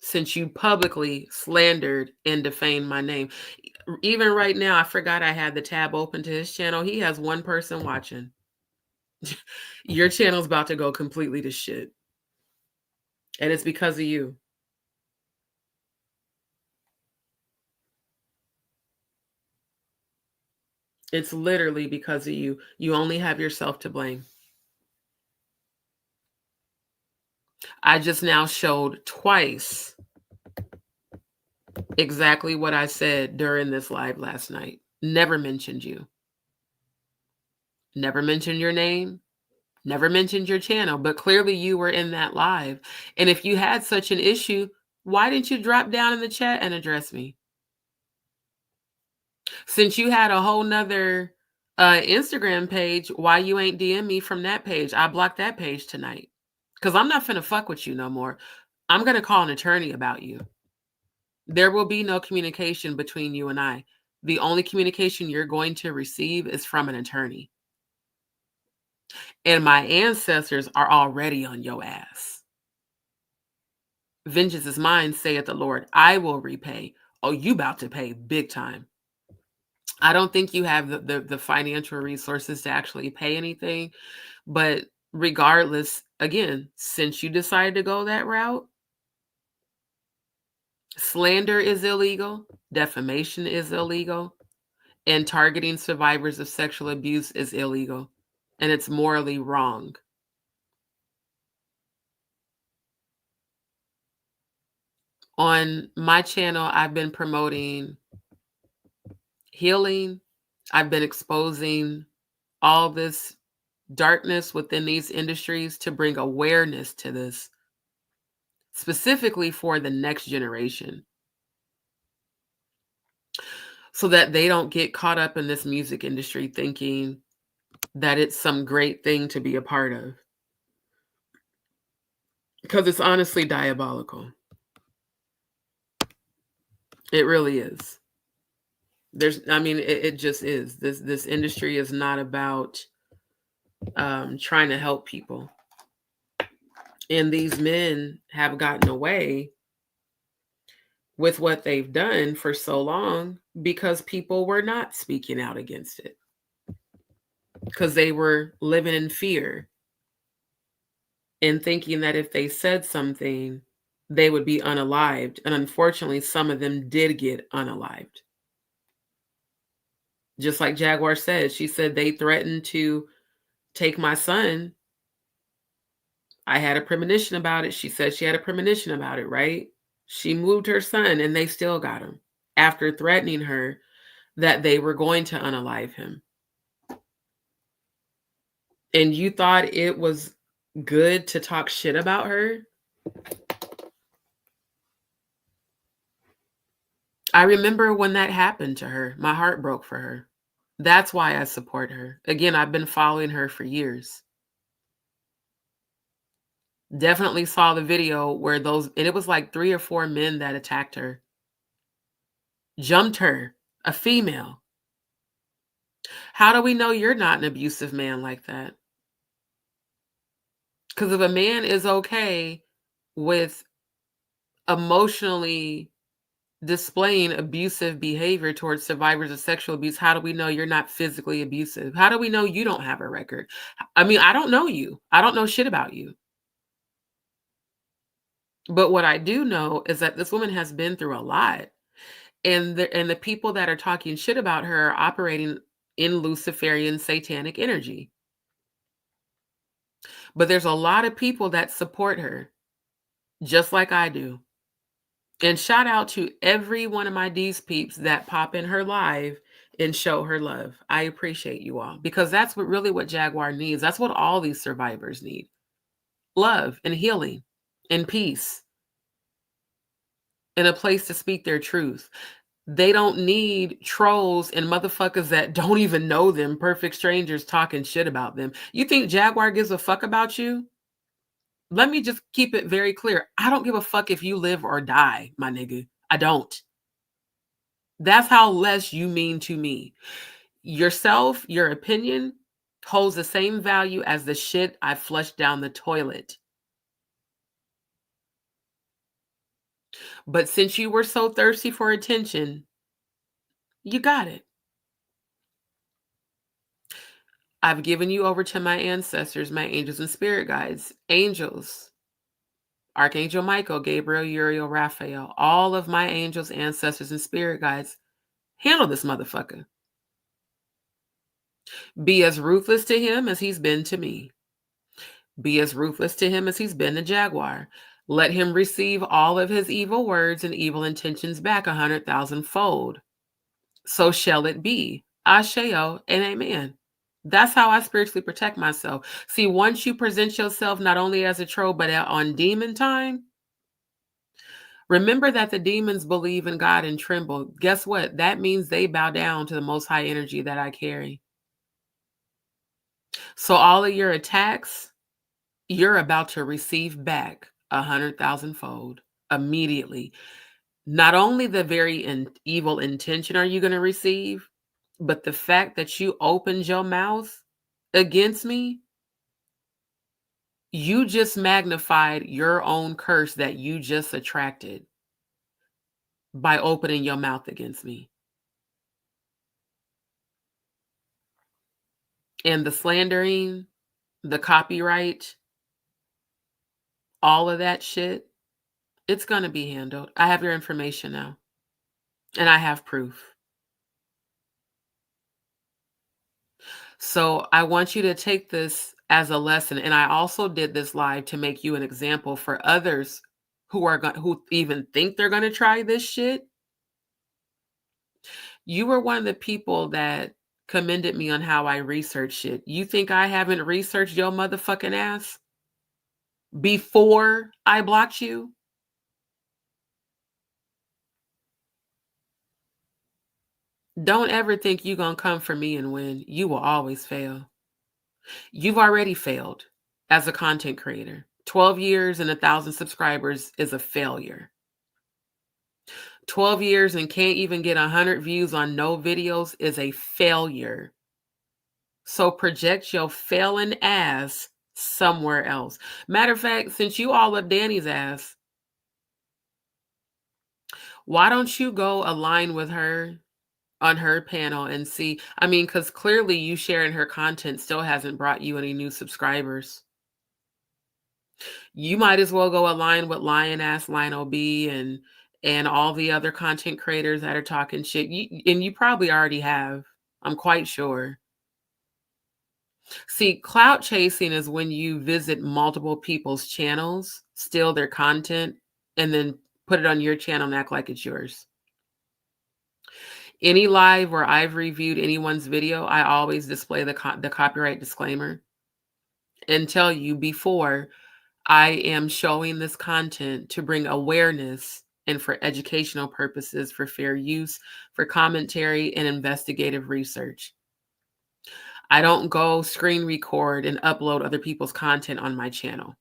Since you publicly slandered and defamed my name. Even right now, I forgot I had the tab open to his channel. He has one person watching. Your channel's about to go completely to shit. And it's because of you. It's literally because of you. You only have yourself to blame. I just now showed twice exactly what I said during this live last night. Never mentioned you. Never mentioned your name. Never mentioned your channel, but clearly you were in that live. And if you had such an issue, why didn't you drop down in the chat and address me? Since you had a whole nother Instagram page, why you ain't DM me from that page? I blocked that page tonight because I'm not finna fuck with you no more. I'm going to call an attorney about you. There will be no communication between you and I. The only communication you're going to receive is from an attorney. And my ancestors are already on your ass. Vengeance is mine, saith the Lord. I will repay. Oh, you about to pay big time. I don't think you have the financial resources to actually pay anything. But regardless, again, since you decided to go that route, slander is illegal, defamation is illegal, and targeting survivors of sexual abuse is illegal. And it's morally wrong. On my channel, I've been promoting healing. I've been exposing all this darkness within these industries to bring awareness to this, specifically for the next generation, so that they don't get caught up in this music industry thinking that it's some great thing to be a part of. Because it's honestly diabolical. It really is. It just is. This industry is not about trying to help people. And these men have gotten away with what they've done for so long because people were not speaking out against it. Because they were living in fear and thinking that if they said something, they would be unalived. And unfortunately, some of them did get unalived. Just like Jaguar said, she said they threatened to take my son. I had a premonition about it. She said she had a premonition about it, right? She moved her son and they still got him after threatening her that they were going to unalive him. And you thought it was good to talk shit about her? I remember when that happened to her. My heart broke for her. That's why I support her. Again, I've been following her for years. Definitely saw the video where those, and it was like 3 or 4 men that attacked her. Jumped her, a female. How do we know you're not an abusive man like that? Because if a man is okay with emotionally displaying abusive behavior towards survivors of sexual abuse, how do we know you're not physically abusive? How do we know you don't have a record? I mean, I don't know you. I don't know shit about you. But what I do know is that this woman has been through a lot. And the people that are talking shit about her are operating in Luciferian satanic energy. But there's a lot of people that support her, just like I do. And shout out to every one of my DzPeepz that pop in her live and show her love. I appreciate you all, because that's what Jaguar needs. That's what all these survivors need. Love and healing and peace and a place to speak their truth. They don't need trolls and motherfuckers that don't even know them, perfect strangers talking shit about them. You think Jaguar gives a fuck about you? Let me just keep it very clear. I don't give a fuck if you live or die, my nigga. I don't. That's how less you mean to me. Yourself, your opinion holds the same value as the shit I flushed down the toilet. But since you were so thirsty for attention, you got it. I've given you over to my ancestors, my angels and spirit guides. Angels, Archangel Michael, Gabriel, Uriel, Raphael, all of my angels, ancestors, and spirit guides. Handle this motherfucker. Be as ruthless to him as he's been to me. Be as ruthless to him as he's been to Jaguar. Let him receive all of his evil words and evil intentions back 100,000-fold. So shall it be. Asheo and amen. That's how I spiritually protect myself. See, once you present yourself not only as a troll, but on demon time, remember that the demons believe in God and tremble. Guess what? That means they bow down to the most high energy that I carry. So all of your attacks, you're about to receive back 100,000-fold immediately. Not only the very evil intention are you going to receive, but the fact that you opened your mouth against me, you just magnified your own curse that you just attracted by opening your mouth against me. And the slandering, the copyright, all of that shit, it's going to be handled. I have your information now. And I have proof. So I want you to take this as a lesson. And I also did this live to make you an example for others who even think they're going to try this shit. You were one of the people that commended me on how I research shit. You think I haven't researched your motherfucking ass before I blocked you? Don't ever think you're going to come for me and win. You will always fail. You've already failed as a content creator. 12 years and 1,000 subscribers is a failure. 12 years and can't even get 100 views on no videos is a failure. So project your failing ass somewhere else. Matter of fact, since you all up Danny's ass, why don't you go align with her on her panel and see? I mean, because clearly you sharing her content still hasn't brought you any new subscribers. You might as well go align with Lionel B and all the other content creators that are talking shit. And you probably already have. I'm quite sure. See, clout chasing is when you visit multiple people's channels, steal their content, and then put it on your channel and act like it's yours. Any live where I've reviewed anyone's video, I always display the copyright disclaimer and tell you before I am showing this content to bring awareness and for educational purposes, for fair use, for commentary and investigative research. I don't go screen record and upload other people's content on my channel.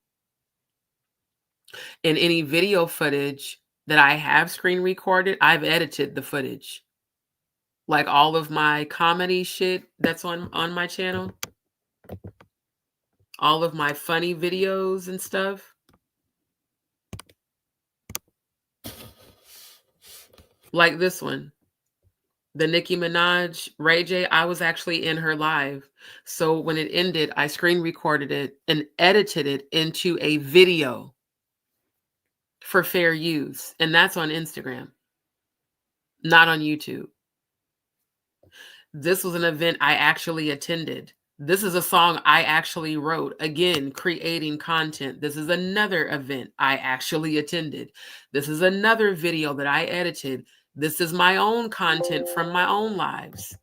In any video footage that I have screen recorded, I've edited the footage. Like all of my comedy shit that's on my channel, all of my funny videos and stuff. Like this one, the Nicki Minaj, Ray J, I was actually in her live. So when it ended, I screen recorded it and edited it into a video for fair use. And that's on Instagram, not on YouTube. This was an event I actually attended. This is a song I actually wrote. Again, creating content. This is another event I actually attended. This is another video that I edited. This is my own content from my own lives.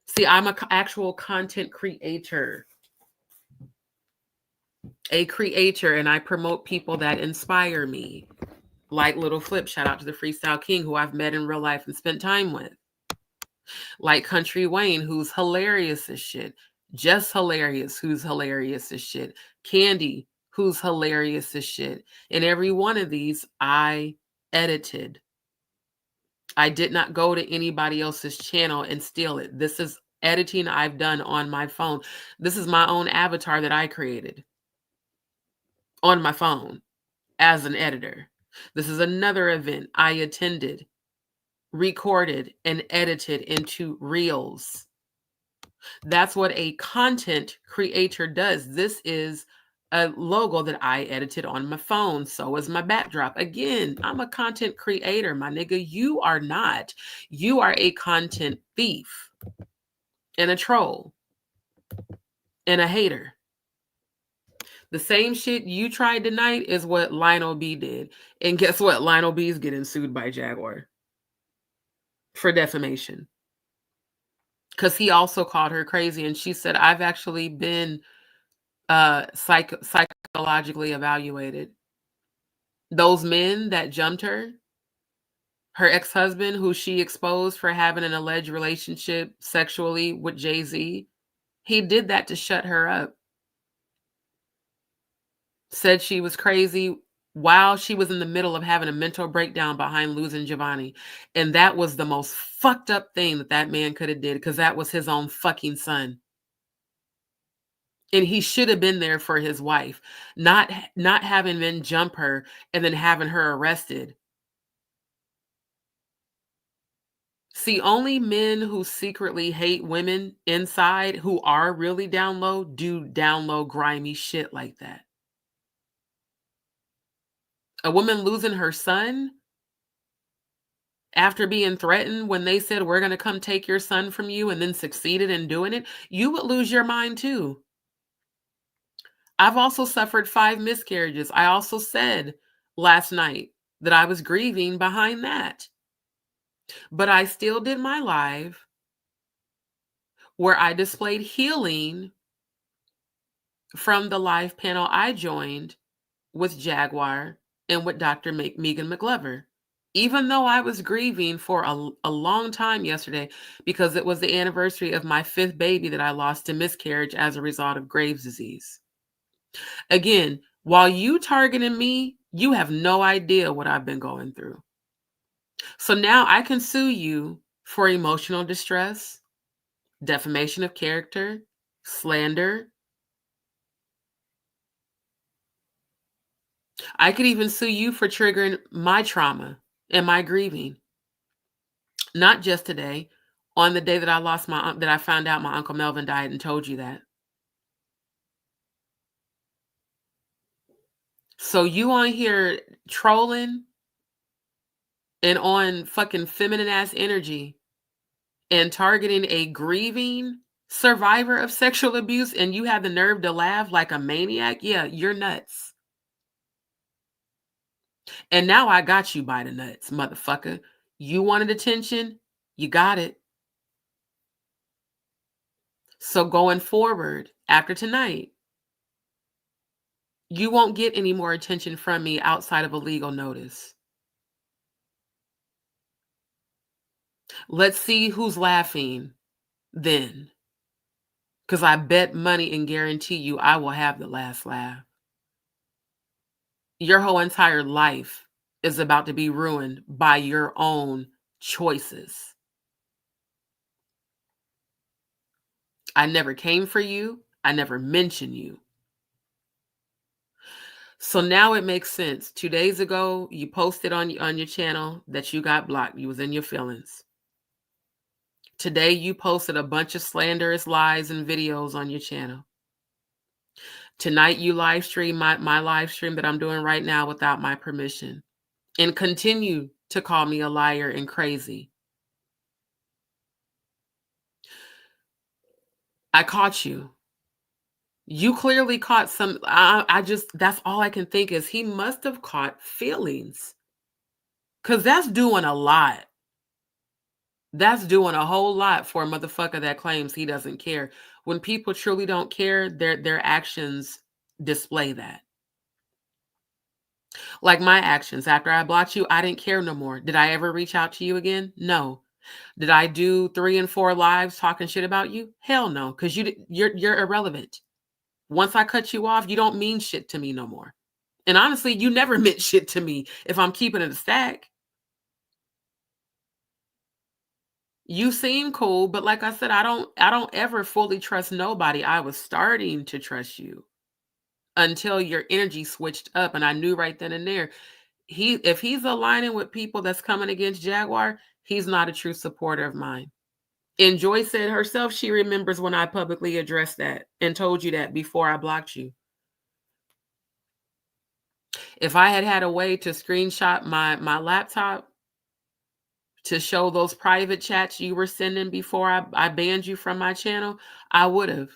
See, I'm an actual content creator. A creator, and I promote people that inspire me. Like Little Flip, shout out to the Freestyle King, who I've met in real life and spent time with. Like Country Wayne, who's hilarious as shit. Just Hilarious, who's hilarious as shit. Candy, who's hilarious as shit. And every one of these I edited. I did not go to anybody else's channel and steal it. This is editing I've done on my phone. This is my own avatar that I created on my phone as an editor. This is another event I attended, recorded, and edited into reels. That's what a content creator does. This is a logo that I edited on my phone. So is my backdrop. Again, I'm a content creator, my nigga. You are not. You are a content thief and a troll and a hater. The same shit you tried tonight is what Lionel B did. And guess what? Lionel B is getting sued by Jaguar for defamation. Because he also called her crazy. And she said, I've actually been psychologically evaluated. Those men that jumped her ex-husband, who she exposed for having an alleged relationship sexually with Jay-Z, he did that to shut her up. Said she was crazy while she was in the middle of having a mental breakdown behind losing Giovanni. And that was the most fucked up thing that man could have did, because that was his own fucking son. And he should have been there for his wife, not having men jump her and then having her arrested. See, only men who secretly hate women inside, who are really down low, do down low grimy shit like that. A woman losing her son after being threatened when they said, we're going to come take your son from you, and then succeeded in doing it, you would lose your mind too. I've also suffered 5 miscarriages. I also said last night that I was grieving behind that. But I still did my live where I displayed healing from the live panel I joined with Jaguar and with Dr. Megan McGlover. Even though I was grieving for a long time yesterday, because it was the anniversary of my 5th baby that I lost to miscarriage as a result of Graves' disease. Again, while you targeting me, you have no idea what I've been going through. So now I can sue you for emotional distress, defamation of character, slander. I could even sue you for triggering my trauma and my grieving. Not just today, on the day that I found out my Uncle Melvin died and told you that. So you on here trolling and on fucking feminine ass energy and targeting a grieving survivor of sexual abuse, and you have the nerve to laugh like a maniac, yeah, you're nuts. And now I got you by the nuts, motherfucker. You wanted attention, you got it. So going forward, after tonight, you won't get any more attention from me outside of a legal notice. Let's see who's laughing then. Because I bet money and guarantee you I will have the last laugh. Your whole entire life is about to be ruined by your own choices. I never came for you. I never mentioned you. So now it makes sense. 2 days ago, you posted on your channel that you got blocked. You was in your feelings. Today, you posted a bunch of slanderous lies and videos on your channel. Tonight, you live stream my live stream that I'm doing right now without my permission. And continue to call me a liar and crazy. I caught you. You clearly caught some. That's all I can think is he must have caught feelings. Because that's doing a lot. That's doing a whole lot for a motherfucker that claims he doesn't care. When people truly don't care, their actions display that. Like my actions. After I blocked you, I didn't care no more. Did I ever reach out to you again? No. Did I do 3 and 4 lives talking shit about you? Hell no, because you're irrelevant. Once I cut you off, you don't mean shit to me no more. And honestly, you never meant shit to me if I'm keeping it a stack. You seem cool, but like I said, I don't ever fully trust nobody. I was starting to trust you until your energy switched up, and I knew right then and there, if he's aligning with people that's coming against Jaguar, he's not a true supporter of mine. And Joy said herself, she remembers when I publicly addressed that and told you that before I blocked you. If I had a way to screenshot my laptop to show those private chats you were sending before I banned you from my channel, I would have.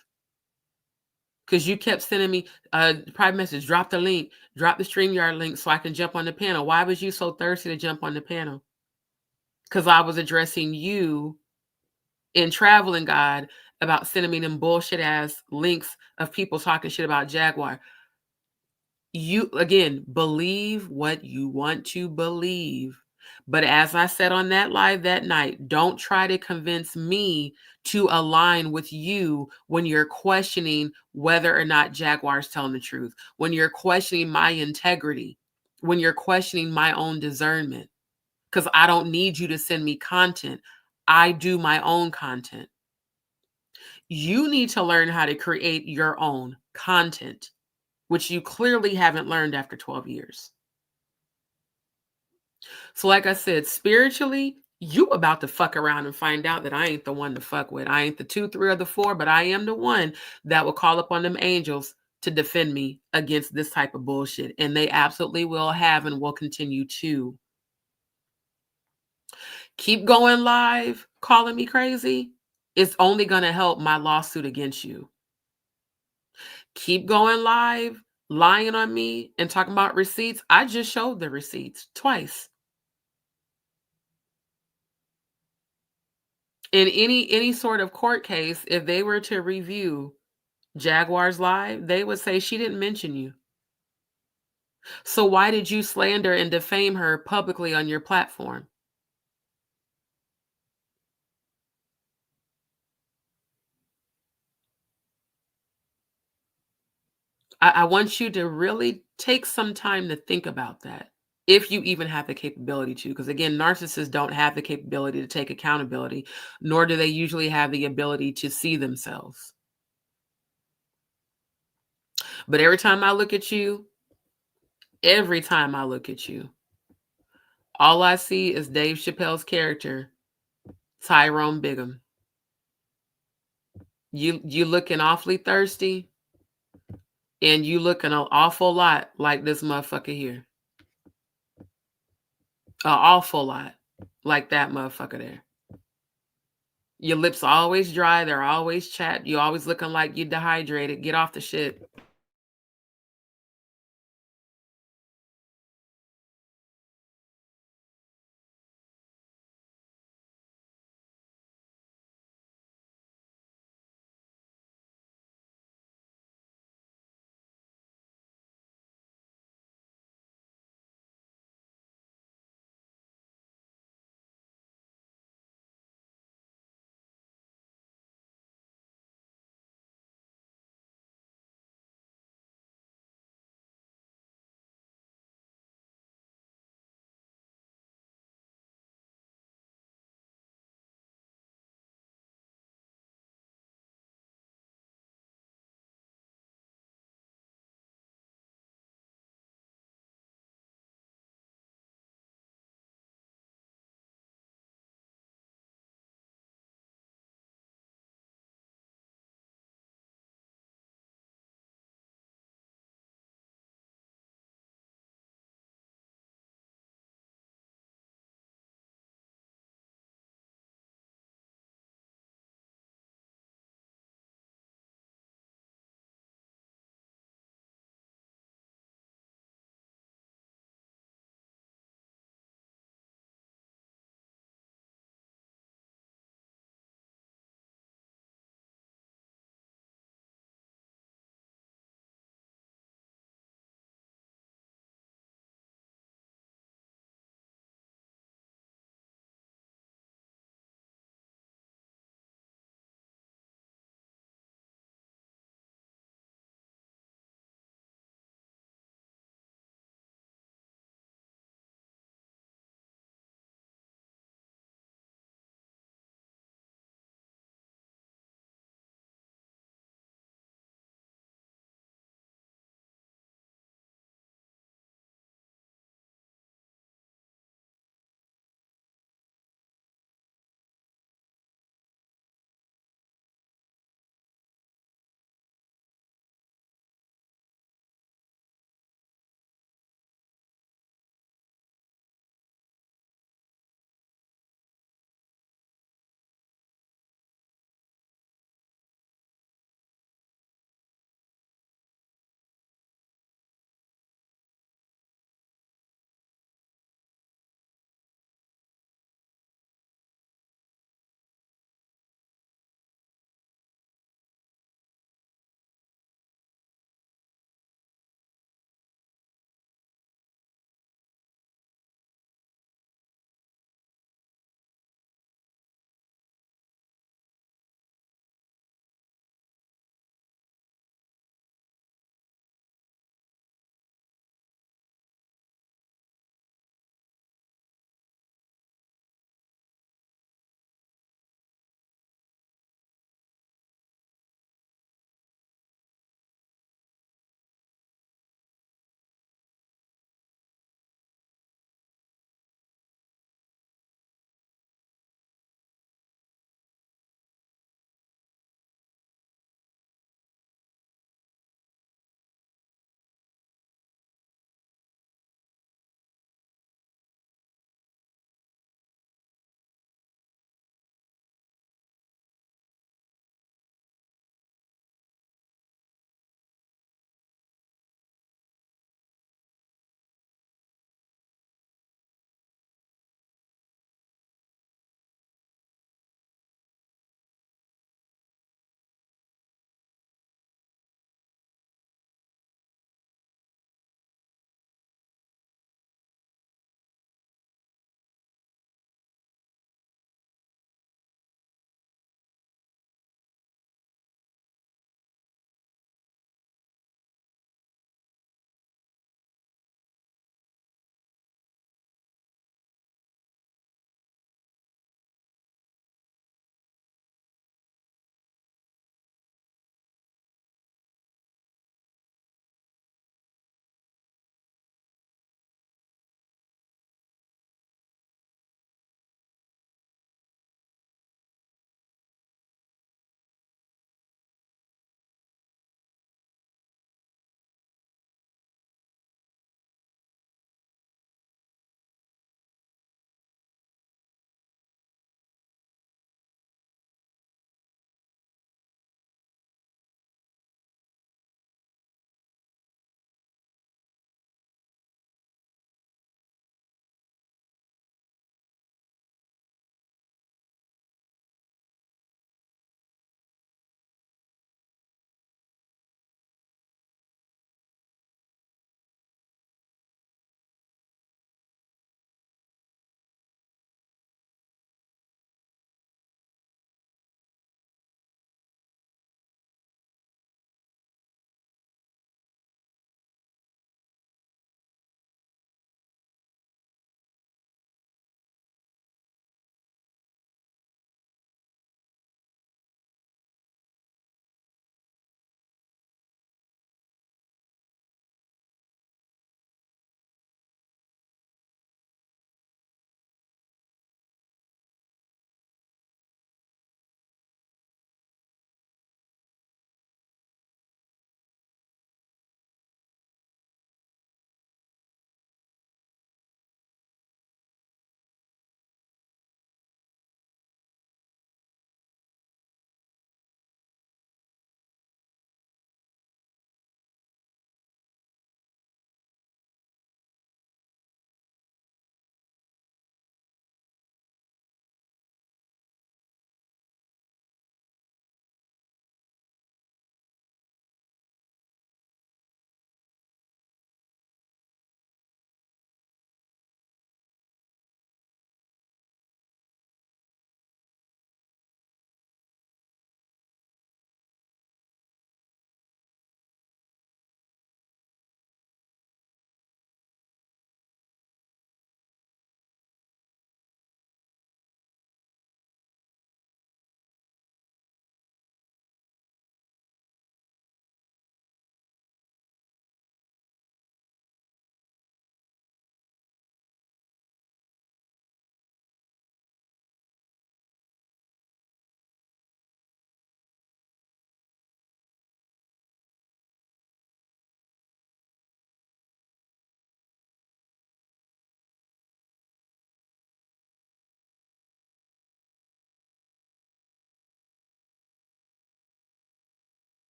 Because you kept sending me a private message, drop the link, drop the StreamYard link so I can jump on the panel. Why was you so thirsty to jump on the panel? Because I was addressing you in Traveling God about sending me them bullshit ass links of people talking shit about Jaguar. You, again, believe what you want to believe. But as I said on that live that night, don't try to convince me to align with you when you're questioning whether or not Jaguar's telling the truth, when you're questioning my integrity, when you're questioning my own discernment. Because I don't need you to send me content. I do my own content. You need to learn how to create your own content, which you clearly haven't learned after 12 years. So like I said, spiritually, you about to fuck around and find out that I ain't the one to fuck with. I ain't the 2, 3, or the 4, but I am the one that will call upon them angels to defend me against this type of bullshit. And they absolutely will have and will continue to. Keep going live, calling me crazy. It's only going to help my lawsuit against you. Keep going live, lying on me and talking about receipts. I just showed the receipts twice. In any sort of court case, if they were to review Jaguar's live, they would say she didn't mention you. So why did you slander and defame her publicly on your platform? I want you to really take some time to think about that, if you even have the capability to. Because again, narcissists don't have the capability to take accountability, nor do they usually have the ability to see themselves. But every time I look at you, all I see is Dave Chappelle's character, Tyrone Bigham. You looking awfully thirsty, and you looking an awful lot like this motherfucker here. An awful lot like that motherfucker there. Your lips are always dry. They're always chapped. You always looking like you're dehydrated. Get off the shit.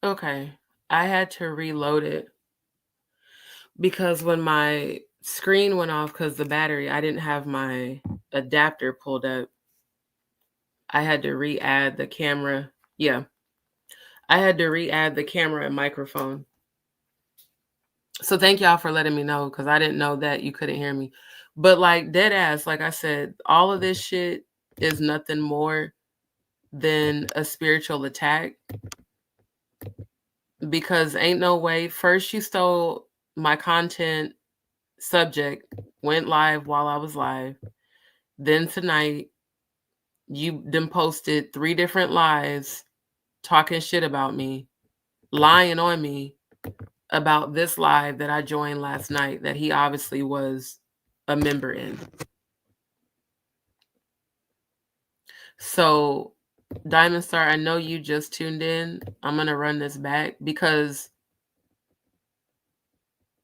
Okay. I had to reload it because when my screen went off because the battery, I didn't have my adapter pulled up. I had to re-add the camera. Yeah. I had to re-add the camera and microphone. So thank y'all for letting me know because I didn't know that you couldn't hear me. But like dead ass, like I said, all of this shit is nothing more than a spiritual attack. Because ain't no way. First you stole my content subject, went live while I was live. Then tonight you then posted 3 different lives talking shit about me, lying on me about this live that I joined last night that he obviously was a member in. So, Diamond Star, I know you just tuned in. I'm going to run this back because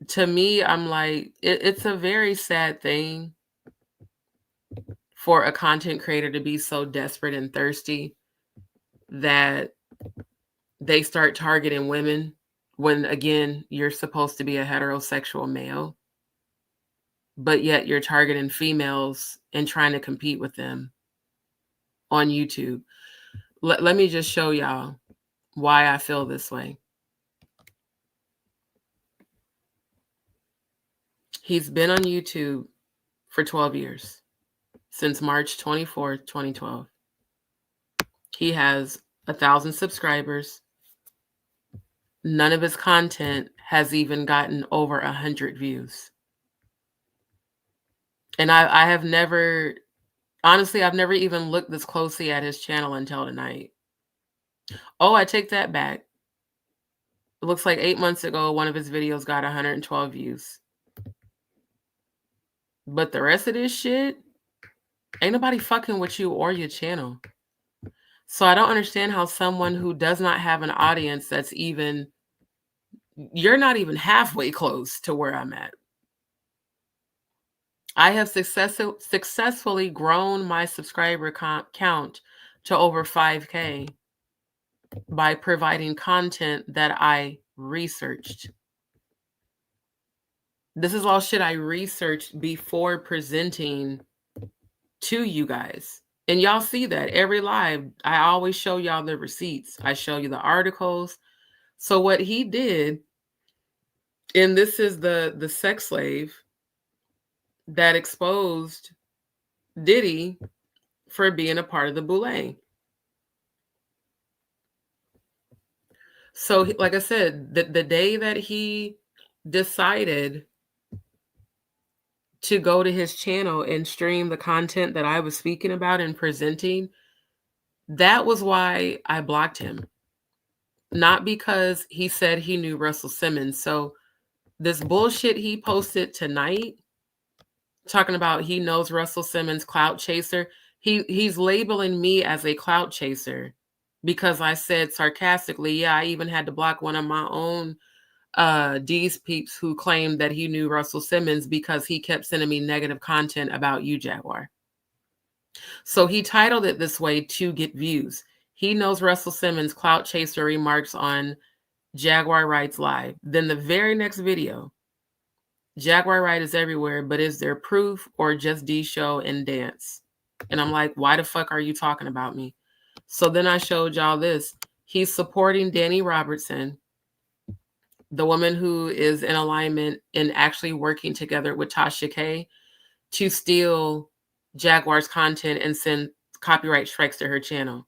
to me, I'm like, it's a very sad thing for a content creator to be so desperate and thirsty that they start targeting women when, again, you're supposed to be a heterosexual male, but yet you're targeting females and trying to compete with them on YouTube. Let me just show y'all why I feel this way. He's been on YouTube for 12 years, since March 24th, 2012. He has 1,000 subscribers. None of his content has even gotten over 100 views. And I have never, honestly, I've never even looked this closely at his channel until tonight. Oh, I take that back. It looks like 8 months ago, one of his videos got 112 views. But the rest of this shit, ain't nobody fucking with you or your channel. So I don't understand how someone who does not have an audience that's even, you're not even halfway close to where I'm at. I have successfully grown my subscriber count to over 5K by providing content that I researched. This is all shit I researched before presenting to you guys. And y'all see that every live, I always show y'all the receipts. I show you the articles. So what he did, and this is the sex slave that exposed Diddy for being a part of the boule. So like I said, the day that he decided to go to his channel and stream the content that I was speaking about and presenting, that was why I blocked him. Not because he said he knew Russell Simmons. So this bullshit he posted tonight, talking about he knows Russell Simmons, clout chaser, he's labeling me as a clout chaser because I said sarcastically, yeah, I even had to block one of my own DzPeepz who claimed that he knew Russell Simmons because he kept sending me negative content about you, Jaguar. So he titled it this way to get views. He knows Russell Simmons, clout chaser remarks on Jaguar Wright's live. Then the very next video, Jaguar Wright is everywhere, but is there proof or just D show and dance? And I'm like, why the fuck are you talking about me? So then I showed y'all this. He's supporting Danny Robertson, the woman who is in alignment and actually working together with Tasha K to steal Jaguar's content and send copyright strikes to her channel.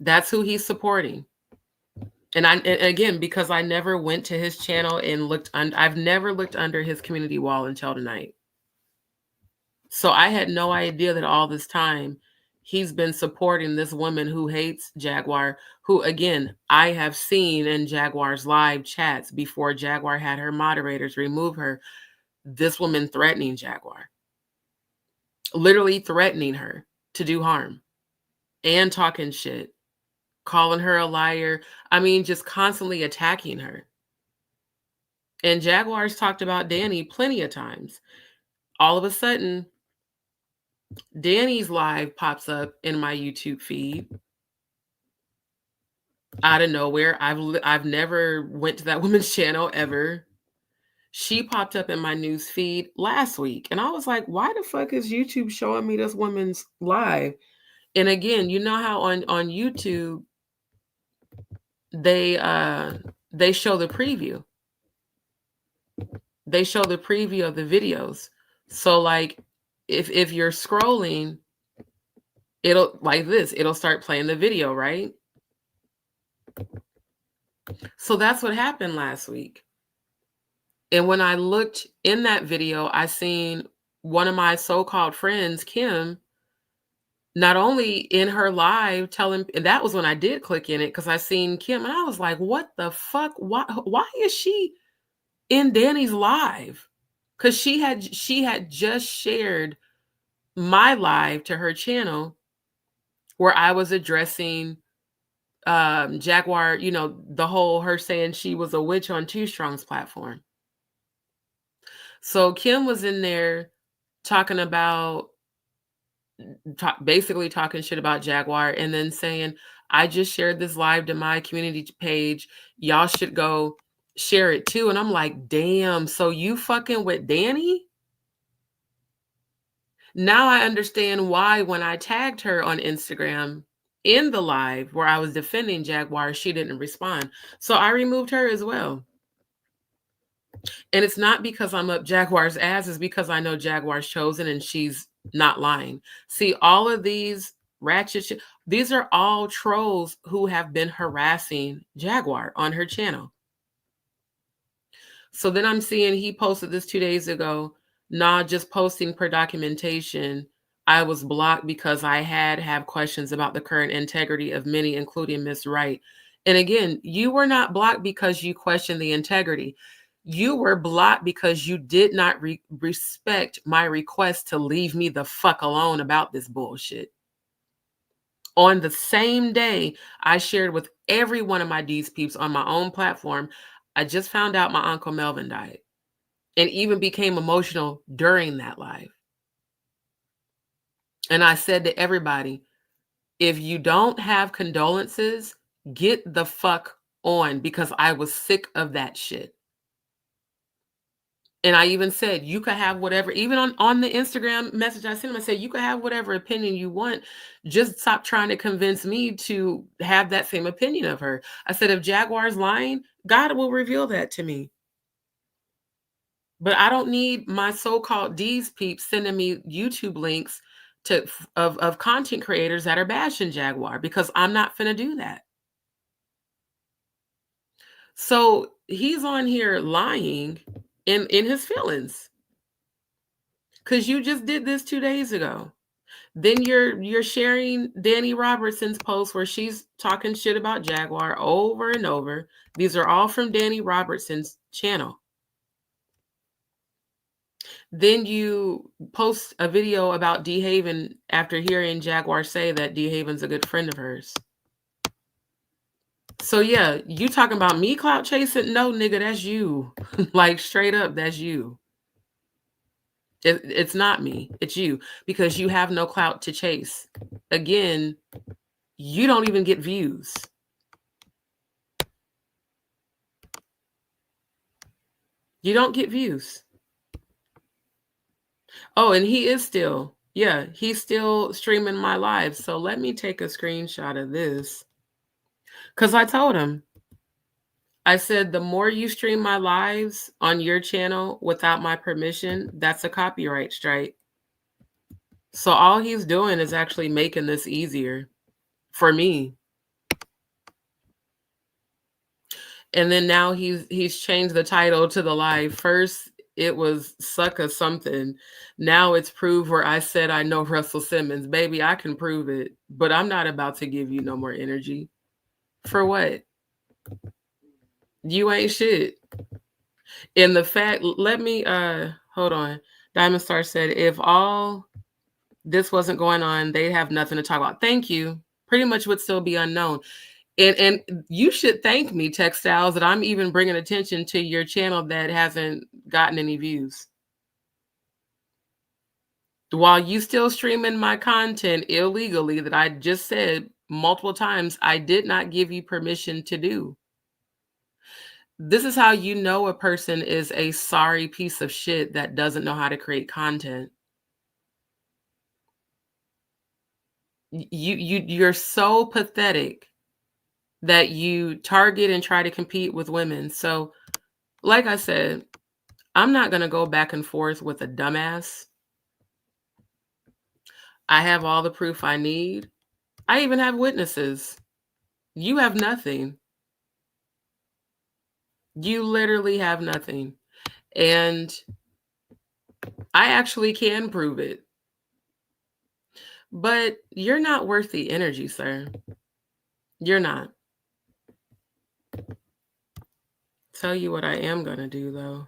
That's who he's supporting. And again, because I never went to his channel and looked, I've never looked under his community wall until tonight. So I had no idea that all this time he's been supporting this woman who hates Jaguar, who, again, I have seen in Jaguar's live chats before Jaguar had her moderators remove her, this woman threatening Jaguar, literally threatening her to do harm and talking shit, calling her a liar. I mean, just constantly attacking her. And Jaguar's talked about Danny plenty of times. All of a sudden, Danny's live pops up in my YouTube feed. out of nowhere. I've never went to that woman's channel ever. She popped up in my news feed last week, and I was like, why the fuck is YouTube showing me this woman's live? And again, you know how on YouTube they show the preview. They show the preview of the videos. So like if you're scrolling, it'll like this, it'll start playing the video, right? So that's what happened last week. And when I looked in that video, I seen one of my so-called friends, Kim, not only in her live telling, and that was when I did click in it because I seen Kim and I was like, what the fuck? Why is she in Danny's live? Because she had just shared my live to her channel where I was addressing Jaguar, you know, the whole her saying she was a witch on Too Strong's platform. So Kim was in there talking about, basically talking shit about Jaguar and then saying, I just shared this live to my community page. Y'all should go share it too. And I'm like, damn, so you fucking with Danny? Now I understand why when I tagged her on Instagram in the live where I was defending Jaguar, she didn't respond. So I removed her as well. And it's not because I'm up Jaguar's ass, it's because I know Jaguar's chosen and she's not lying. See, all of these ratchet shit, these are all trolls who have been harassing Jaguar on her channel. So then I'm seeing he posted this 2 days ago. Nah, just posting per documentation. I was blocked because I have questions about the current integrity of many, including Miss Wright. And again, you were not blocked because you questioned the integrity. You were blocked because you did not respect my request to leave me the fuck alone about this bullshit. On the same day, I shared with every one of my DzPeepz on my own platform, I just found out my Uncle Melvin died and even became emotional during that live. And I said to everybody, if you don't have condolences, get the fuck on, because I was sick of that shit. And I even said, you could have whatever, even on the Instagram message I sent him, I said, you could have whatever opinion you want. Just stop trying to convince me to have that same opinion of her. I said, if Jaguar's lying, God will reveal that to me. But I don't need my so-called DzPeepz sending me YouTube links of content creators that are bashing Jaguar, because I'm not finna do that. So he's on here lying in his feelings, because you just did this 2 days ago. Then you're sharing Danny Robertson's post where she's talking shit about Jaguar over and over. These are all from Danny Robertson's channel. Then you post a video about D Haven after hearing Jaguar say that D Haven's a good friend of hers. So yeah, you talking about me clout chasing? No, nigga, that's you. Like straight up, that's you. It's not me, it's you, because you have no clout to chase. Again, you don't even get views. You don't get views. Oh, and he is still, yeah, he's still streaming my live. So let me take a screenshot of this. Because I told him, I said, the more you stream my lives on your channel without my permission, that's a copyright strike. So all he's doing is actually making this easier for me. And then now he's changed the title to the live. First, it was Sucka something. Now it's Prove where I said I know Russell Simmons. Baby, I can prove it. But I'm not about to give you no more energy. For what? You ain't shit. And the fact, let me, hold on. Diamond Star said, if all this wasn't going on, they have nothing to talk about. Thank you. Pretty much would still be unknown. And you should thank me, Textiles, that I'm even bringing attention to your channel that hasn't gotten any views. While you still streaming my content illegally that I just said multiple times, I did not give you permission to do. This is how you know a person is a sorry piece of shit that doesn't know how to create content. You're so pathetic that you target and try to compete with women. So, like I said, I'm not going to go back and forth with a dumbass. I have all the proof I need. I even have witnesses. You have nothing. You literally have nothing. And I actually can prove it. But you're not worth the energy, sir. You're not. Tell you what I am going to do, though.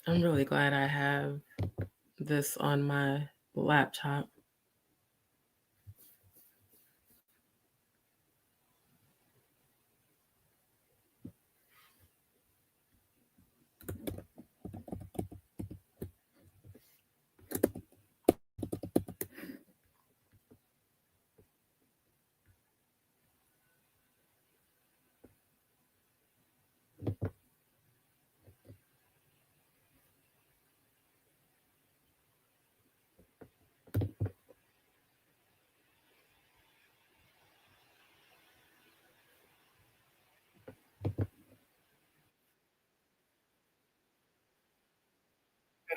I'm really glad I have this on my laptop.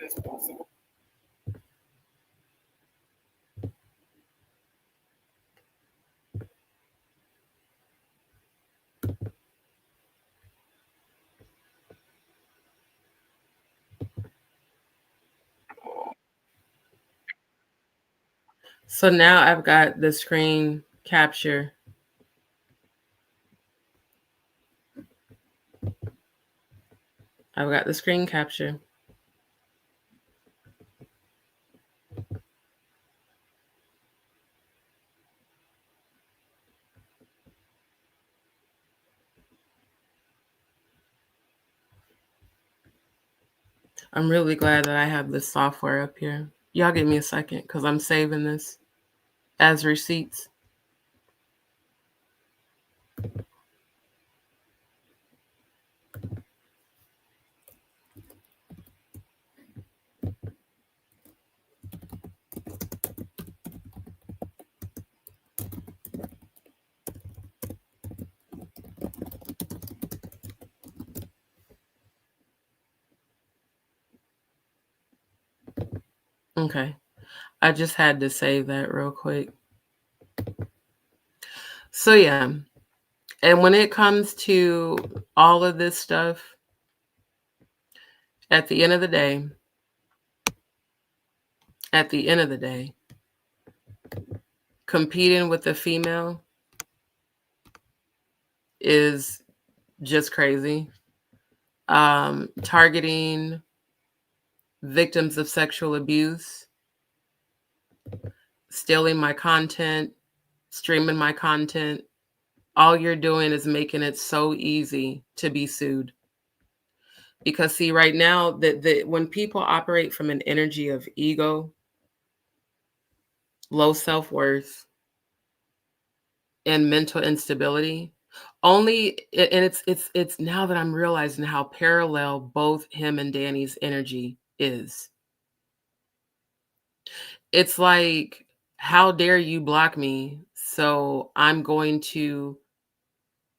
That is possible. So now I've got the screen capture. I've got the screen capture. I'm really glad that I have this software up here. Y'all give me a second because I'm saving this as receipts. Okay. I just had to save that real quick. So yeah. And when it comes to all of this stuff, at the end of the day, competing with a female is just crazy. Targeting victims of sexual abuse, stealing my content, streaming my content, all you're doing is making it so easy to be sued. Because see, right now, when people operate from an energy of ego, low self-worth, and mental instability. Only, and it's now that I'm realizing how parallel both him and Danny's energy is. It's like, how dare you block me? So I'm going to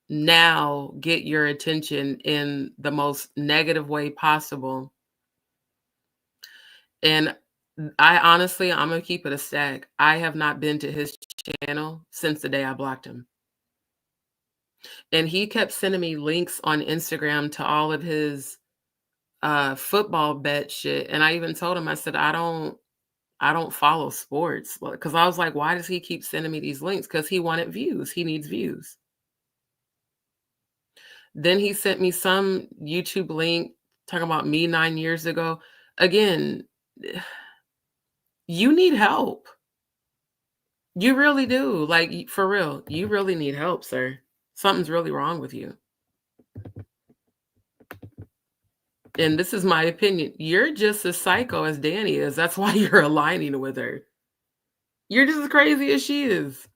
now get your attention in the most negative way possible. And I honestly, I'm gonna keep it a stack. I have not been to his channel since the day I blocked him. And he kept sending me links on Instagram to all of his football bet shit. And I even told him, I said, I don't follow sports. Because I was like, why does he keep sending me these links? Because he wanted views. He needs views. Then he sent me some YouTube link talking about me 9 years ago. Again, you need help. You really do. Like, for real, you really need help, sir. Something's really wrong with you. And this is my opinion. You're just as psycho as Danny is. That's why you're aligning with her. You're just as crazy as she is.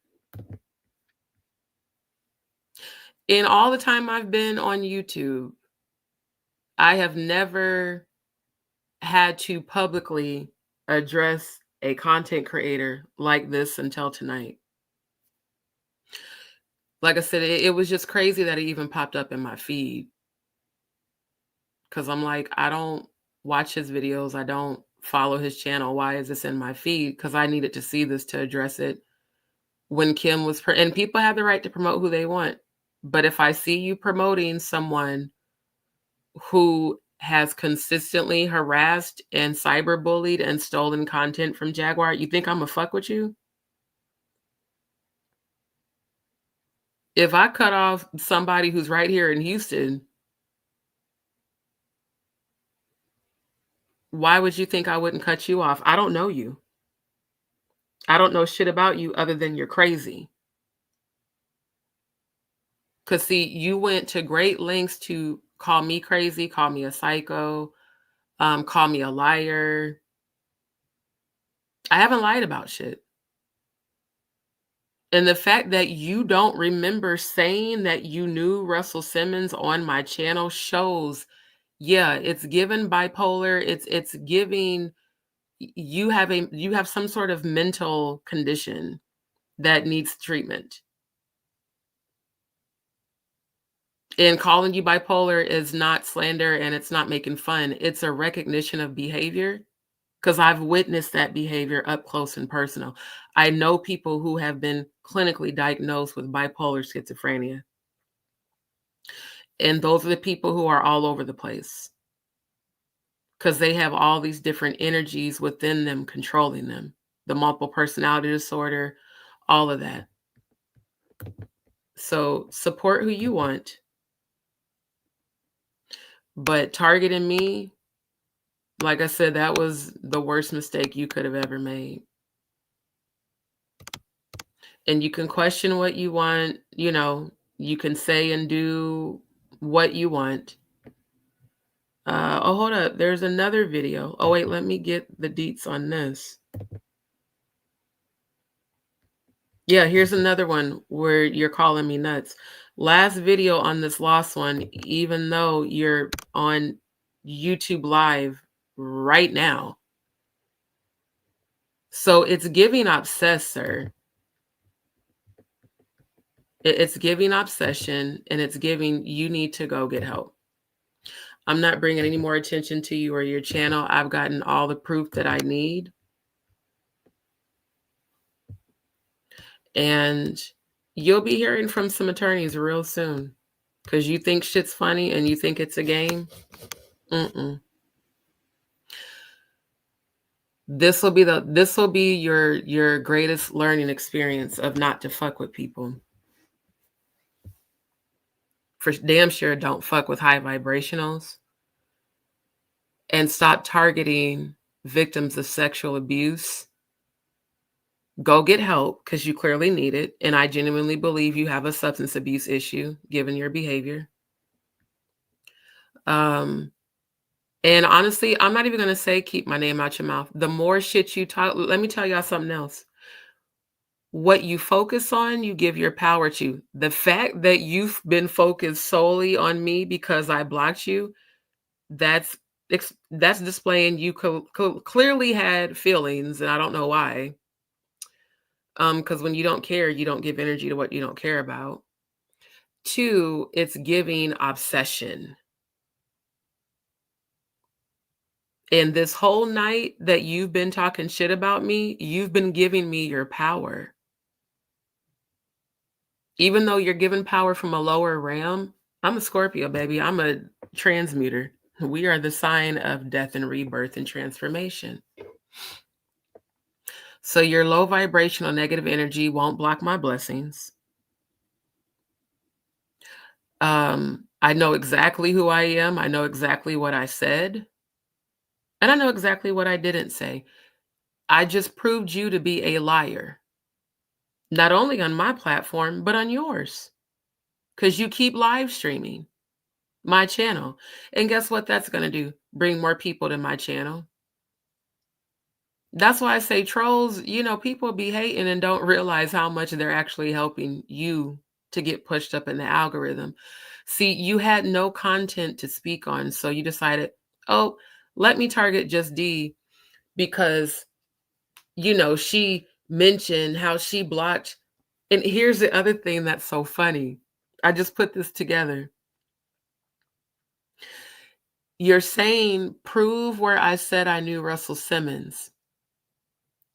In all the time I've been on YouTube, I have never had to publicly address a content creator like this until tonight. Like I said, it was just crazy that it even popped up in my feed. Because I'm like, I don't watch his videos. I don't follow his channel. Why is this in my feed? Because I needed to see this to address it when Kim was, and people have the right to promote who they want. But if I see you promoting someone who has consistently harassed and cyberbullied and stolen content from Jaguar, you think I'm gonna fuck with you? If I cut off somebody who's right here in Houston, why would you think I wouldn't cut you off? I don't know you. I don't know shit about you other than you're crazy. Because, see, you went to great lengths to call me crazy, call me a psycho, call me a liar. I haven't lied about shit. And the fact that you don't remember saying that you knew Russell Simmons on my channel shows, yeah, it's given bipolar. It's giving you have some sort of mental condition that needs treatment. And calling you bipolar is not slander and it's not making fun. It's a recognition of behavior, because I've witnessed that behavior up close and personal. I know people who have been clinically diagnosed with bipolar schizophrenia. And those are the people who are all over the place because they have all these different energies within them controlling them. The multiple personality disorder, all of that. So support who you want. But targeting me, like I said, that was the worst mistake you could have ever made. And you can question what you want, you can say and do what you want. Oh, hold up. There's another video. Oh, wait, let me get the deets on this. Yeah, here's another one where you're calling me nuts. Last video on this last one, even though you're on YouTube Live right now. So it's giving obsessed, sir. It's giving obsession, and it's giving you need to go get help. I'm not bringing any more attention to you or your channel. I've gotten all the proof that I need. And you'll be hearing from some attorneys real soon because you think shit's funny and you think it's a game. This will be your greatest learning experience of not to fuck with people. For damn sure, don't fuck with high vibrationals. And stop targeting victims of sexual abuse. Go get help because you clearly need it. And I genuinely believe you have a substance abuse issue given your behavior. And honestly, I'm not even going to say keep my name out your mouth. The more shit you talk, let me tell y'all something else. What you focus on, you give your power to. The fact that you've been focused solely on me because I blocked you, that's displaying you clearly had feelings, and I don't know why. Because when you don't care, you don't give energy to what you don't care about. 2, it's giving obsession. And this whole night that you've been talking shit about me, you've been giving me your power. Even though you're given power from a lower realm, I'm a Scorpio, baby. I'm a transmuter. We are the sign of death and rebirth and transformation. So your low vibrational negative energy won't block my blessings. I know exactly who I am. I know exactly what I said. And I know exactly what I didn't say. I just proved you to be a liar. Not only on my platform, but on yours. Because you keep live streaming my channel. And guess what that's going to do? Bring more people to my channel. That's why I say trolls, people be hating and don't realize how much they're actually helping you to get pushed up in the algorithm. See, you had no content to speak on, so you decided, oh, let me target Just D because, she mentioned how she blocked. And here's the other thing that's so funny. I just put this together. You're saying, prove where I said I knew Russell Simmons.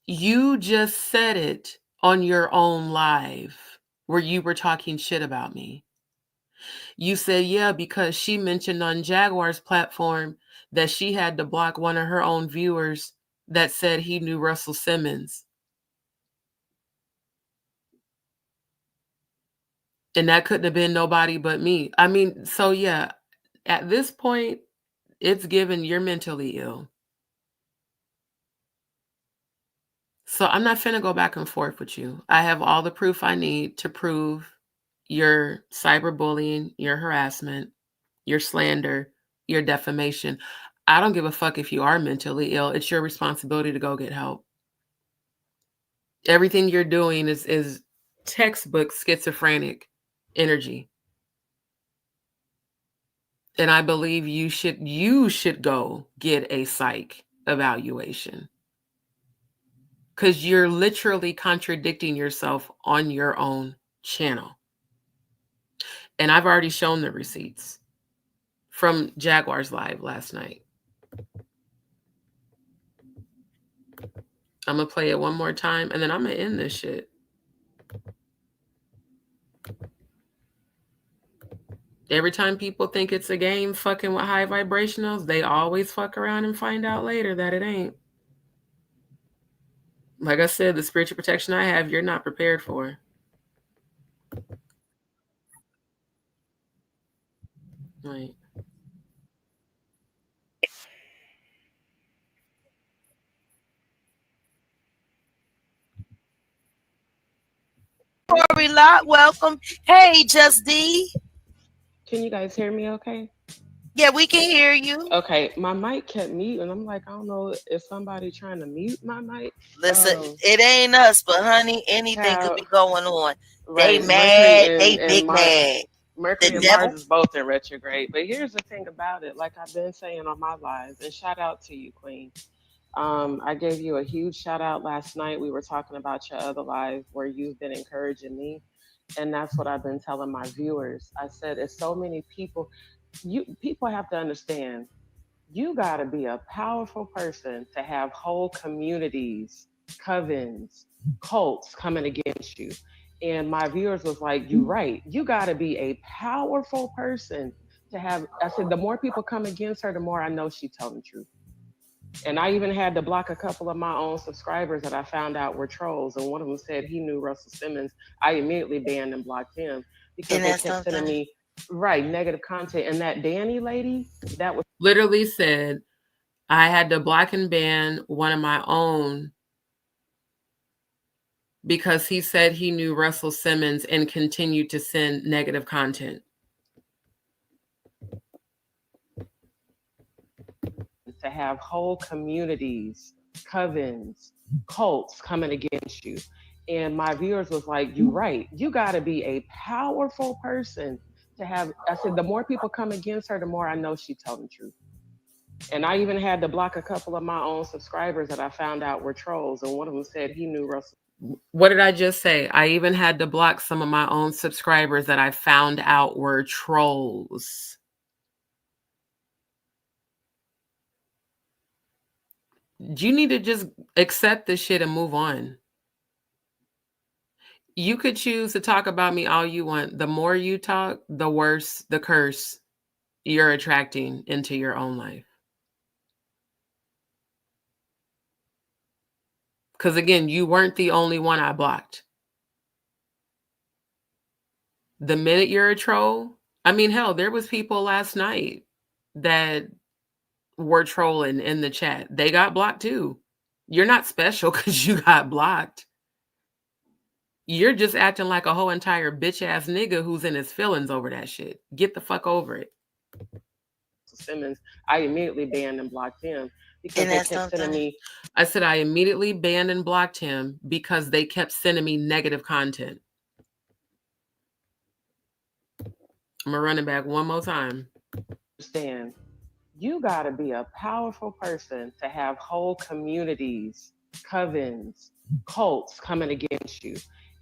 You just said it on your own live where you were talking shit about me. You said, yeah, because she mentioned on Jaguar's platform that she had to block one of her own viewers that said he knew Russell Simmons. And that couldn't have been nobody but me. I mean, so yeah, at this point, it's given you're mentally ill. So I'm not finna go back and forth with you. I have all the proof I need to prove your cyberbullying, your harassment, your slander, your defamation. I don't give a fuck if you are mentally ill. It's your responsibility to go get help. Everything you're doing is textbook schizophrenic energy. And I believe you should go get a psych evaluation. Because you're literally contradicting yourself on your own channel. And I've already shown the receipts from Jaguar's live last night. I'm going to play it one more time, and then I'm going to end this shit. Every time people think it's a game fucking with high vibrationals, they always fuck around and find out later that it ain't. Like I said, the spiritual protection I have, you're not prepared for. Right. Corey Lot, welcome. Hey, Just D. Can you guys hear me okay? Yeah, we can hear you. Okay, my mic kept muting. I'm like, I don't know if somebody trying to mute my mic. Listen, it ain't us, but honey, anything could be going on. Right. They mad, they big Mars, mad. Mercury and Mars is both in retrograde. But here's the thing about it, like I've been saying on my lives, and shout out to you, Queen. I gave you a huge shout out last night. We were talking about your other live where you've been encouraging me. And that's what I've been telling my viewers. I said, it's so many people, people have to understand, you got to be a powerful person to have whole communities, covens, cults coming against you. And my viewers was like, you're right. You got to be a powerful person to have. I said, the more people come against her, the more I know she's telling the truth. And I even had to block a couple of my own subscribers that I found out were trolls. And one of them said he knew Russell Simmons. I immediately banned and blocked him because they kept sending me negative content. And that Danny lady, that was literally said I had to block and ban one of my own because he said he knew Russell Simmons and continued to send negative content. To have whole communities, covens, cults coming against you. And my viewers was like, "You right. You got to be a powerful person to have." I said, "The more people come against her, the more I know she telling the truth." And I even had to block a couple of my own subscribers that I found out were trolls. And one of them said he knew Russell. What did I just say? I even had to block some of my own subscribers that I found out were trolls. You need to just accept this shit and move on. You could choose to talk about me all you want. The more you talk, the worse the curse you're attracting into your own life. Because again, you weren't the only one I blocked. The minute you're a troll, I mean, hell, there was people last night that were trolling in the chat. They got blocked too. You're not special because you got blocked. You're just acting like a whole entire bitch ass nigga who's in his feelings over that shit. Get the fuck over it. Simmons, I immediately banned and blocked him because And they that's kept sending something. me. I said I immediately banned and blocked him because they kept sending me negative content. I'm gonna run it back one more time. Understand, you got to be a powerful person to have whole communities, covens, cults coming against you.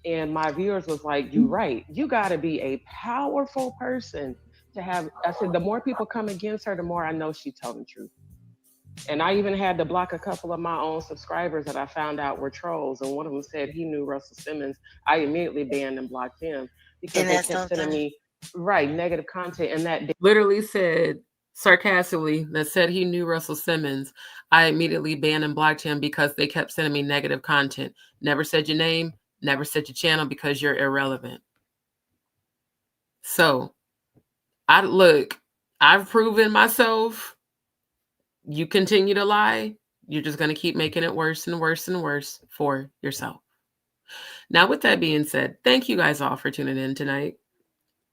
And my viewers was like, "You right. You got to be a powerful person to have." I said, "The more people come against her, the more I know she telling the truth." And I even had to block a couple of my own subscribers that I found out were trolls. And one of them said he knew Russell Simmons. I immediately banned and blocked him because And they that's kept sending something. me negative content. And that Literally said sarcastically that said he knew Russell Simmons. I immediately banned and blocked him because they kept sending me negative content. Never said your name, never said your channel because you're irrelevant. So I've proven myself. You continue to lie, you're just going to keep making it worse and worse and worse for yourself. Now, with that being said, thank you guys all for tuning in tonight.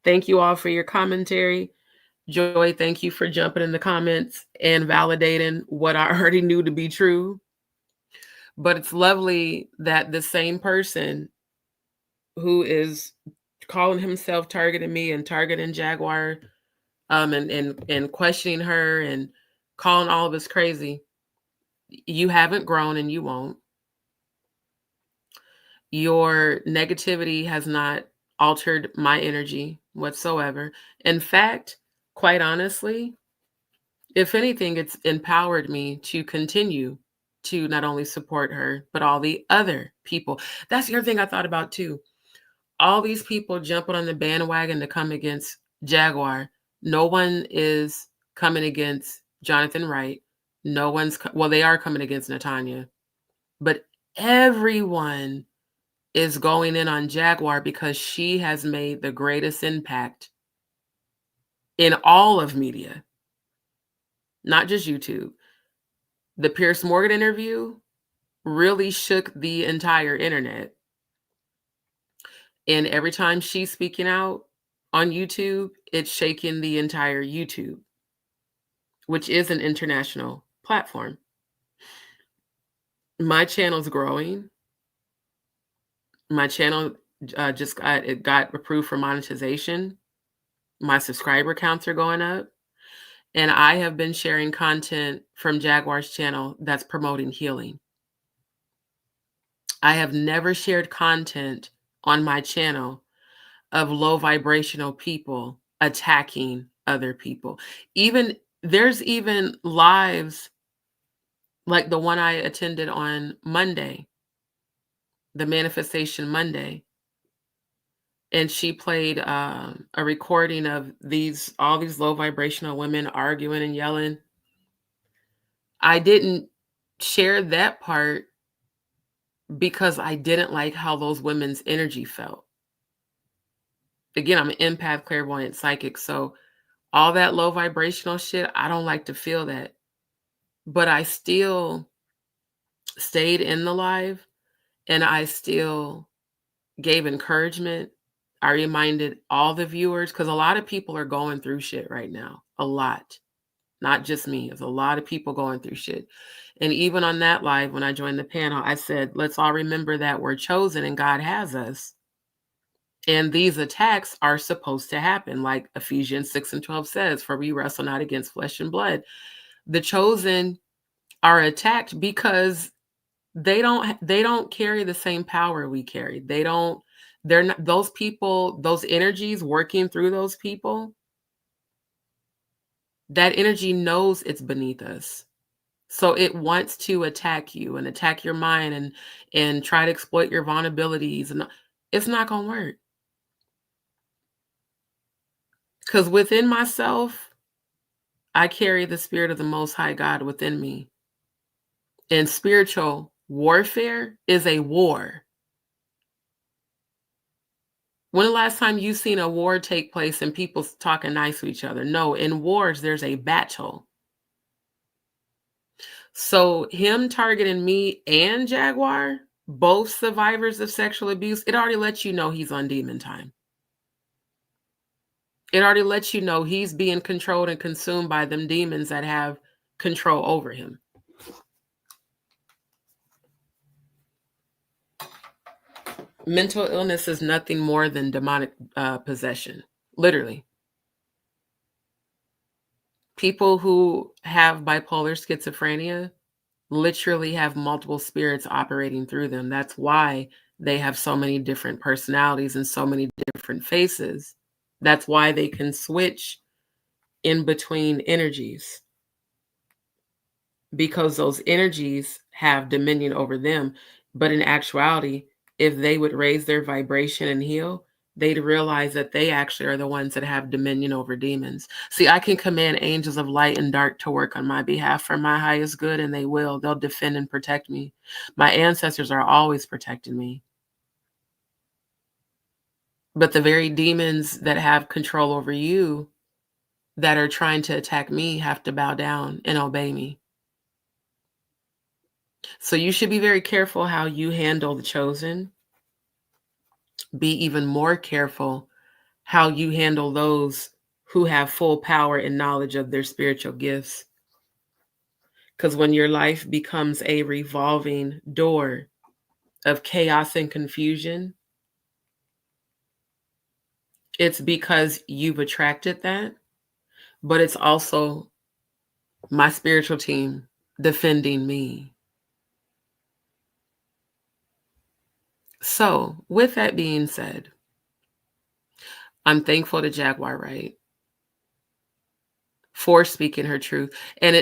Thank you all for your commentary. Joy, thank you for jumping in the comments and validating what I already knew to be true. But it's lovely that the same person who is calling himself targeting me and targeting Jaguar and questioning her and calling all of us crazy, you haven't grown and you won't. Your negativity has not altered my energy whatsoever. In fact, quite honestly, if anything, it's empowered me to continue to not only support her, but all the other people. That's the other thing I thought about too. All these people jumping on the bandwagon to come against Jaguar. No one is coming against Jonathan Wright. No one's, well, they are coming against Natanya, but everyone is going in on Jaguar because she has made the greatest impact in all of media, not just YouTube. The Pierce Morgan interview really shook the entire internet. And every time she's speaking out on YouTube, it's shaking the entire YouTube, which is an international platform. My channel's growing. My channel just got approved for monetization. My subscriber counts are going up. And I have been sharing content from Jaguar's channel that's promoting healing. I have never shared content on my channel of low vibrational people attacking other people. There's even lives like the one I attended on Monday, the Manifestation Monday. And she played a recording of all these low vibrational women arguing and yelling. I didn't share that part because I didn't like how those women's energy felt. Again, I'm an empath, clairvoyant, psychic. So all that low vibrational shit, I don't like to feel that. But I still stayed in the live and I still gave encouragement. I reminded all the viewers, because a lot of people are going through shit right now. A lot. Not just me. There's a lot of people going through shit. And even on that live, when I joined the panel, I said, let's all remember that we're chosen and God has us. And these attacks are supposed to happen, like Ephesians 6:12 says, for we wrestle not against flesh and blood. The chosen are attacked because they don't carry the same power we carry. They're not those people, those energies working through those people. That energy knows it's beneath us. So it wants to attack you and attack your mind and try to exploit your vulnerabilities. And it's not going to work. Because within myself, I carry the spirit of the Most High God within me. And spiritual warfare is a war. When the last time you seen a war take place and people talking nice to each other? No, in wars, there's a battle. So him targeting me and Jaguar, both survivors of sexual abuse, it already lets you know he's on demon time. It already lets you know he's being controlled and consumed by them demons that have control over him. Mental illness is nothing more than demonic possession, literally. People who have bipolar schizophrenia literally have multiple spirits operating through them. That's why they have so many different personalities and so many different faces. That's why they can switch in between energies, because those energies have dominion over them. But in actuality, if they would raise their vibration and heal, they'd realize that they actually are the ones that have dominion over demons. See, I can command angels of light and dark to work on my behalf for my highest good, and they will. They'll defend and protect me. My ancestors are always protecting me. But the very demons that have control over you, that are trying to attack me, have to bow down and obey me. So you should be very careful how you handle the chosen. Be even more careful how you handle those who have full power and knowledge of their spiritual gifts. Because when your life becomes a revolving door of chaos and confusion, it's because you've attracted that, but it's also my spiritual team defending me. So, with that being said, I'm thankful to Jaguar Wright for speaking her truth. And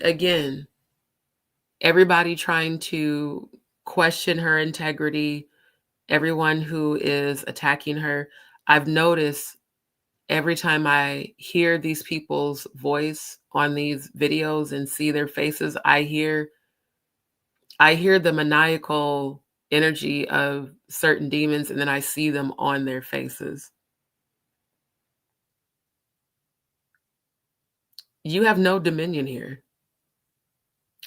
again, everybody trying to question her integrity, everyone who is attacking her, I've noticed every time I hear these people's voice on these videos and see their faces, I hear the maniacal energy of certain demons, and then I see them on their faces. You have no dominion here.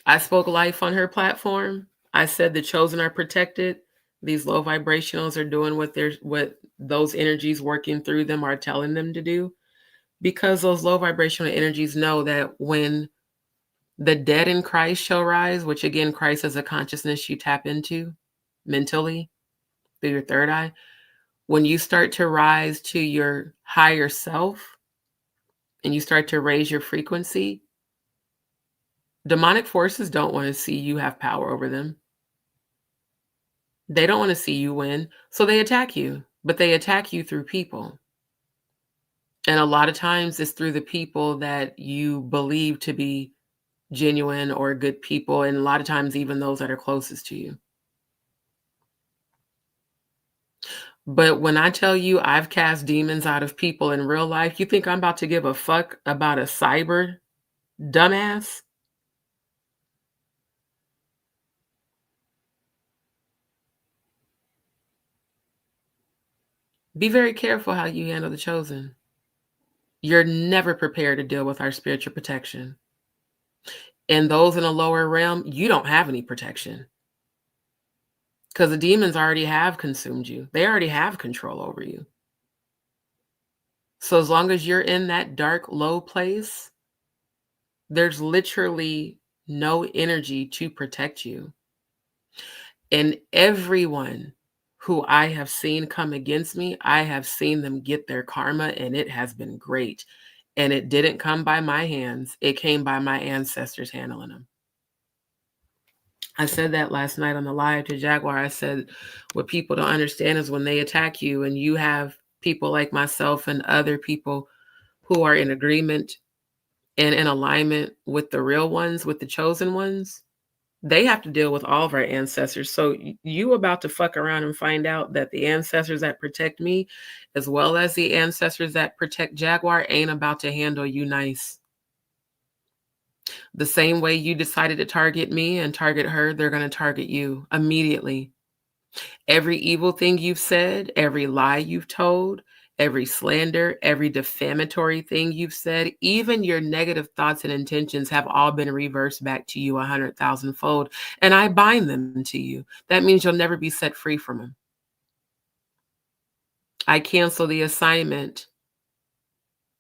I spoke life on her platform. I said the chosen are protected. These low vibrationals are doing what those energies working through them are telling them to do, because those low vibrational energies know that when the dead in Christ shall rise, which again, Christ is a consciousness you tap into mentally through your third eye. When you start to rise to your higher self and you start to raise your frequency, demonic forces don't want to see you have power over them. They don't want to see you win, so they attack you, but they attack you through people. And a lot of times it's through the people that you believe to be genuine or good people, and a lot of times even those that are closest to you. But when I tell you I've cast demons out of people in real life, you think I'm about to give a fuck about a cyber dumbass? Be very careful how you handle the chosen. You're never prepared to deal with our spiritual protection. And those in a lower realm, you don't have any protection. Because the demons already have consumed you. They already have control over you. So as long as you're in that dark, low place, there's literally no energy to protect you. And everyone who I have seen come against me, I have seen them get their karma, and it has been great. And it didn't come by my hands. It came by my ancestors handling them. I said that last night on the live to Jaguar. I said, what people don't understand is when they attack you and you have people like myself and other people who are in agreement and in alignment with the real ones, with the chosen ones, they have to deal with all of our ancestors. So you about to fuck around and find out that the ancestors that protect me, as well as the ancestors that protect Jaguar, ain't about to handle you nice. The same way you decided to target me and target her, they're going to target you immediately. Every evil thing you've said, every lie you've told, every slander, every defamatory thing you've said, even your negative thoughts and intentions have all been reversed back to you 100,000-fold. And I bind them to you. That means you'll never be set free from them. I cancel the assignment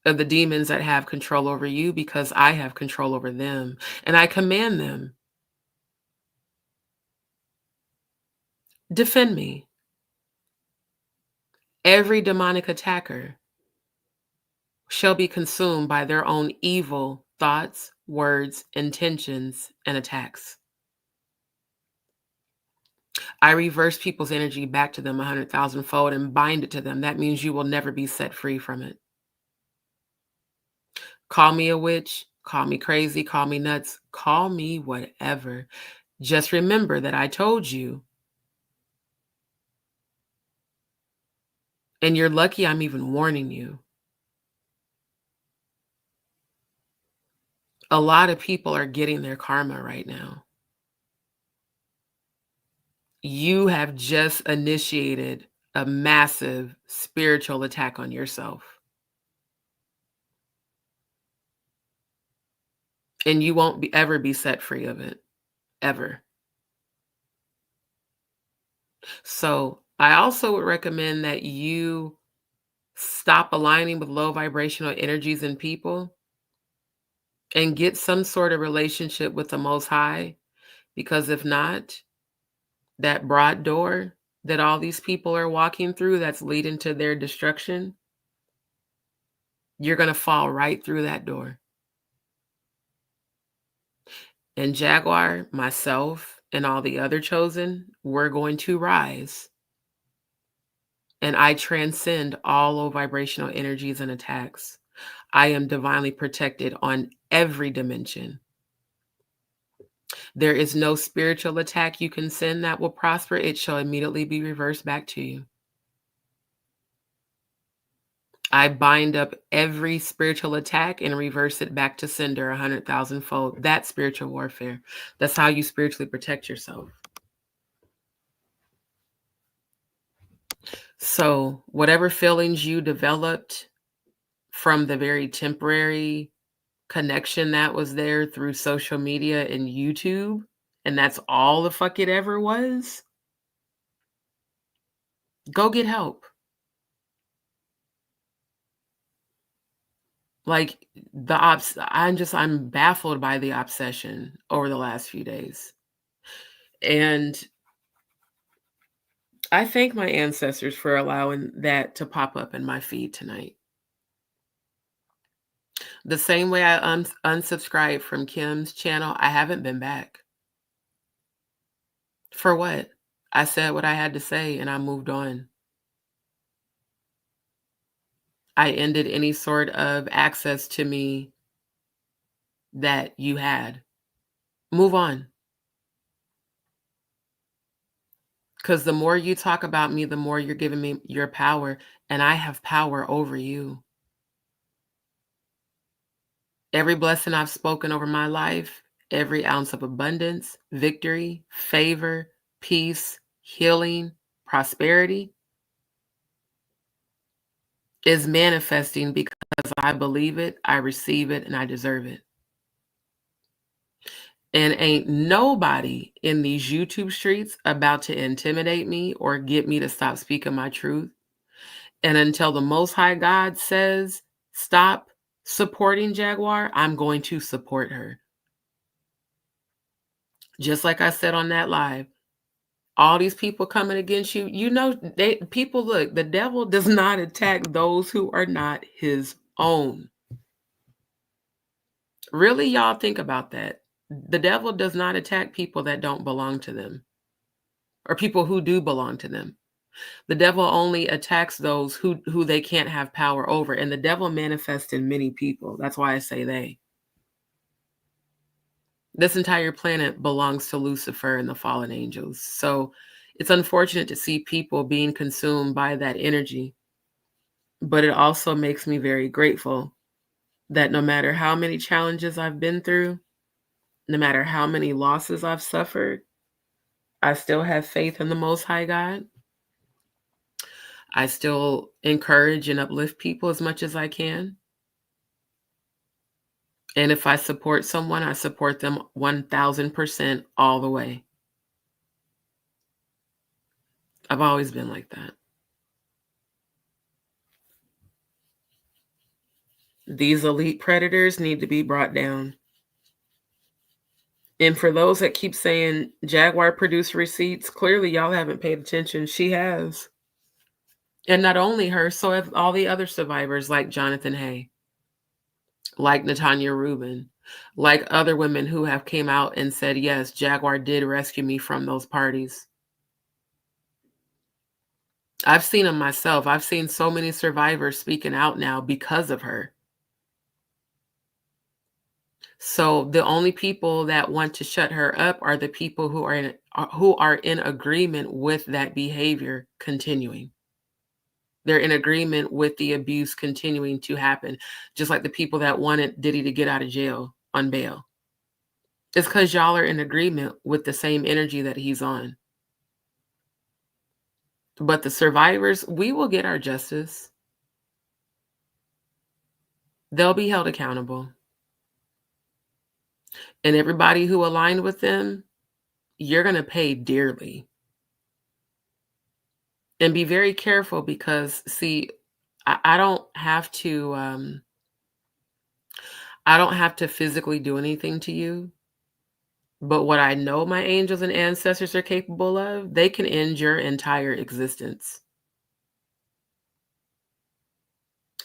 of the demons that have control over you because I have control over them. And I command them, defend me. Every demonic attacker shall be consumed by their own evil thoughts, words, intentions, and attacks. I reverse people's energy back to them 100,000-fold and bind it to them. That means you will never be set free from it. Call me a witch, call me crazy, call me nuts, call me whatever. Just remember that I told you. And you're lucky I'm even warning you. A lot of people are getting their karma right now. You have just initiated a massive spiritual attack on yourself. And you won't ever be set free of it, ever. So I also would recommend that you stop aligning with low vibrational energies in people and get some sort of relationship with the Most High, because if not, that broad door that all these people are walking through that's leading to their destruction, you're going to fall right through that door. And Jaguar, myself, and all the other chosen, we're going to rise. And I transcend all low vibrational energies and attacks. I am divinely protected on every dimension. There is no spiritual attack you can send that will prosper. It shall immediately be reversed back to you. I bind up every spiritual attack and reverse it back to sender 100,000-fold. That's spiritual warfare. That's how you spiritually protect yourself. So whatever feelings you developed from the very temporary connection that was there through social media and YouTube, and that's all the fuck it ever was, go get help. Like I'm baffled by the obsession over the last few days. And I thank my ancestors for allowing that to pop up in my feed tonight. The same way I unsubscribed from Kim's channel, I haven't been back. For what? I said what I had to say and I moved on. I ended any sort of access to me that you had. Move on. Because the more you talk about me, the more you're giving me your power, and I have power over you. Every blessing I've spoken over my life, every ounce of abundance, victory, favor, peace, healing, prosperity is manifesting because I believe it, I receive it, and I deserve it. And ain't nobody in these YouTube streets about to intimidate me or get me to stop speaking my truth. And until the Most High God says, stop supporting Jaguar, I'm going to support her. Just like I said on that live, all these people coming against you, you know, people look, the devil does not attack those who are not his own. Really, y'all think about that. The devil does not attack people that don't belong to them or people who do belong to them. The devil only attacks those who they can't have power over. And the devil manifests in many people. That's why I say they. This entire planet belongs to Lucifer and the fallen angels. So it's unfortunate to see people being consumed by that energy. But it also makes me very grateful that no matter how many challenges I've been through, no matter how many losses I've suffered, I still have faith in the Most High God. I still encourage and uplift people as much as I can. And if I support someone, I support them 1000% all the way. I've always been like that. These elite predators need to be brought down. And for those that keep saying Jaguar produced receipts, clearly y'all haven't paid attention. She has. And not only her, so have all the other survivors like Jonathan Hay, like Natanya Rubin, like other women who have came out and said, yes, Jaguar did rescue me from those parties. I've seen them myself. I've seen so many survivors speaking out now because of her. So the only people that want to shut her up are the people who are in agreement with that behavior continuing. They're in agreement with the abuse continuing to happen, just like the people that wanted Diddy to get out of jail on bail. It's because y'all are in agreement with the same energy that he's on. But the survivors, we will get our justice. They'll be held accountable. And everybody who aligned with them, you're going to pay dearly. And be very careful because, see, I don't have to physically do anything to you. But what I know my angels and ancestors are capable of, they can end your entire existence,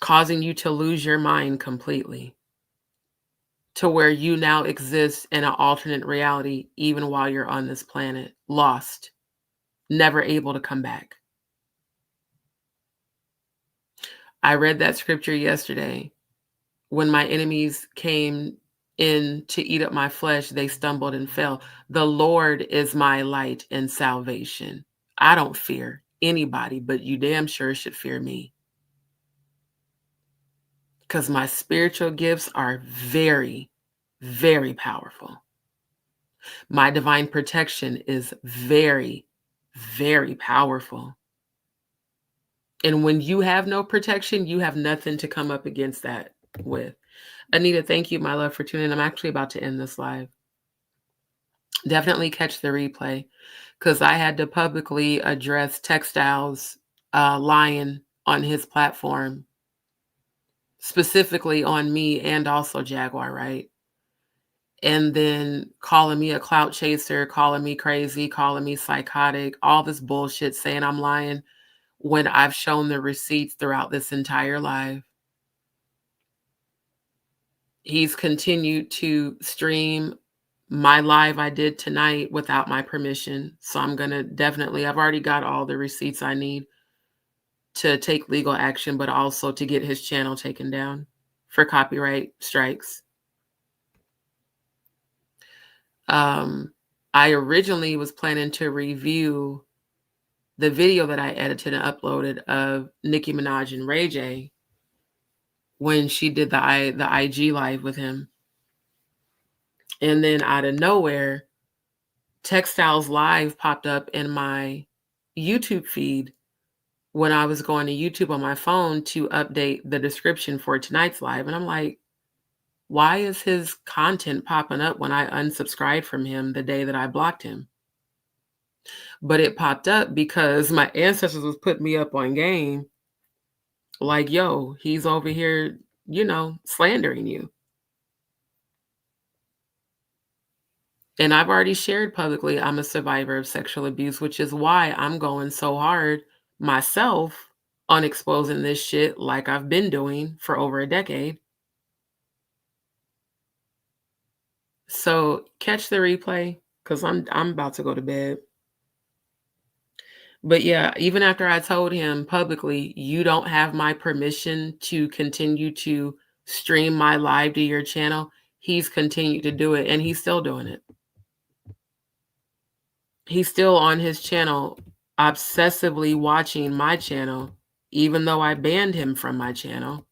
causing you to lose your mind completely, to where you now exist in an alternate reality, even while you're on this planet, lost, never able to come back. I read that scripture yesterday. When my enemies came in to eat up my flesh, they stumbled and fell. The Lord is my light and salvation. I don't fear anybody, but you damn sure should fear me. Because my spiritual gifts are very, very powerful. My divine protection is very, very powerful. And when you have no protection, you have nothing to come up against that with. Anita, thank you, my love, for tuning in. I'm actually about to end this live. Definitely catch the replay because I had to publicly address Textiles lying on his platform, specifically on me and also Jaguar, right? And then calling me a clout chaser, calling me crazy, calling me psychotic, all this bullshit, saying I'm lying when I've shown the receipts throughout this entire live. He's continued to stream my live I did tonight without my permission. So I'm going to definitely, I've already got all the receipts I need to take legal action, but also to get his channel taken down for copyright strikes. I originally was planning to review the video that I edited and uploaded of Nicki Minaj and Ray J when she did the IG live with him. And then out of nowhere, Textiles Live popped up in my YouTube feed when I was going to YouTube on my phone to update the description for tonight's live. And I'm like, why is his content popping up when I unsubscribed from him the day that I blocked him? But it popped up because my ancestors was putting me up on game. Like, yo, he's over here, slandering you. And I've already shared publicly I'm a survivor of sexual abuse, which is why I'm going so hard myself on exposing this shit like I've been doing for over a decade. So catch the replay because I'm about to go to bed. But yeah, even after I told him publicly, you don't have my permission to continue to stream my live to your channel, he's continued to do it and he's still doing it. He's still on his channel, obsessively watching my channel, even though I banned him from my channel,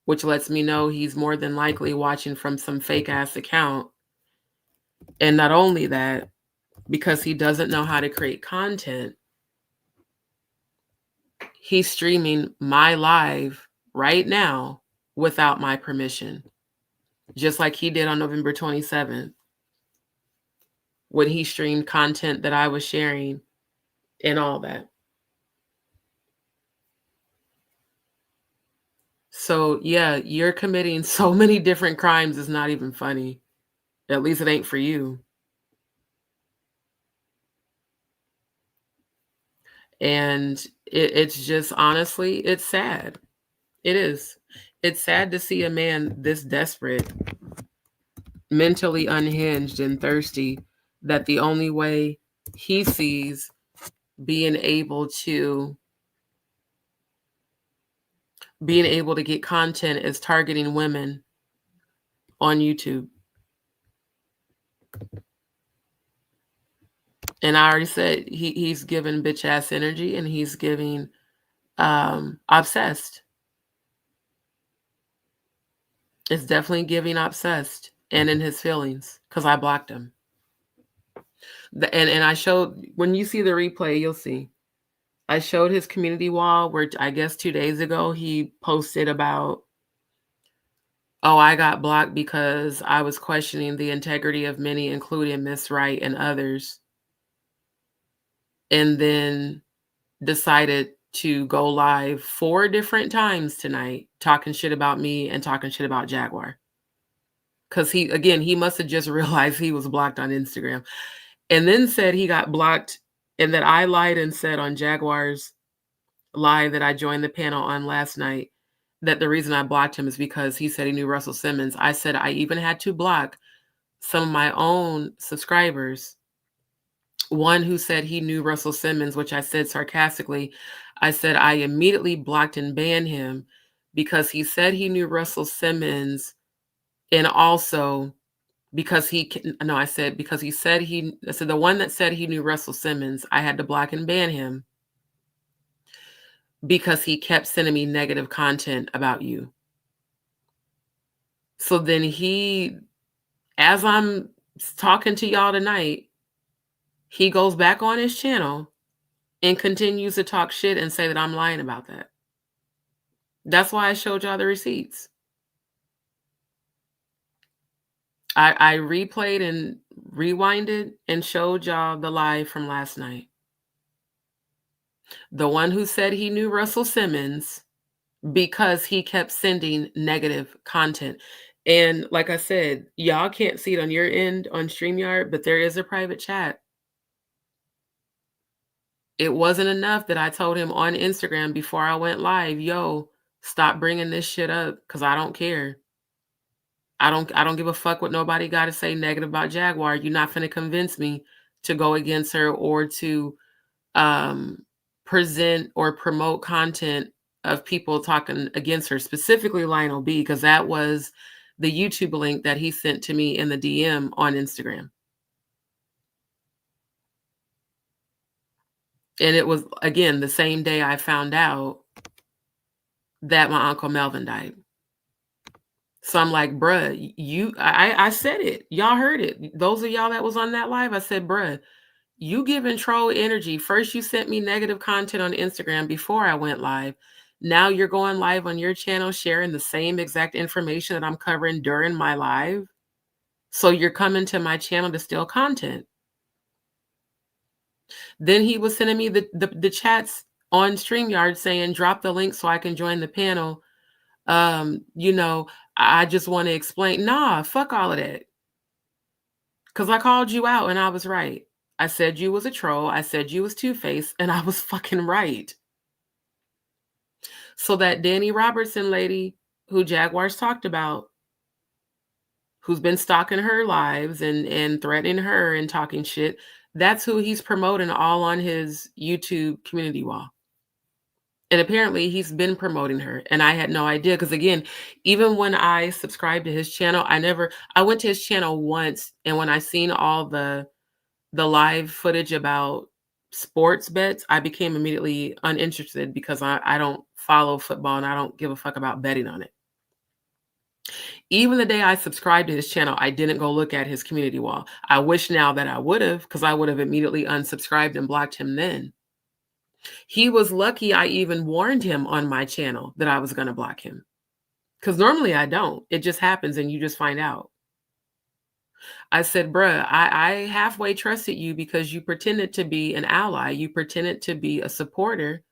which lets me know he's more than likely watching from some fake ass account. And not only that, because he doesn't know how to create content, he's streaming my live right now without my permission, just like he did on November 27th when he streamed content that I was sharing and all that. So yeah, you're committing so many different crimes, it's not even funny. At least it ain't for you. And it's just, honestly, it's sad. It is. It's sad to see a man this desperate, mentally unhinged and thirsty, that the only way he sees being able to get content is targeting women on YouTube. And I already said he's giving bitch ass energy and he's giving obsessed. It's definitely giving obsessed and in his feelings because I blocked him. And I showed, when you see the replay, you'll see. I showed his community wall where I guess 2 days ago he posted about, oh, I got blocked because I was questioning the integrity of many, including Miss Wright and others. And then decided to go live 4 different times tonight talking shit about me and talking shit about Jaguar. Because he must have just realized he was blocked on Instagram. And then said he got blocked and that I lied and said on Jaguar's live that I joined the panel on last night that the reason I blocked him is because he said he knew Russell Simmons. I said I even had to block some of my own subscribers. One who said he knew Russell Simmons, which I said sarcastically. I said I immediately blocked and banned him because he said he knew Russell Simmons, and also because I said the one that said he knew Russell Simmons, I had to block and ban him because he kept sending me negative content about you. So then as I'm talking to y'all tonight, he goes back on his channel and continues to talk shit and say that I'm lying about that. That's why I showed y'all the receipts. I replayed and rewinded and showed y'all the live from last night. The one who said he knew Russell Simmons because he kept sending negative content. And like I said, y'all can't see it on your end on StreamYard, but there is a private chat. It wasn't enough that I told him on Instagram before I went live, yo, stop bringing this shit up because I don't care. I don't give a fuck what nobody got to say negative about Jaguar. You're not finna convince me to go against her or to present or promote content of people talking against her, specifically Lionel B, because that was the YouTube link that he sent to me in the DM on Instagram. And it was, again, the same day I found out that my Uncle Melvin died. So I'm like, bruh, I said it. Y'all heard it. Those of y'all that was on that live, I said, bruh, you giving troll energy. First, you sent me negative content on Instagram before I went live. Now you're going live on your channel, sharing the same exact information that I'm covering during my live. So you're coming to my channel to steal content. Then he was sending me the chats on StreamYard saying, drop the link so I can join the panel. I just want to explain. Nah, fuck all of that. Because I called you out and I was right. I said you was a troll. I said you was two-faced and I was fucking right. So that Danny Robertson lady who Jaguar's talked about, who's been stalking her lives and threatening her and talking shit, that's who he's promoting all on his YouTube community wall. And apparently he's been promoting her. And I had no idea. Because again, even when I subscribed to his channel, I went to his channel once. And when I seen all the live footage about sports bets, I became immediately uninterested because I don't follow football and I don't give a fuck about betting on it. Even the day I subscribed to his channel, I didn't go look at his community wall. I wish now that I would have, because I would have immediately unsubscribed and blocked him then. He was lucky I even warned him on my channel that I was going to block him. Because normally I don't. It just happens and you just find out. I said, bruh, I halfway trusted you because you pretended to be an ally. You pretended to be a supporter.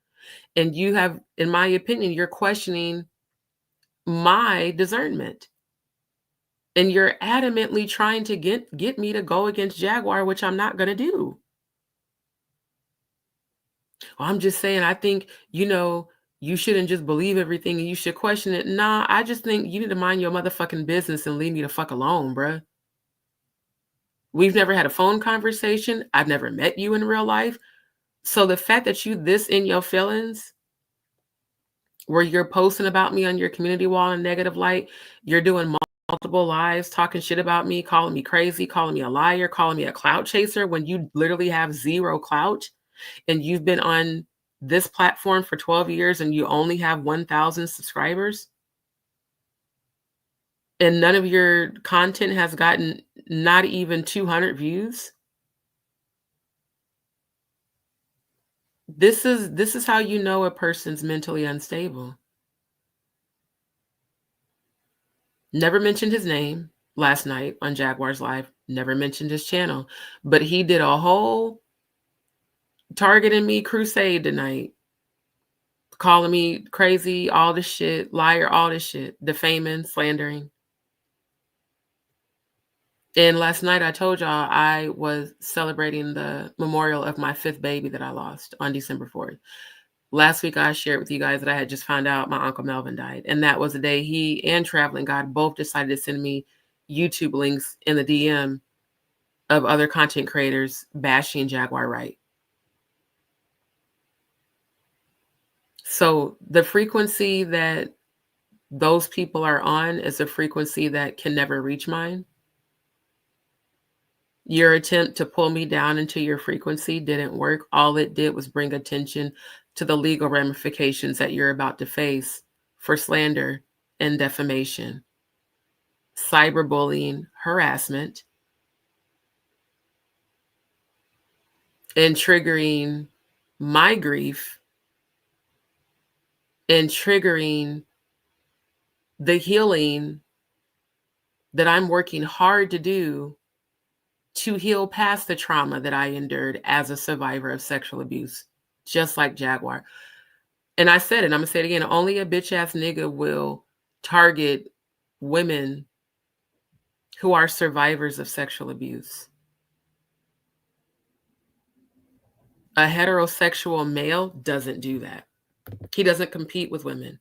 And you have, in my opinion, you're questioning my discernment. And you're adamantly trying to get me to go against Jaguar, which I'm not going to do. Well, I'm just saying, I think, you shouldn't just believe everything and you should question it. Nah, I just think you need to mind your motherfucking business and leave me the fuck alone, bruh. We've never had a phone conversation. I've never met you in real life. So the fact that you this in your feelings, where you're posting about me on your community wall in negative light, you're doing multiple lives, talking shit about me, calling me crazy, calling me a liar, calling me a clout chaser when you literally have zero clout and you've been on this platform for 12 years and you only have 1,000 subscribers. And none of your content has gotten not even 200 views. This is how you know a person's mentally unstable. Never mentioned his name last night on Jaguar's Live. Never mentioned his channel. But he did a whole targeting me crusade tonight. Calling me crazy, all this shit, liar, all this shit, defaming, slandering. And last night I told y'all I was celebrating the memorial of my 5th baby that I lost on December 4th. Last week I shared with you guys that I had just found out my Uncle Melvin died. And that was the day he and Traveling God both decided to send me YouTube links in the DM of other content creators bashing Jaguar Wright. So the frequency that those people are on is a frequency that can never reach mine. Your attempt to pull me down into your frequency didn't work. All it did was bring attention to the legal ramifications that you're about to face for slander and defamation, cyberbullying, harassment, and triggering my grief and triggering the healing that I'm working hard to do to heal past the trauma that I endured as a survivor of sexual abuse, just like Jaguar. And I said it, I'm going to say it again, only a bitch ass nigga will target women who are survivors of sexual abuse. A heterosexual male doesn't do that. He doesn't compete with women.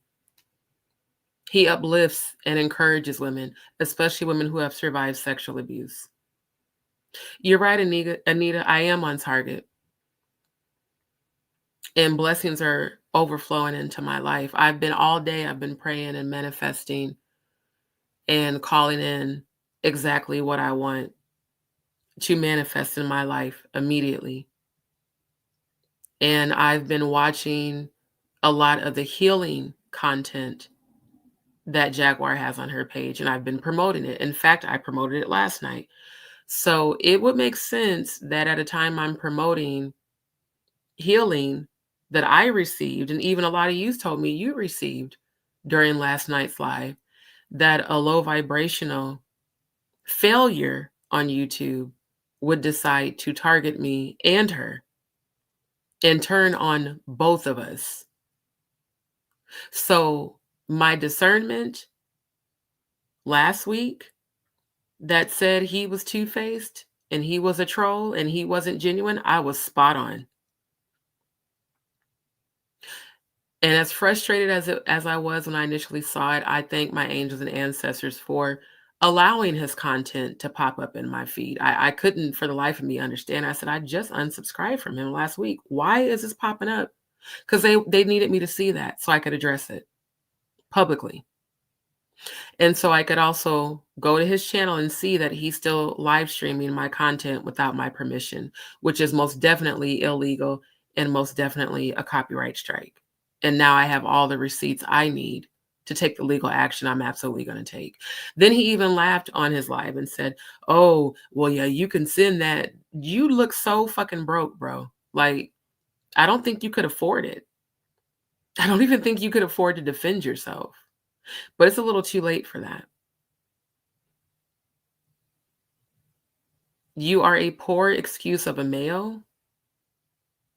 He uplifts and encourages women, especially women who have survived sexual abuse. You're right, Anita, I am on target. And blessings are overflowing into my life. I've been praying and manifesting and calling in exactly what I want to manifest in my life immediately. And I've been watching a lot of the healing content that Jaguar has on her page, and I've been promoting it. In fact, I promoted it last night. So it would make sense that at a time I'm promoting healing that I received, and even a lot of you told me you received during last night's live, that a low vibrational failure on YouTube would decide to target me and her and turn on both of us. So my discernment last week that said he was two-faced, and he was a troll and he wasn't genuine, I was spot on. And as frustrated as I was when I initially saw it, I thank my angels and ancestors for allowing his content to pop up in my feed. I couldn't for the life of me understand. I said, I just unsubscribed from him last week. Why is this popping up? Because they needed me to see that so I could address it publicly. And so I could also go to his channel and see that he's still live streaming my content without my permission, which is most definitely illegal and most definitely a copyright strike. And now I have all the receipts I need to take the legal action I'm absolutely going to take. Then he even laughed on his live and said, oh, well, yeah, you can send that. You look so fucking broke, bro. Like, I don't think you could afford it. I don't even think you could afford to defend yourself. But it's a little too late for that. You are a poor excuse of a male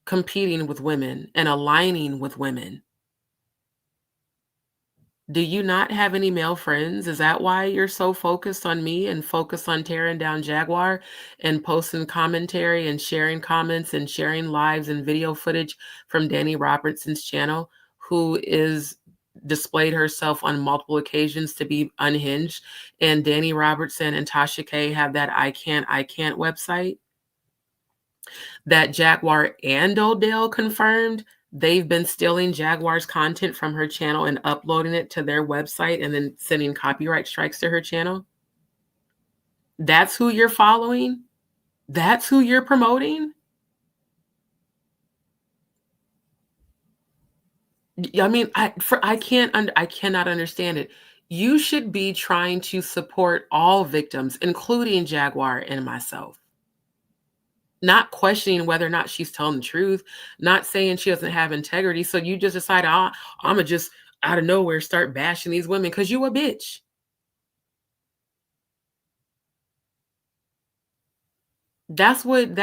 competing with women and aligning with women. Do you not have any male friends? Is that why you're so focused on me and focused on tearing down Jaguar and posting commentary and sharing comments and sharing lives and video footage from Danny Robertson's channel, who is displayed herself on multiple occasions to be unhinged, and Danny Robertson and Tasha K have that I can't website that Jaguar and Odell confirmed they've been stealing Jaguar's content from her channel and uploading it to their website and then sending copyright strikes to her channel? That's who you're following? That's who you're promoting? I mean, I cannot understand it. You should be trying to support all victims, including Jaguar and myself. Not questioning whether or not she's telling the truth, not saying she doesn't have integrity. So you just decide, I'm going to just out of nowhere start bashing these women because you a bitch. That's what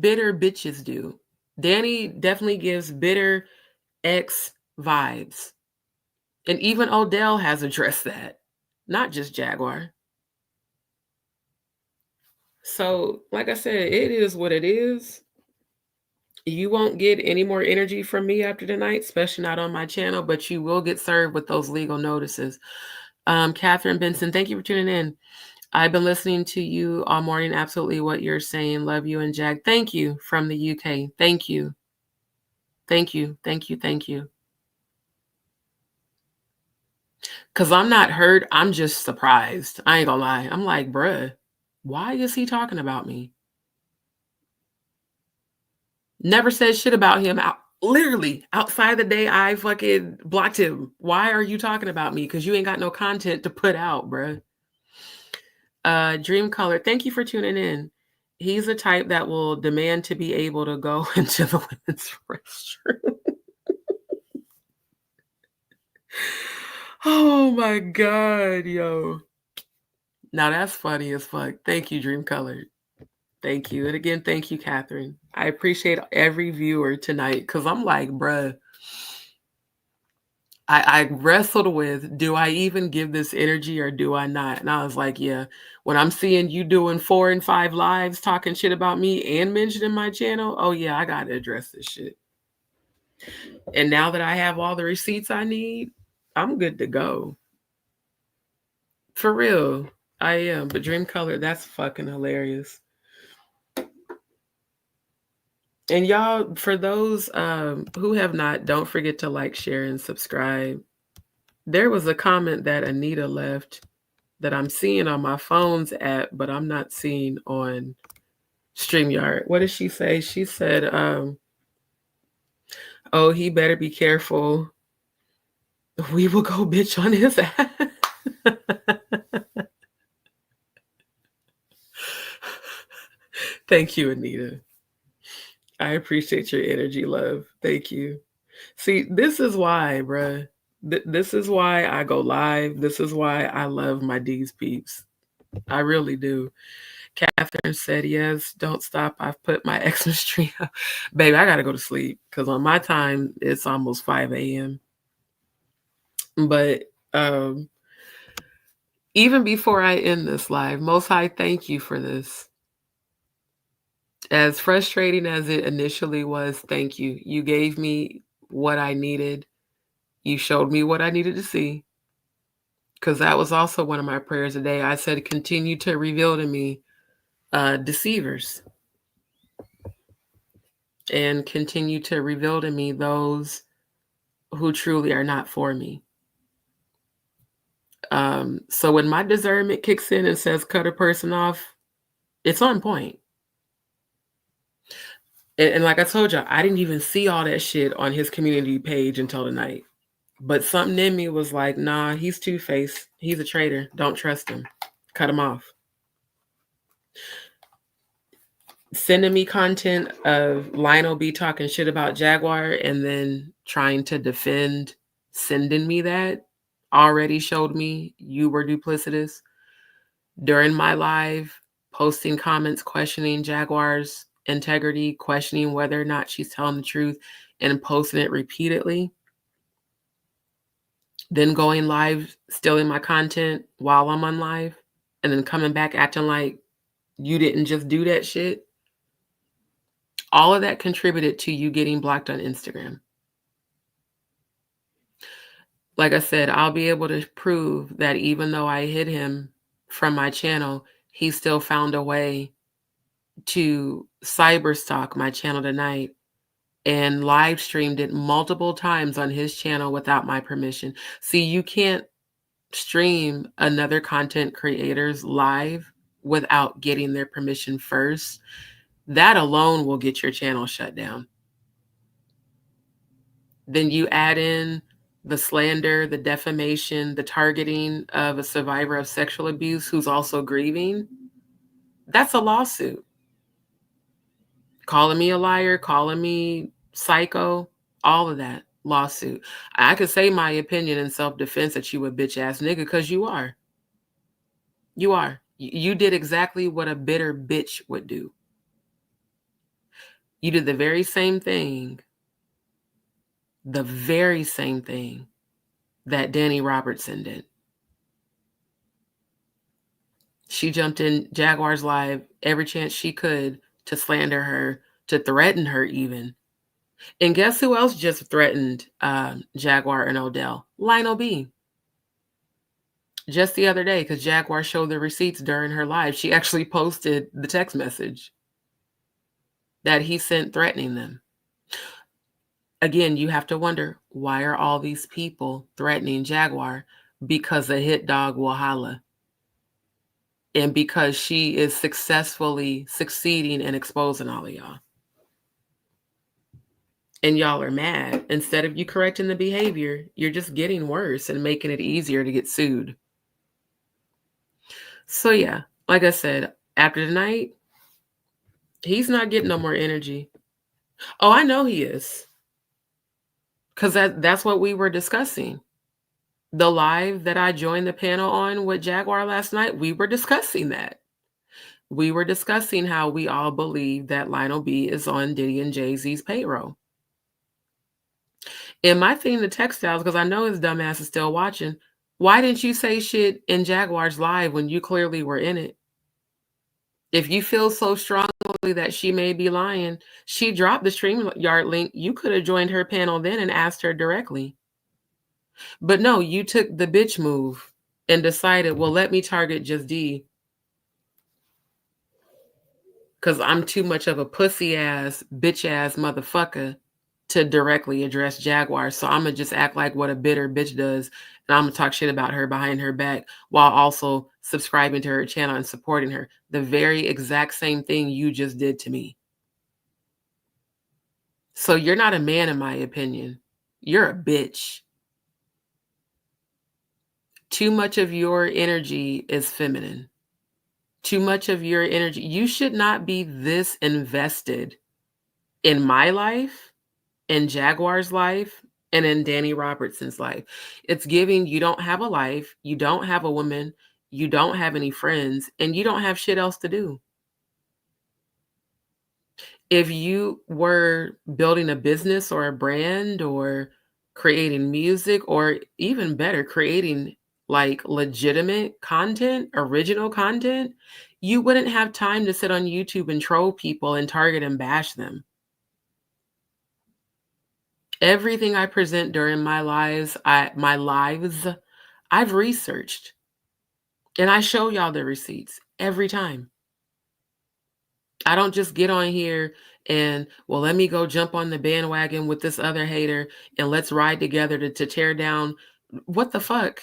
bitter bitches do. Danny definitely gives bitter ex vibes. And even Odell has addressed that, not just Jaguar. So, like I said, it is what it is. You won't get any more energy from me after tonight, especially not on my channel, but you will get served with those legal notices. Catherine Benson, thank you for tuning in. I've been listening to you all morning. Absolutely what you're saying. Love you and Jag. Thank you from the UK. Thank you. Thank you. Thank you. Thank you. Because I'm not hurt. I'm just surprised. I ain't gonna lie. I'm like, bruh, why is he talking about me? Never said shit about him literally outside the day I fucking blocked him. Why are you talking about me? Because you ain't got no content to put out, bruh. Dream Color, thank you for tuning in. He's the type that will demand to be able to go into the women's restroom. Oh my God, yo. Now that's funny as fuck. Thank you, Dream Color. Thank you. And again, thank you, Catherine. I appreciate every viewer tonight because I'm like, bruh, I wrestled with, do I even give this energy or do I not? And I was like, yeah, when I'm seeing you doing 4 and 5 lives talking shit about me and mentioning my channel, oh yeah, I got to address this shit. And now that I have all the receipts I need, I'm good to go. For real, I am. But Dream Color, that's fucking hilarious. And y'all, for those who have not, don't forget to like, share, and subscribe. There was a comment that Anita left that I'm seeing on my phone's app, but I'm not seeing on StreamYard. What did she say? She said, oh, he better be careful. We will go bitch on his ass. Thank you, Anita. I appreciate your energy, love. Thank you. See, this is why, bruh. This is why I go live. This is why I love my DzPeepz. I really do. Catherine said, yes, don't stop. I've put my Xmas tree up. Baby, I got to go to sleep because on my time, it's almost 5 a.m. But even before I end this live, Most High, thank you for this. As frustrating as it initially was, thank you. You gave me what I needed. You showed me what I needed to see. Because that was also one of my prayers today. I said, continue to reveal to me deceivers. And continue to reveal to me those who truly are not for me. So when my discernment kicks in and says cut a person off, it's on point. And like I told you, I didn't even see all that shit on his community page until tonight. But something in me was like, nah, he's two-faced. He's a traitor. Don't trust him. Cut him off. Sending me content of Lionel B talking shit about Jaguar and then trying to defend sending me that already showed me you were duplicitous. During my live, posting comments questioning Jaguar's integrity, questioning whether or not she's telling the truth, and posting it repeatedly. Then going live, stealing my content while I'm on live, and then coming back acting like you didn't just do that shit. All of that contributed to you getting blocked on Instagram. Like I said, I'll be able to prove that even though I hid him from my channel, he still found a way to cyber stalk my channel tonight and live streamed it multiple times on his channel without my permission. See, you can't stream another content creator's live without getting their permission first. That alone will get your channel shut down. Then you add in the slander, the defamation, the targeting of a survivor of sexual abuse who's also grieving. That's a lawsuit. Calling me a liar, calling me psycho, all of that, lawsuit. I could say my opinion in self-defense that you a bitch ass nigga, because you are. You are. You did exactly what a bitter bitch would do. You did the very same thing that Danny Robertson did. She jumped in Jaguar's live every chance she could to slander her, to threaten her even. And guess who else just threatened Jaguar and Odell? Lionel B. Just the other day, because Jaguar showed the receipts during her live. She actually posted the text message that he sent threatening them. Again, you have to wonder, why are all these people threatening Jaguar? Because a hit dog will holla. And because she is successfully succeeding in exposing all of y'all. And y'all are mad. Instead of you correcting the behavior, you're just getting worse and making it easier to get sued. So yeah, like I said, after tonight, he's not getting no more energy. Oh, I know he is. Because that's what we were discussing. The live that I joined the panel on with Jaguar last night, we were discussing that. We were discussing how we all believe that Lionel B is on Diddy and Jay-Z's payroll. And my thing to Textiles, because I know his dumb ass is still watching, why didn't you say shit in Jaguar's live when you clearly were in it? If you feel so strongly that she may be lying, she dropped the StreamYard link. You could have joined her panel then and asked her directly. But no, you took the bitch move and decided, well, let me target just D. Because I'm too much of a pussy ass, bitch ass motherfucker to directly address Jaguar. So I'm going to just act like what a bitter bitch does. And I'm going to talk shit about her behind her back while also subscribing to her channel and supporting her. The very exact same thing you just did to me. So you're not a man, in my opinion. You're a bitch. Too much of your energy is feminine. Too much of your energy. You should not be this invested in my life, in Jaguar's life, and in Danny Robertson's life. It's giving you don't have a life, you don't have a woman, you don't have any friends, and you don't have shit else to do. If you were building a business or a brand or creating music, or even better, creating like legitimate content, original content, you wouldn't have time to sit on YouTube and troll people and target and bash them. Everything I present during my lives, I've researched. And I show y'all the receipts every time. I don't just get on here and, well, let me go jump on the bandwagon with this other hater and let's ride together to tear down. What the fuck?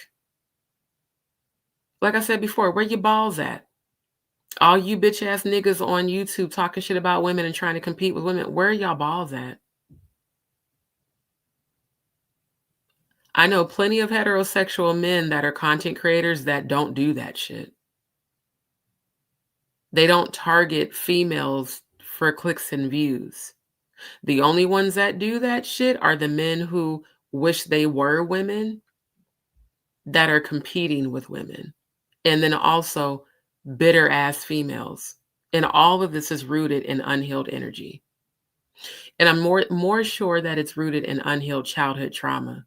Like I said before, where your balls at? All you bitch ass niggas on YouTube talking shit about women and trying to compete with women, where are y'all balls at? I know plenty of heterosexual men that are content creators that don't do that shit. They don't target females for clicks and views. The only ones that do that shit are the men who wish they were women that are competing with women. And then also bitter ass females. And all of this is rooted in unhealed energy. And I'm more sure that it's rooted in unhealed childhood trauma.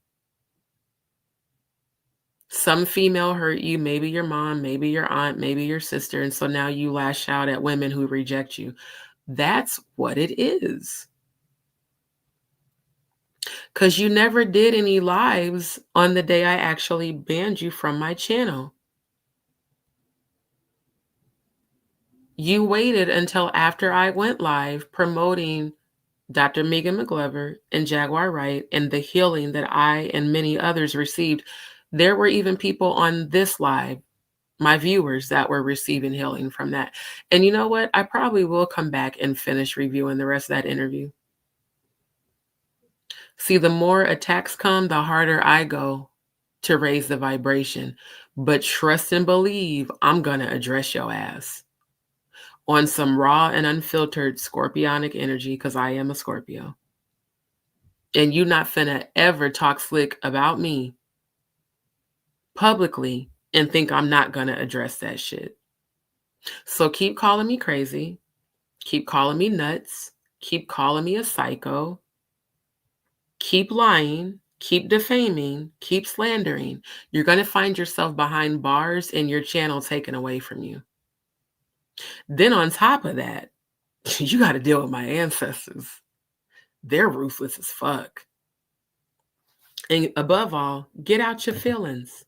Some female hurt you, maybe your mom, maybe your aunt, maybe your sister. And so now you lash out at women who reject you. That's what it is. Because you never did any lives on the day I actually banned you from my channel. You waited until after I went live promoting Dr. Megan McGlover and Jaguar Wright and the healing that I and many others received. There were even people on this live, my viewers, that were receiving healing from that. And you know what? I probably will come back and finish reviewing the rest of that interview. See, the more attacks come, the harder I go to raise the vibration. But trust and believe, I'm going to address your ass on some raw and unfiltered scorpionic energy, because I am a Scorpio. And you not finna ever talk slick about me publicly and think I'm not going to address that shit. So keep calling me crazy. Keep calling me nuts. Keep calling me a psycho. Keep lying. Keep defaming. Keep slandering. You're going to find yourself behind bars and your channel taken away from you. Then on top of that, you got to deal with my ancestors. They're ruthless as fuck. And above all, get out your feelings.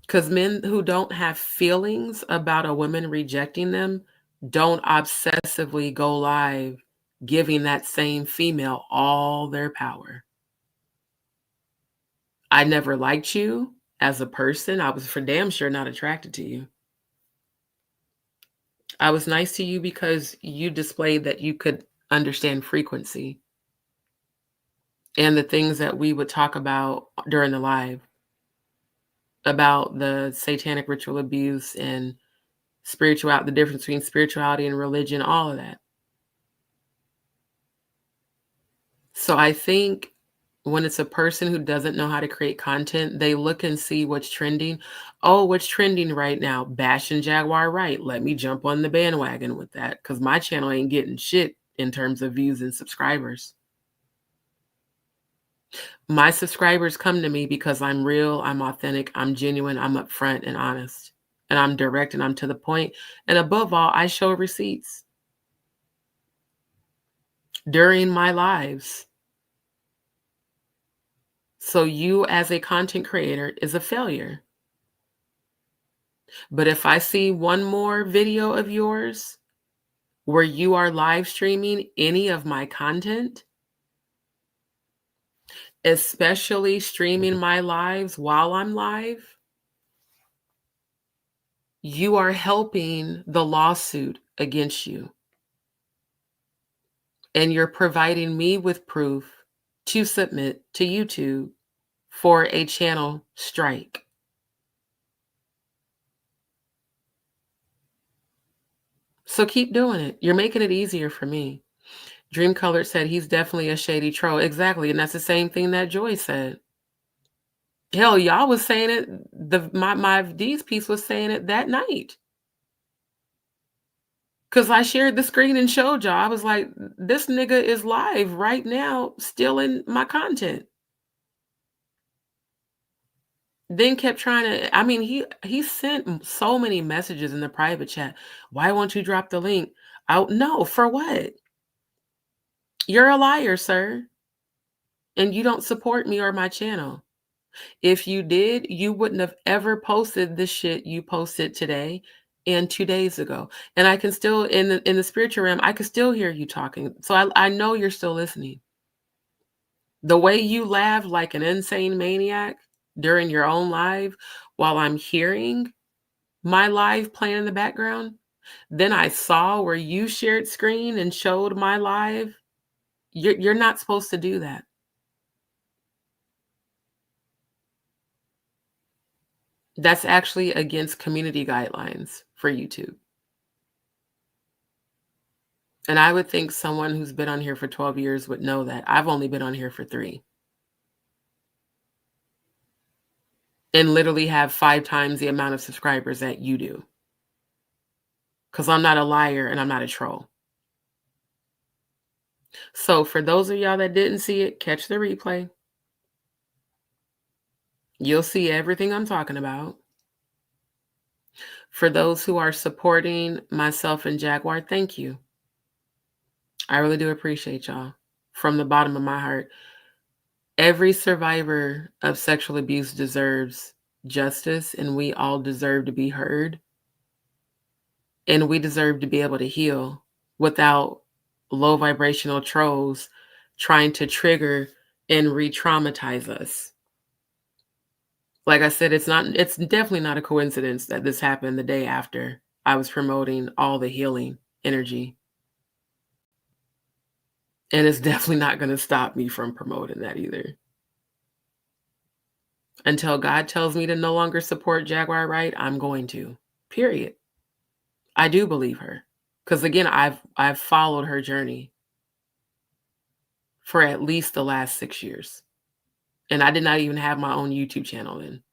Because men who don't have feelings about a woman rejecting them don't obsessively go live giving that same female all their power. I never liked you as a person. I was for damn sure not attracted to you. I was nice to you because you displayed that you could understand frequency and the things that we would talk about during the live about the satanic ritual abuse and spirituality, the difference between spirituality and religion, all of that. So I think when it's a person who doesn't know how to create content, they look and see what's trending. Oh, what's trending right now? Bashing Jaguar Wright. Let me jump on the bandwagon with that because my channel ain't getting shit in terms of views and subscribers. My subscribers come to me because I'm real, I'm authentic, I'm genuine, I'm upfront and honest, and I'm direct and I'm to the point. And above all, I show receipts during my lives. So you as a content creator is a failure. But if I see one more video of yours where you are live streaming any of my content, especially streaming my lives while I'm live, you are helping the lawsuit against you. And you're providing me with proof to submit to YouTube for a channel strike. So keep doing it. You're making it easier for me. Dream Colored said he's definitely a shady troll. Exactly. And that's the same thing that Joy said. Hell, y'all was saying it. My DzPeepz was saying it that night. Because I shared the screen and showed y'all. I was like, this nigga is live right now, stealing my content. then kept trying to, I mean, he sent so many messages in the private chat. Why won't you drop the link? No, for what? You're a liar, sir. And you don't support me or my channel. If you did, you wouldn't have ever posted the shit you posted today and 2 days ago. And I can still, in the spiritual realm, I can still hear you talking. So I know you're still listening. The way you laugh like an insane maniac during your own live while I'm hearing my live playing in the background, then I saw where you shared screen and showed my live. You're not supposed to do that. That's actually against community guidelines for YouTube. And I would think someone who's been on here for 12 years would know that. I've only been on here for 3. And literally have 5 times the amount of subscribers that you do. Because I'm not a liar and I'm not a troll. So for those of y'all that didn't see it, catch the replay. You'll see everything I'm talking about. For those who are supporting myself and Jaguar, thank you. I really do appreciate y'all from the bottom of my heart. Every survivor of sexual abuse deserves justice, and we all deserve to be heard. And we deserve to be able to heal without low vibrational trolls trying to trigger and re-traumatize us. Like I said, it's definitely not a coincidence that this happened the day after I was promoting all the healing energy. And it's definitely not going to stop me from promoting that either. Until God tells me to no longer support Jaguar Wright, I'm going to. Period. I do believe her. Because again, I've followed her journey for at least the last 6 years. And I did not even have my own YouTube channel then.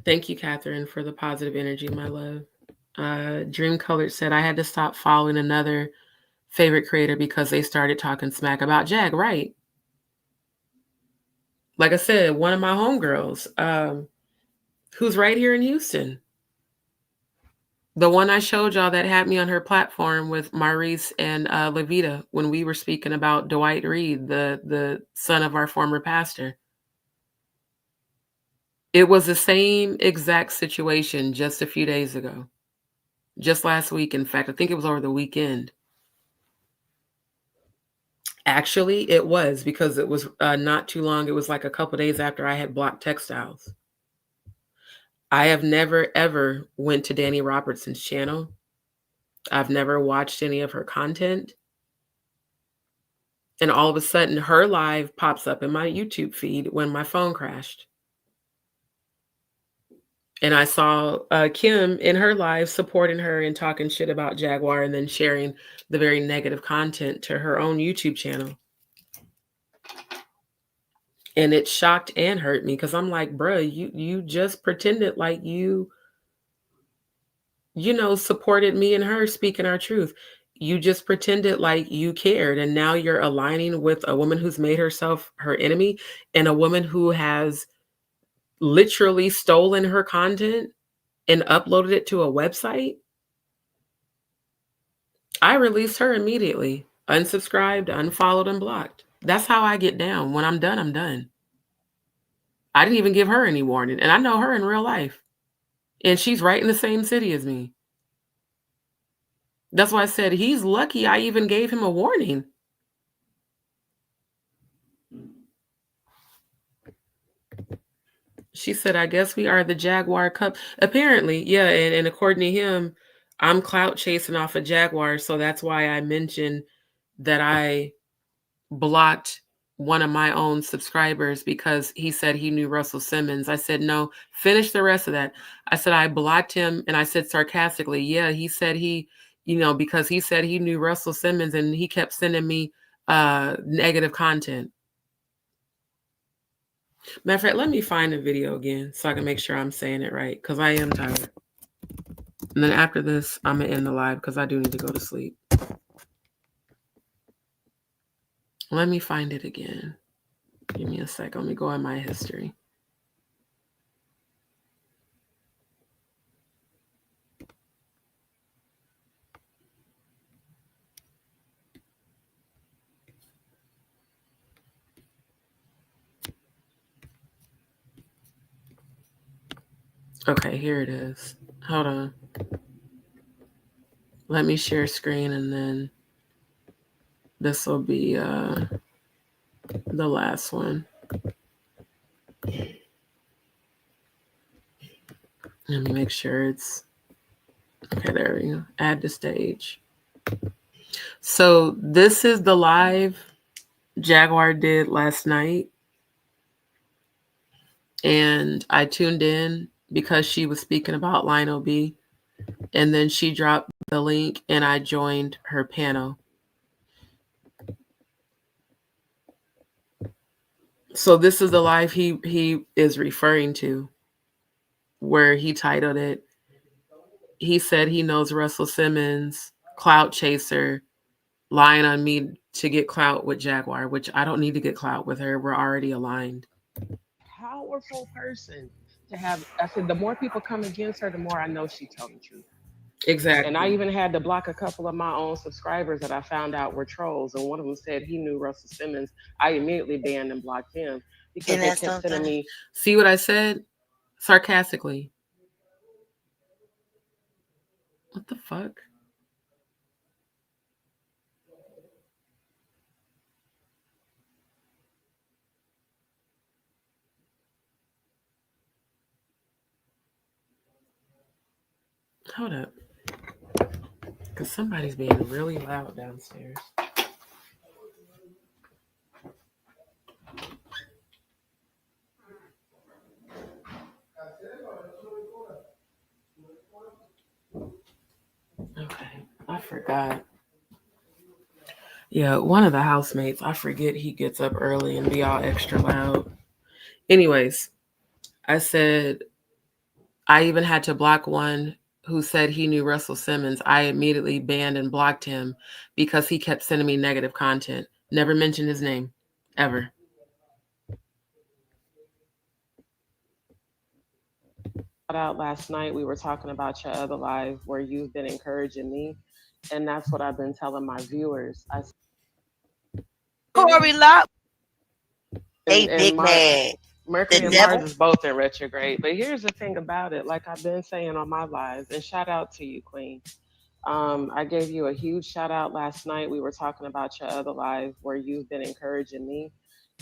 Thank you, Catherine, for the positive energy, my love. Dream Colored said, I had to stop following another favorite creator because they started talking smack about Jag, right? Like I said, one of my homegirls, who's right here in Houston. The one I showed y'all that had me on her platform with Maurice and Levita when we were speaking about Dwight Reed, the son of our former pastor. It was the same exact situation just a few days ago. Just last week, in fact. I think it was over the weekend. Actually, it was because it was not too long. It was like a couple days after I had blocked Textiles. I have never, ever went to Danny Robertson's channel. I've never watched any of her content. And all of a sudden, her live pops up in my YouTube feed when my phone crashed. And I saw Kim in her live supporting her and talking shit about Jaguar and then sharing the very negative content to her own YouTube channel. And it shocked and hurt me because I'm like, bruh, you just pretended like you supported me and her speaking our truth. You just pretended like you cared. And now you're aligning with a woman who's made herself her enemy and a woman who has literally stolen her content and uploaded it to a website. I released her immediately, unsubscribed, unfollowed, and blocked. That's how I get down. When I'm done, I'm done. I didn't even give her any warning. And I know her in real life. And she's right in the same city as me. That's why I said he's lucky I even gave him a warning. She said, I guess we are the Jaguar Cup. Apparently, yeah. And according to him, I'm clout chasing off a Jaguar. So that's why I mentioned that I blocked one of my own subscribers because he said he knew Russell Simmons. I said, no, finish the rest of that. I said, I blocked him. And I said sarcastically, yeah, he said because he said he knew Russell Simmons and he kept sending me negative content. Matter of fact, let me find the video again so I can make sure I'm saying it right because I am tired. And then after this, I'm going to end the live because I do need to go to sleep. Let me find it again. Give me a sec. Let me go in my history. Okay, here it is. Hold on. Let me share screen and then this will be the last one. Let me make sure it's okay. There we go. Add to stage. So this is the live Jaguar did last night. And I tuned in because she was speaking about Lionel B. And then she dropped the link and I joined her panel. So this is the live he is referring to, where he titled it, he said he knows Russell Simmons, clout chaser, lying on me to get clout with Jaguar, which I don't need to get clout with her. We're already aligned. Powerful person to have. I said, the more people come against her, the more I know she telling the truth. Exactly. And I even had to block a couple of my own subscribers that I found out were trolls. And one of them said he knew Russell Simmons. I immediately banned and blocked him because they kept sending me. See what I said? Sarcastically. What the fuck? Hold up. Because somebody's being really loud downstairs. Okay, I forgot. Yeah, one of the housemates, I forget he gets up early and be all extra loud. Anyways, I said I even had to block one who said he knew Russell Simmons. I immediately banned and blocked him because he kept sending me negative content. Never mentioned his name, ever. Out last night, we were talking about your other live where you've been encouraging me. And that's what I've been telling my viewers. I Corey Locke. Hey, Big Man. Mercury and Mars is both in retrograde. But here's the thing about it, like I've been saying on my lives, and shout out to you, Queen. I gave you a huge shout out last night. We were talking about your other live where you've been encouraging me.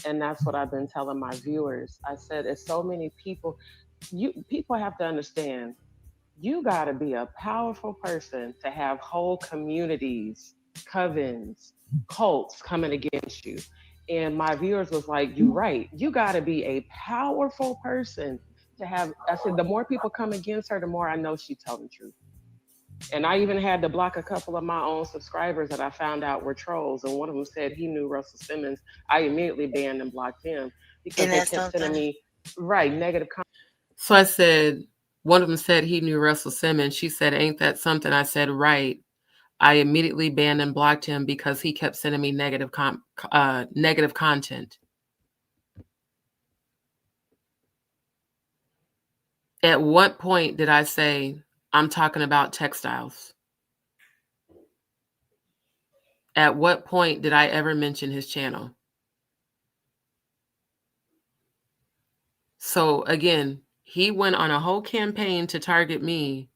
And that's what I've been telling my viewers. I said, it's so many people. People have to understand, you got to be a powerful person to have whole communities, covens, cults coming against you. And my viewers was like, you're right. You got to be a powerful person to have. I said, the more people come against her, the more I know she telling the truth. And I even had to block a couple of my own subscribers that I found out were trolls. And one of them said he knew Russell Simmons. I immediately banned and blocked him because they kept sending me negative comments. So I said, one of them said he knew Russell Simmons. She said, ain't that something? I said, right. I immediately banned and blocked him because he kept sending me negative content. At what point did I say I'm talking about textiles? At what point did I ever mention his channel? So again, he went on a whole campaign to target me.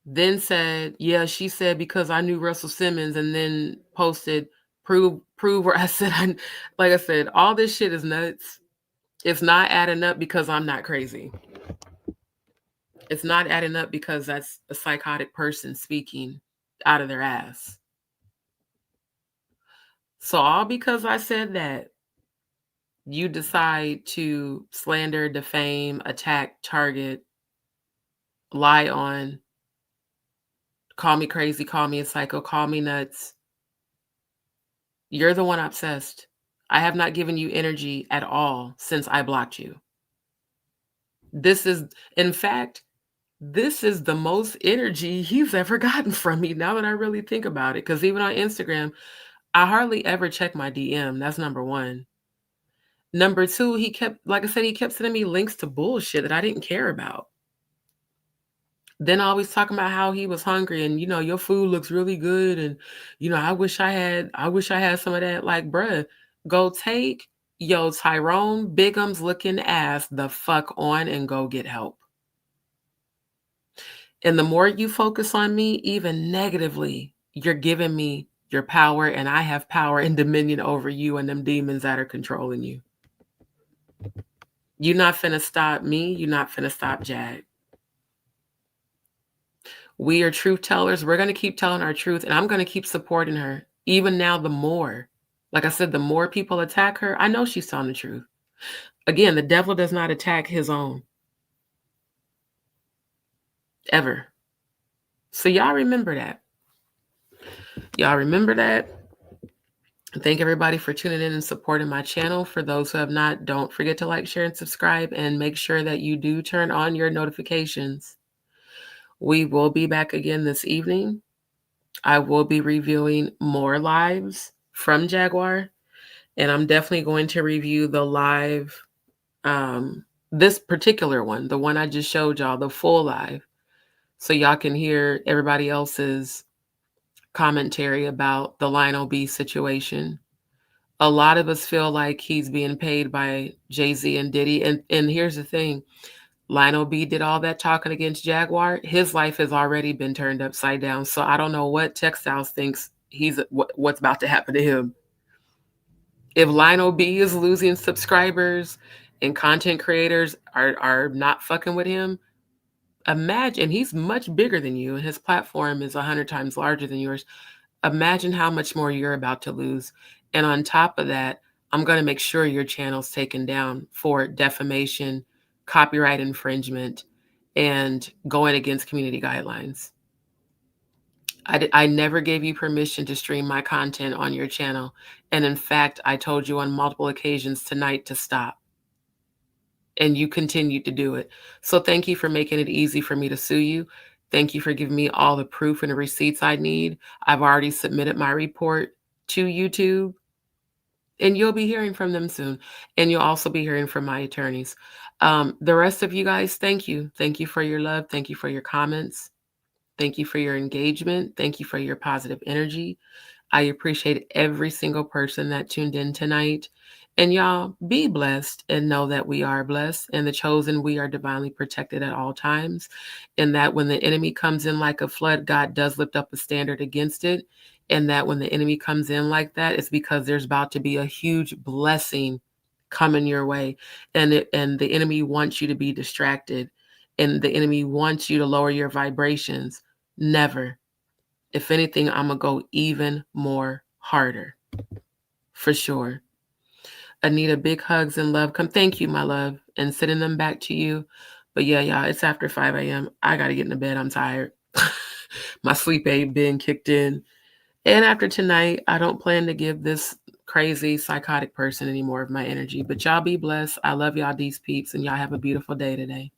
Then said, yeah, she said because I knew Russell Simmons, and then posted prove where I said, like I said, all this shit is nuts. It's not adding up because I'm not crazy. It's not adding up because that's a psychotic person speaking out of their ass. So all because I said that, you decide to slander, defame, attack, target, lie on, call me crazy, call me a psycho, call me nuts. You're the one obsessed. I have not given you energy at all since I blocked you. This is, in fact, this is the most energy he's ever gotten from me now that I really think about it. Because even on Instagram, I hardly ever check my DM. That's number one. Number two, he kept, like I said, he kept sending me links to bullshit that I didn't care about. Then always talking about how he was hungry and, your food looks really good. And, I wish I had some of that. Like, bruh, go take your Tyrone Bigum's looking ass the fuck on and go get help. And the more you focus on me, even negatively, you're giving me your power, and I have power and dominion over you and them demons that are controlling you. You're not finna stop me. You're not finna stop Jag. We are truth tellers. We're going to keep telling our truth, and I'm going to keep supporting her. Even now, the more, like I said, the more people attack her, I know she's telling the truth. Again, the devil does not attack his own. Ever. So y'all remember that. Y'all remember that. Thank everybody for tuning in and supporting my channel. For those who have not, don't forget to like, share, and subscribe, and make sure that you do turn on your notifications. We will be back again this evening. I will be reviewing more lives from Jaguar, and I'm definitely going to review the live, this particular one, the one I just showed y'all, the full live, so y'all can hear everybody else's commentary about the Lionel B situation. A lot of us feel like he's being paid by Jay-Z and Diddy, and here's the thing. Lionel B did all that talking against Jaguar. His life has already been turned upside down. So I don't know what Textiles thinks what's about to happen to him. If Lionel B is losing subscribers and content creators are not fucking with him, imagine, he's much bigger than you and his platform is 100 times larger than yours. Imagine how much more you're about to lose. And on top of that, I'm going to make sure your channel's taken down for defamation, copyright infringement, and going against community guidelines. I never gave you permission to stream my content on your channel. And in fact, I told you on multiple occasions tonight to stop. And you continued to do it. So thank you for making it easy for me to sue you. Thank you for giving me all the proof and the receipts I need. I've already submitted my report to YouTube. And you'll be hearing from them soon. And you'll also be hearing from my attorneys. The rest of you guys, thank you. Thank you for your love. Thank you for your comments. Thank you for your engagement. Thank you for your positive energy. I appreciate every single person that tuned in tonight. And y'all, be blessed and know that we are blessed and the chosen, we are divinely protected at all times. And that when the enemy comes in like a flood, God does lift up a standard against it. And that when the enemy comes in like that, it's because there's about to be a huge blessing coming your way. And the enemy wants you to be distracted. And the enemy wants you to lower your vibrations. Never. If anything, I'm going to go even more harder. For sure. Anita, big hugs and love. Come, thank you, my love. And sending them back to you. But yeah, y'all, it's after 5 a.m. I got to get into bed. I'm tired. My sleep aid been kicked in. And after tonight, I don't plan to give this crazy psychotic person any more of my energy. But y'all be blessed. I love y'all, DzPeepz, and y'all have a beautiful day today.